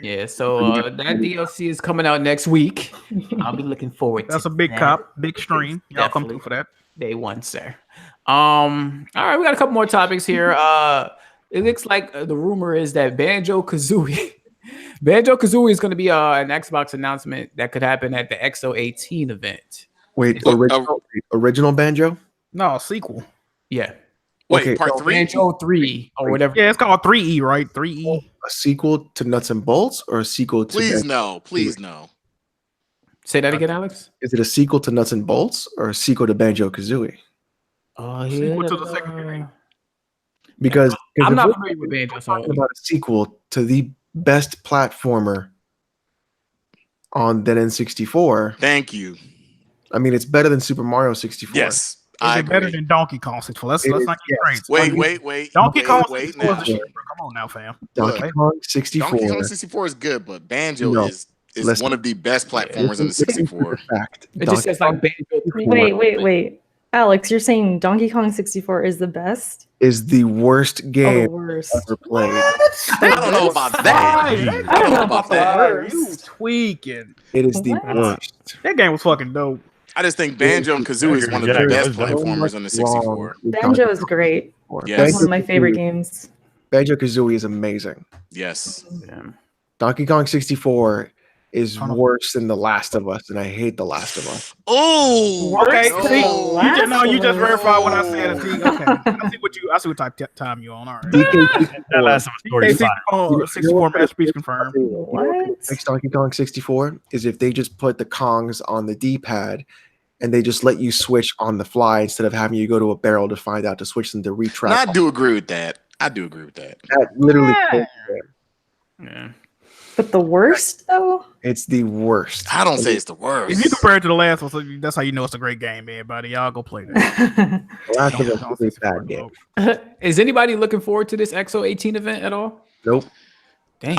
Yeah, so that DLC is coming out next week. I'll be looking forward to That's a big that. cop, big stream. Y'all come Definitely. through for that. Day one, sir. All right, we got a couple more topics here. It looks like the rumor is that Banjo-Kazooie is going to be an Xbox announcement that could happen at the XO18 event. Wait, Look, original Banjo? No, sequel. Yeah. Wait, Okay, part So 3? Banjo 3 or whatever. Yeah, it's called 3E, right? 3E. A sequel to Nuts and Bolts or a sequel to Please Banjo? no. Please no. Say that again, Alex. Is it a sequel to Nuts and Bolts or a sequel to Banjo-Kazooie? Oh, Sequel to the second game. Because I'm if not we're familiar with Banjo, so talking about a sequel to the best platformer on the N64. Thank you. I mean, it's better than Super Mario 64. Yes. Is I it better agree. than Donkey Kong 64? Let's It not is, get yes. crazy. Wait. Donkey Kong wait 64 is now. the shit, bro. Come on now, fam. Donkey Look, Kong 64. Donkey Kong 64 is good, but Banjo No. is Listen. one of the best platformers in the Listen to 64. fact. it just says like Banjo 3. Wait. Alex, you're saying Donkey Kong 64 is the best? Is the worst Oh, the game worst. ever played. I don't know about that. I don't know about that. You tweaking. It is the What? worst. That game was fucking dope. I just think Banjo-Kazooie is one of the Yeah, best it was platformers on the 64. Banjo is great. Yes. That's one of my favorite games. Banjo-Kazooie is amazing. Yes. Donkey Kong 64 is worse than The Last of Us, and I hate The Last of Us. Oh, Okay, Worse see, than you just Last verified of what I Us. said. See, okay, I see what type of time you on. All right. That last one was 45. 64 masterpiece confirmed. What? Makes Donkey Kong 64 is if they just put the Kongs on the D-pad and they just let you switch on the fly instead of having you go to a barrel to find out to switch them to retract. I do agree with that. That literally, Yeah. But the worst though? it's the worst. I don't say it's the worst. If you compare it to the last one, so that's how you know it's a great game, everybody. Y'all go play that. The Last of Us is a bad game. Is anybody looking forward to this XO18 event at all? Nope. Dang.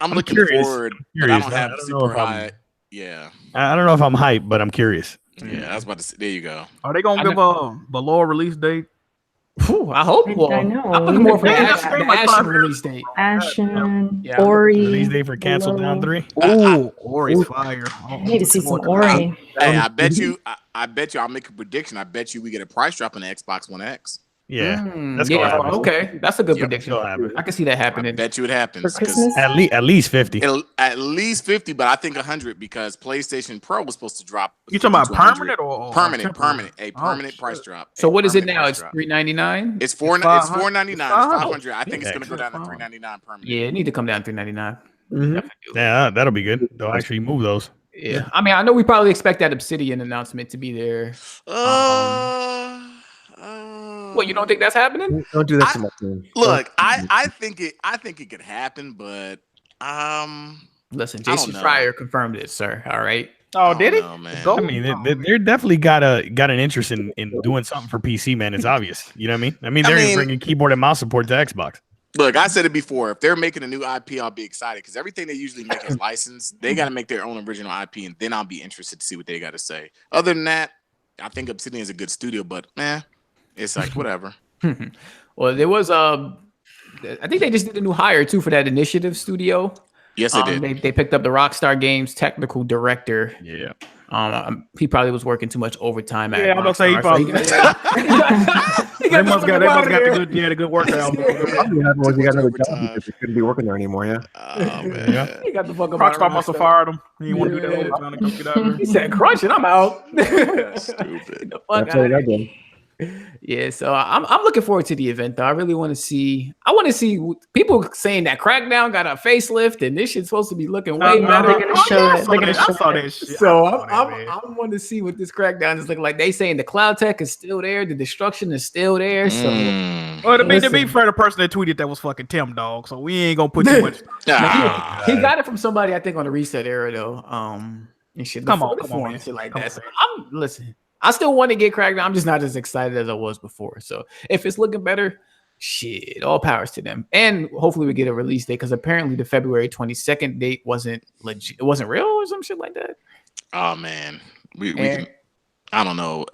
I'm looking curious. forward, I'm but I curious. don't I have don't know super if I'm- high. Yeah, I don't know if I'm hyped, but I'm curious. I was about to say. There you go. Are they gonna give a below release date? Whew, I hope. Well, I know. I'm looking more for the Yeah, Ashen, that's the like Ashen 5 release date. Ashen, Yeah. Ori. Release date for Cancel Down 3. Ooh, Ori's fire. I need to see some Ori. Hey, I bet you. I bet you. I'll make a prediction. I bet you we get a price drop on the Xbox One X. Yeah, that's yeah. gonna happen. Okay, that's a good Yeah, prediction. It'll happen. I can see that I happening. bet you it happens. For 'cause Christmas? At least 50. it'll at least 50, but I think 100 because PlayStation Pro was supposed to drop. You talking about 50 to 100. permanent or Permanent, temporary? permanent, a Oh, permanent shit. price drop. So A what is it permanent now? price It's drop. $399. It's It's $499. It's 500. $500. I think it's Yeah. gonna go down to $399 permanent. Yeah, it need to come down to $399. Mhm. Yeah, that'll be good. They'll actually move those. Yeah, I mean, I know we probably expect that Obsidian announcement to be there. What, you don't think that's happening? Don't do that to my team. Look, I think it could happen, but Listen, I don't Jason know. Schreier confirmed it, sir. All right. Oh, did he? No, man. Go. I mean, they're definitely got an interest in doing something for PC, man. It's obvious. You know what I mean? They're bringing keyboard and mouse support to Xbox. Look, I said it before. If they're making a new IP, I'll be excited because everything they usually make is licensed. They got to make their own original IP, and then I'll be interested to see what they got to say. Other than that, I think Obsidian is a good studio, but it's like whatever. Well, there was I think they just did a new hire too for that Initiative studio. Yes, they did. They picked up the Rockstar Games technical director. Yeah. He probably was working too much overtime. Yeah, I'm gonna say he Rockstar, probably. so They must got the good workout. Probably had one, they got another job Overtime. because they couldn't be working there anymore. Yeah. Oh man. He got the fuck up out of Rockstar must have Rockstar. fired him. He didn't want to do that overtime to come get out of He there. said, "Crunch it, I'm out." Stupid. The fuck That's what outta I here. did. Yeah, so I'm looking forward to the event though. I really want to see. I want to see people saying that Crackdown got a facelift and this shit's supposed to be looking way No, better. they're gonna show it. They're gonna I show saw it. that shit. So I saw that, man. I want to see what this Crackdown is looking like. They saying the cloud tech is still there, the destruction is still there. So Well, to be Listen. fair, the person that tweeted that was fucking Tim Dog, so we ain't gonna put too much. he got it from somebody I think on the reset era though. And shit. Come on, and man. shit like Come that. on, So listen. I still want to get Crackdown. I'm just not as excited as I was before. So if it's looking better, shit, all powers to them. And hopefully we get a release date because apparently the February 22nd date wasn't legit. It wasn't real or some shit like that. Oh man, we And- can. I don't know.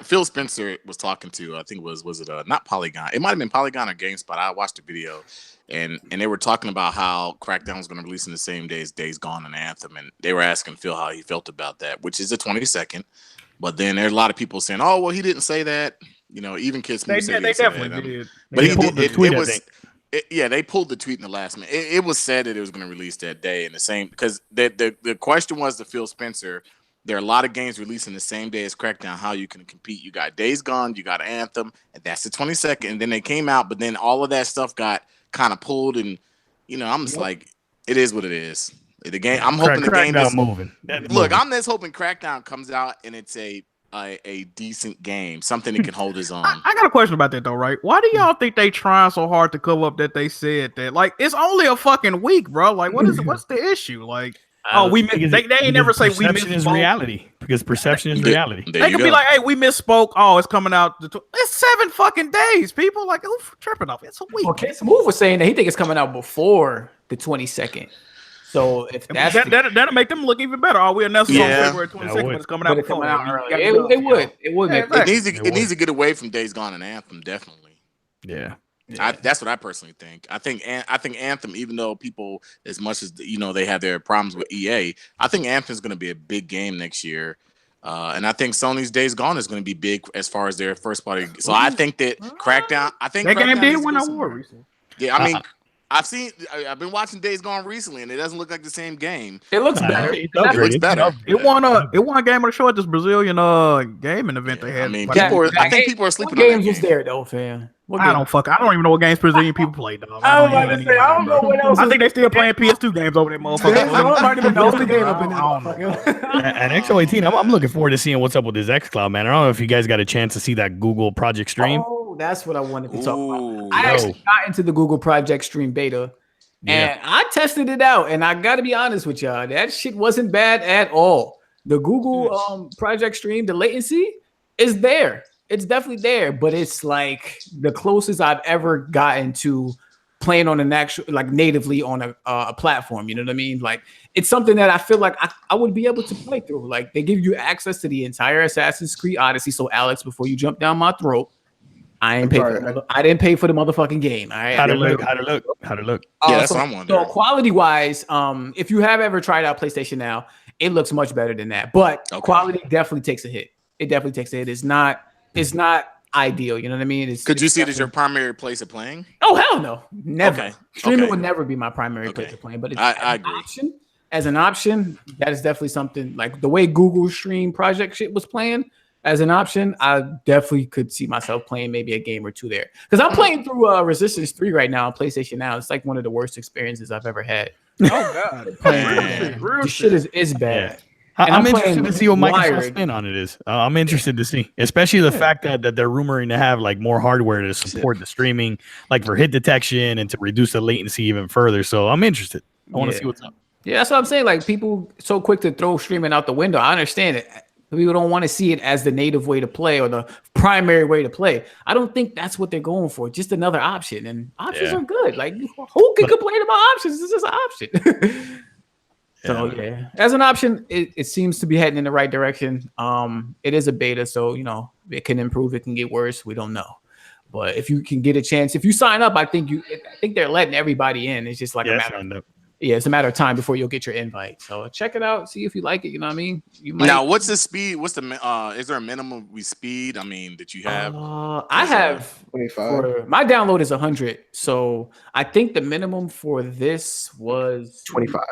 Phil Spencer was talking to. I think was it not Polygon? It might have been Polygon or GameSpot. I watched the video, and they were talking about how Crackdown was going to release in the same day as Days Gone and Anthem, and they were asking Phil how he felt about that, which is the 22nd. But then there's a lot of people saying, "Oh, well, he didn't say that." You know, even Kids They said he they didn't say definitely that. did. But They he pulled did. the It, tweet, it I was. think. Yeah, they pulled the tweet in the last minute. It was said that it was going to release that day, and the same because the question was to Phil Spencer. There are a lot of games releasing the same day as Crackdown. How you can compete? You got Days Gone, you got Anthem, and that's the 22nd. And then they came out, but then all of that stuff got kind of pulled, and I'm just like, it is what it is. The game. I'm hoping the game Crackdown is moving. Look, I'm just hoping Crackdown comes out and it's a decent game, something that can hold his own. I got a question about that though, right? Why do y'all think they trying so hard to cover up that they said that? Like, it's only a fucking week, bro. Like, what's the issue? Like, we Because- they ain't never say we perception is misspoke. reality because perception is reality. There They you could go. be like, hey, we misspoke. Oh, it's coming out. It's 7 fucking days. People like, who tripping off? It's a week. Well, Kid Smooth was saying that he think it's coming out before the 22nd. So if that's that'll make them look even better. All we announced on February 22nd, but it's coming out before. It would. It needs to get away from Days Gone and Anthem, definitely. Yeah. That's what I personally think. I think Anthem, even though people, as much as they have their problems with EA, I think Anthem is going to be a big game next year, and I think Sony's Days Gone is going to be big as far as their first party. So I think that Crackdown. I think that Crackdown game did win an award recently. Yeah, I mean. I've been watching Days Gone recently, and it doesn't look like the same game. It looks better. It looks better. It won a game of the show at this Brazilian gaming event they had. I mean, I think people are sleeping on that games was there though, fam. I don't even know what games Brazilian people play, dog. I don't know what else. I think they still playing PS2 games over there, motherfucker. At XO18, I'm looking forward to seeing what's up with this xCloud, man. I don't know if you guys got a chance to see that Google Project stream. Oh, that's what I wanted to talk about. I actually got into the Google Project stream beta, and I tested it out. And I got to be honest with y'all, that shit wasn't bad at all. The Google Project stream, the latency is there. It's definitely there, but it's like the closest I've ever gotten to playing on an actual, like natively on a platform. You know what I mean? Like it's something that I feel like I would be able to play through. Like they give you access to the entire Assassin's Creed Odyssey. So Alex, before you jump down my throat, I didn't pay for the motherfucking game. All right. How to look? Yeah, that's what I'm wondering. So quality wise, if you have ever tried out PlayStation Now, it looks much better than that. But quality definitely takes a hit. It definitely takes a hit. It's not ideal. You know what I mean? Could you see it as your primary place of playing? Oh hell no, never. Okay. Streaming would never be my primary place of playing. But it's I agree. As an option, that is definitely something like the way Google Stream Project shit was playing. As an option, I definitely could see myself playing maybe a game or two there. Because I'm playing through Resistance 3 right now on PlayStation Now. It's like one of the worst experiences I've ever had. Oh God, this shit is bad. Yeah. I'm interested to see what Microsoft's spin on it is. I'm interested to see, especially the fact that they're rumoring to have like more hardware to support the streaming, like for hit detection and to reduce the latency even further. So I'm interested. I want to see what's up. Yeah, that's what I'm saying. Like people so quick to throw streaming out the window. I understand it. People don't want to see it as the native way to play or the primary way to play. I don't think that's what they're going for. Just another option, and options are good. Like who can complain about options? This is an option. So as an option, it seems to be heading in the right direction. It is a beta, so it can improve, it can get worse. We don't know, but if you can get a chance, if you sign up, I think they're letting everybody in. It's just like a matter. It's a matter of time before you'll get your invite. So check it out, see if you like it. You know what I mean? Now, what's the speed? What's the is there a minimum speed? I mean, that you have? I have 25. My download is 100. So I think the minimum for this was 25.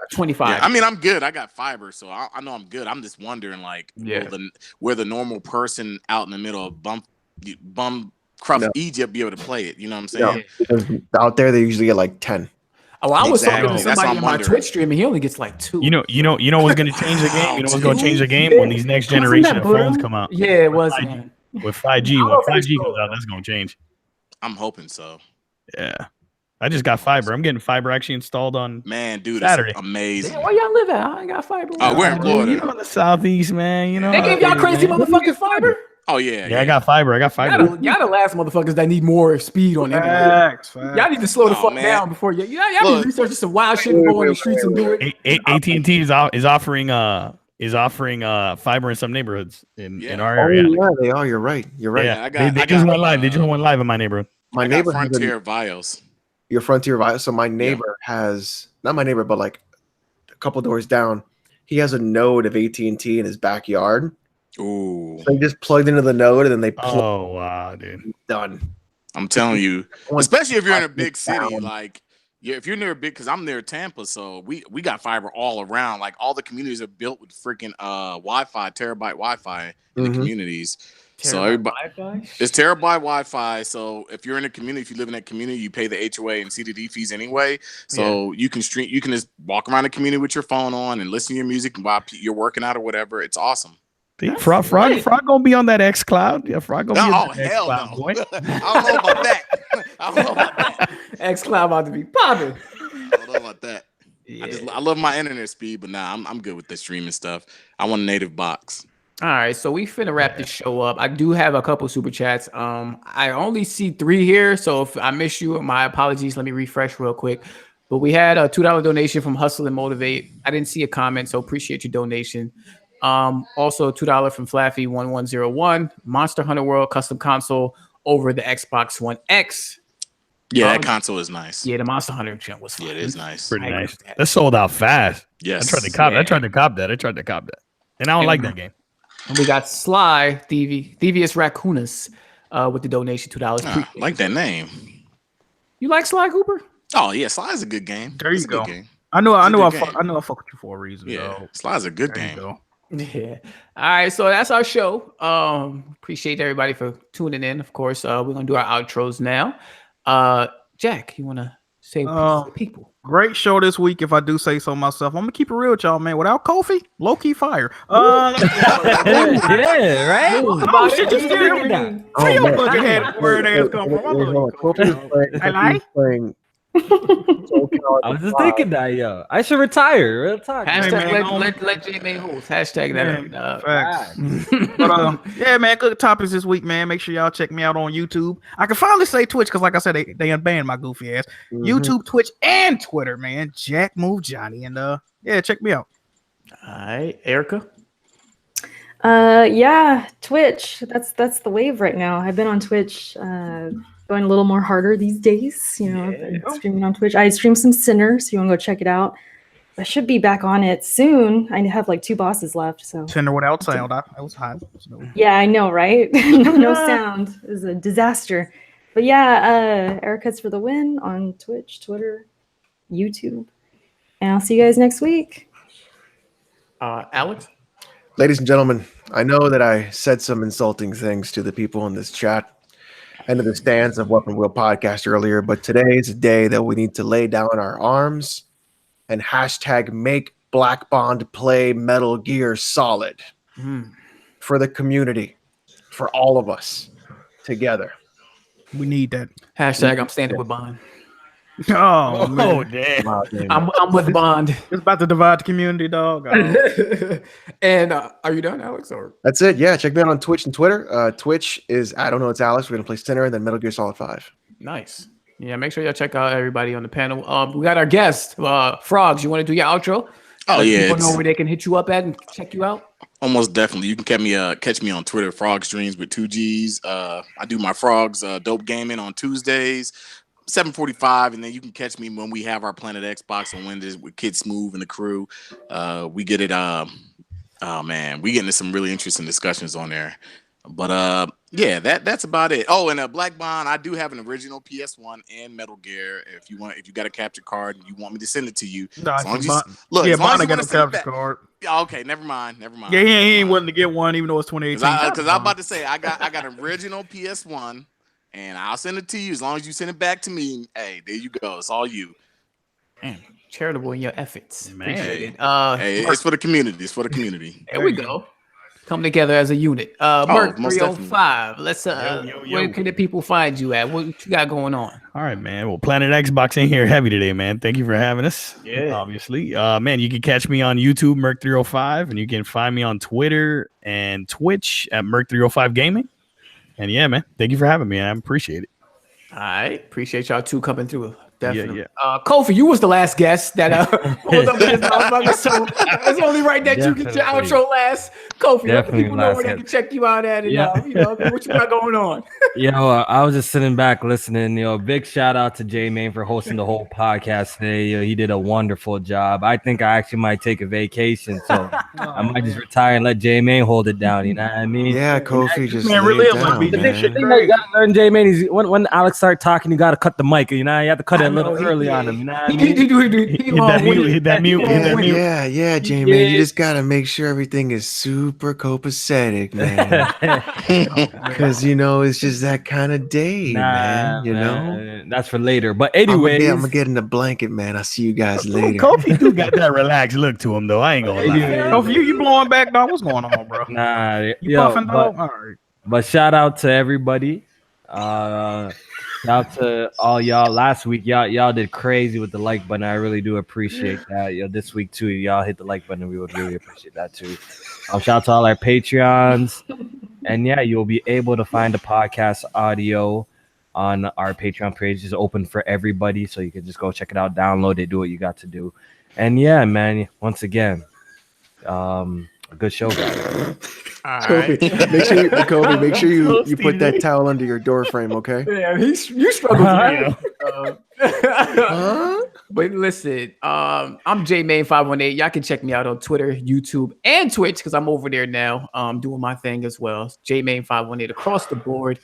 Yeah, I mean, I'm good. I got fiber, so I know I'm good. I'm just wondering, like, where the normal person out in the middle of bum crust Egypt be able to play it. You know what I'm saying? Because out there they usually get like 10. Oh, I was talking to somebody on my Twitch stream, and he only gets like 2. You know what's going to change the game? You know what's going to change the game when these next generation of phones come out? Yeah, it was. With 5G, when 5G comes out, that's going to change. I'm hoping so. Yeah. I just got fiber. I'm getting fiber actually installed on Saturday. That's amazing. Damn, where y'all live at? I ain't got fiber. Oh, we're in Florida. You know, in the southeast, man. You know, they gave y'all crazy motherfucking fiber. Oh yeah. I got fiber. Y'all the last motherfuckers that need more speed on internet. Y'all need to slow the fuck down before y'all be researching some wild shit and go on the streets and do it. AT&T is offering fiber in some neighborhoods in our area. Oh, yeah, they are. You're right. Yeah, they just went live. They just went live in my neighborhood. My neighbor Frontier Vios. Your Frontier Vios. So my neighbor has, not my neighbor, but like a couple doors down, he has a node of AT&T in his backyard. Ooh. So they just plugged into the node and then they oh wow, dude. Done. I'm telling you, especially if you're in a big city, like if you're near a big, because I'm near Tampa, so we got fiber all around. Like all the communities are built with freaking Wi-Fi, terabyte Wi-Fi in the communities. So everybody, it's terabyte Wi-Fi. So if you're in a community, if you live in that community, you pay the HOA and CDD fees anyway. So you can stream, you can just walk around the community with your phone on and listen to your music while you're working out or whatever. It's awesome. Frog gonna be on that X Cloud. Yeah, Frog gonna be on that X Cloud, no. Boy. I don't know about that. X Cloud about to be popping. I don't know about that. Yeah. I love my internet speed, but I'm good with the streaming stuff. I want a native box. All right, so we finna wrap this show up. I do have a couple super chats. I only see 3 here, so if I miss you, my apologies. Let me refresh real quick. But we had a $2 donation from Hustle and Motivate. I didn't see a comment, so appreciate your donation. Also $2 from Flaffy1101, Monster Hunter World custom console over the Xbox One X. Yeah, that console is nice. Yeah, the Monster Hunter jump was fun. Yeah, it is nice. Pretty nice. That sold out fast. Yes. I tried to cop that. And I don't like that game. And we got Sly, Devious Raccoonus, with the donation, $2. I like that name. You like Sly Cooper? Oh yeah, Sly's a good game. There you It's a go. good game. I know I fuck with you for a reason. Yeah, though. Sly's a good There you game. go. Yeah. All right, so that's our show. Appreciate everybody for tuning in. Of course, we're gonna do our outros now. Jack, you wanna say to the people? Great show this week, if I do say so myself. I'm gonna keep it real with y'all, man. Without Kofi, low-key fire. Yeah, right? Oh shit, you scared me. Where your bucket head weird ass come from? I like. I was just thinking that, yo. I should retire. Real talk. Hashtag let J-May host. Hashtag that. Facts. But yeah, man, good topics this week, man. Make sure y'all check me out on YouTube. I can finally say Twitch because, like I said, they unbanned my goofy ass. YouTube, Twitch, and Twitter, man. Jack Move Johnny, and yeah, check me out. All right, Erica. Yeah, Twitch. That's the wave right now. I've been on Twitch, going a little more harder these days. You know, I've been streaming on Twitch. I stream some Sinner, so you want to go check it out. I should be back on it soon. I have like 2 bosses left. So Sinner without sound. That was hot. So. yeah, I know, right? No sound is a disaster. But yeah, Erica's for the win on Twitch, Twitter, YouTube, and I'll see you guys next week. Alex. Ladies and gentlemen, I know that I said some insulting things to the people in this chat and to the stands of Weapon Wheel Podcast earlier, but today is a day that we need to lay down our arms and hashtag make Black Bond play Metal Gear Solid for the community, for all of us together. We need that. Hashtag I'm standing with Bond. Oh, man. Damn. Wow, damn. I'm with Bond. It's about to divide the community, dog. And are you done, Alex? Or That's it. Yeah, check me out on Twitch and Twitter. Twitch is I don't know. It's Alex. We're gonna play Sinner and then Metal Gear Solid 5. nice. Yeah, make sure y'all check out everybody on the panel. We got our guest, Frogs. You want to do your outro? Oh yeah, People know where they can hit you up at and check you out. almost definitely. You can catch me on Twitter, Frogs Dreams with 2 G's. I do my Frogs Dope Gaming on Tuesdays, 7:45, and then you can catch me when we have our Planet Xbox on Wednesdays with Kid Smooth and the crew. We get it. Oh man, we get into some really interesting discussions on there. But yeah, that's about it. Oh, and Black Bond, I do have an original PS1 and Metal Gear. If you got a capture card and you want me to send it to you, Nah, as long as you Bond wanna got a send it capture back. card. Yeah, okay, never mind. Yeah, he ain't willing to get one, even though it's 2018. Because I'm about to say I got an original PS1. And I'll send it to you as long as you send it back to me. Hey, there you go. It's all you. Man, charitable in your efforts. Man. Appreciate it. Hey, it's for the community. It's for the community. There we go. Come together as a unit. Merc most 305. Let's yo. where can the people find you at? What you got going on? All right, man. Well, Planet Xbox in here heavy today, man. Thank you for having us. Yeah. Obviously. Man, you can catch me on YouTube, Merc305, and you can find me on Twitter and Twitch at Merc305 Gaming. And yeah, man, thank you for having me. I appreciate it. All right. Appreciate y'all two coming through. Definitely. Yeah. Kofi, you was the last guest that pulled up in this motherfucker, so it's only right that you get your Definitely. outro last. Kofi, let the Definitely people know last where they guest. can check you out at and Yeah. what you got going on. Yo, I was just sitting back listening. Big shout out to J Main for hosting the whole podcast today. He did a wonderful job. I think I actually might take a vacation, so I might just retire and let J Main hold it down. You know what I mean? Yeah, Kofi just Man, lay really it is like down, beating man. this shit. The thing that you gotta learn, J Main, is when Alex start talking, you gotta cut the mic. You have to cut it a little early on him. You know what I He mean? Hit that mute. Yeah, J-Man, you just gotta make sure everything is super copacetic, man. Because it's just that kind of day, man. That's for later. But I'm anyways, gonna get in the blanket, man. I'll see you guys later. Kofi do got that relaxed look to him, though. I ain't gonna lie. Kofi, you blowing back, dog? What's going on, bro? nah, You yo, puffing, dog? All right. but shout out to everybody. Shout out to all y'all. Last week, y'all did crazy with the like button. I really do appreciate that. This week too, y'all hit the like button. We would really appreciate that too. Shout out to all our Patreons. And yeah, you'll be able to find the podcast audio on our Patreon page. It's open for everybody, so you can just go check it out, download it, do what you got to do. And yeah, man, once again, a good show, guys. Kofi, make sure you put that towel under your door frame, okay? Yeah, you struggle. But listen, I'm JMain518. Y'all can check me out on Twitter, YouTube, and Twitch because I'm over there now, doing my thing as well. JMain518 across the board.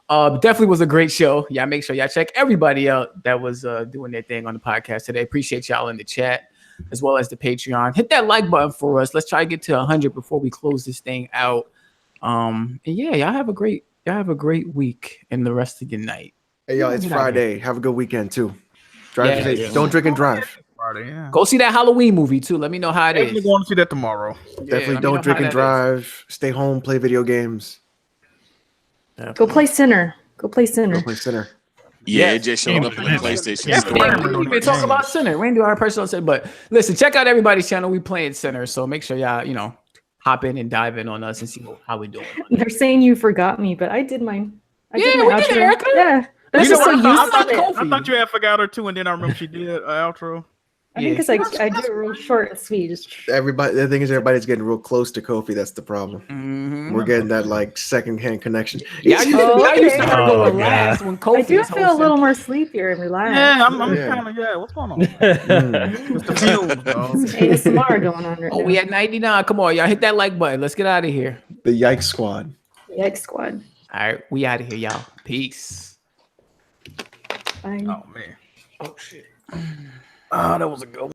Definitely was a great show. Yeah, make sure y'all check everybody out that was doing their thing on the podcast today. Appreciate y'all in the chat as well as the Patreon. Hit that like button for us. Let's try to get to 100 before we close this thing out. And yeah, y'all have a great week and the rest of your night. Hey y'all, it's Friday. Have a good weekend too. Drive safe. Don't drink and drive. Friday, yeah. Go see that Halloween movie too. Let me know how it is. Definitely going to see that tomorrow. Definitely don't drink and drive. Stay home, play video games. Go play Sinner. Go play Sinner. Go play Sinner. Yeah, it just showed up in the PlayStation Store. Yeah, we didn't even talk about Sinner. We didn't do our personal Sinner, but listen, check out everybody's channel. We playing Sinner, so make sure y'all, hop in and dive in on us and see how we doing. They're saying you forgot me, but I did mine. I did it, Erica. Yeah. That's just so used I thought you had forgot her too, and then I remember she did an outro. I think because I do it real short and sweet. The thing is, everybody's getting real close to Kofi. That's the problem. Mm-hmm. We're getting that like second-hand connection. Yeah, I used to go last when Kofi. I do feel a little more sleepier and relaxed. Yeah, I'm kind of what's going on? What's the feud, dog? ASMR going on right now. We at 99. Come on, y'all hit that like button. Let's get out of here. The Yikes Squad. Yikes Squad. All right, we out of here, y'all. Peace. Bye. Oh man. Oh shit. Ah, that was a good one.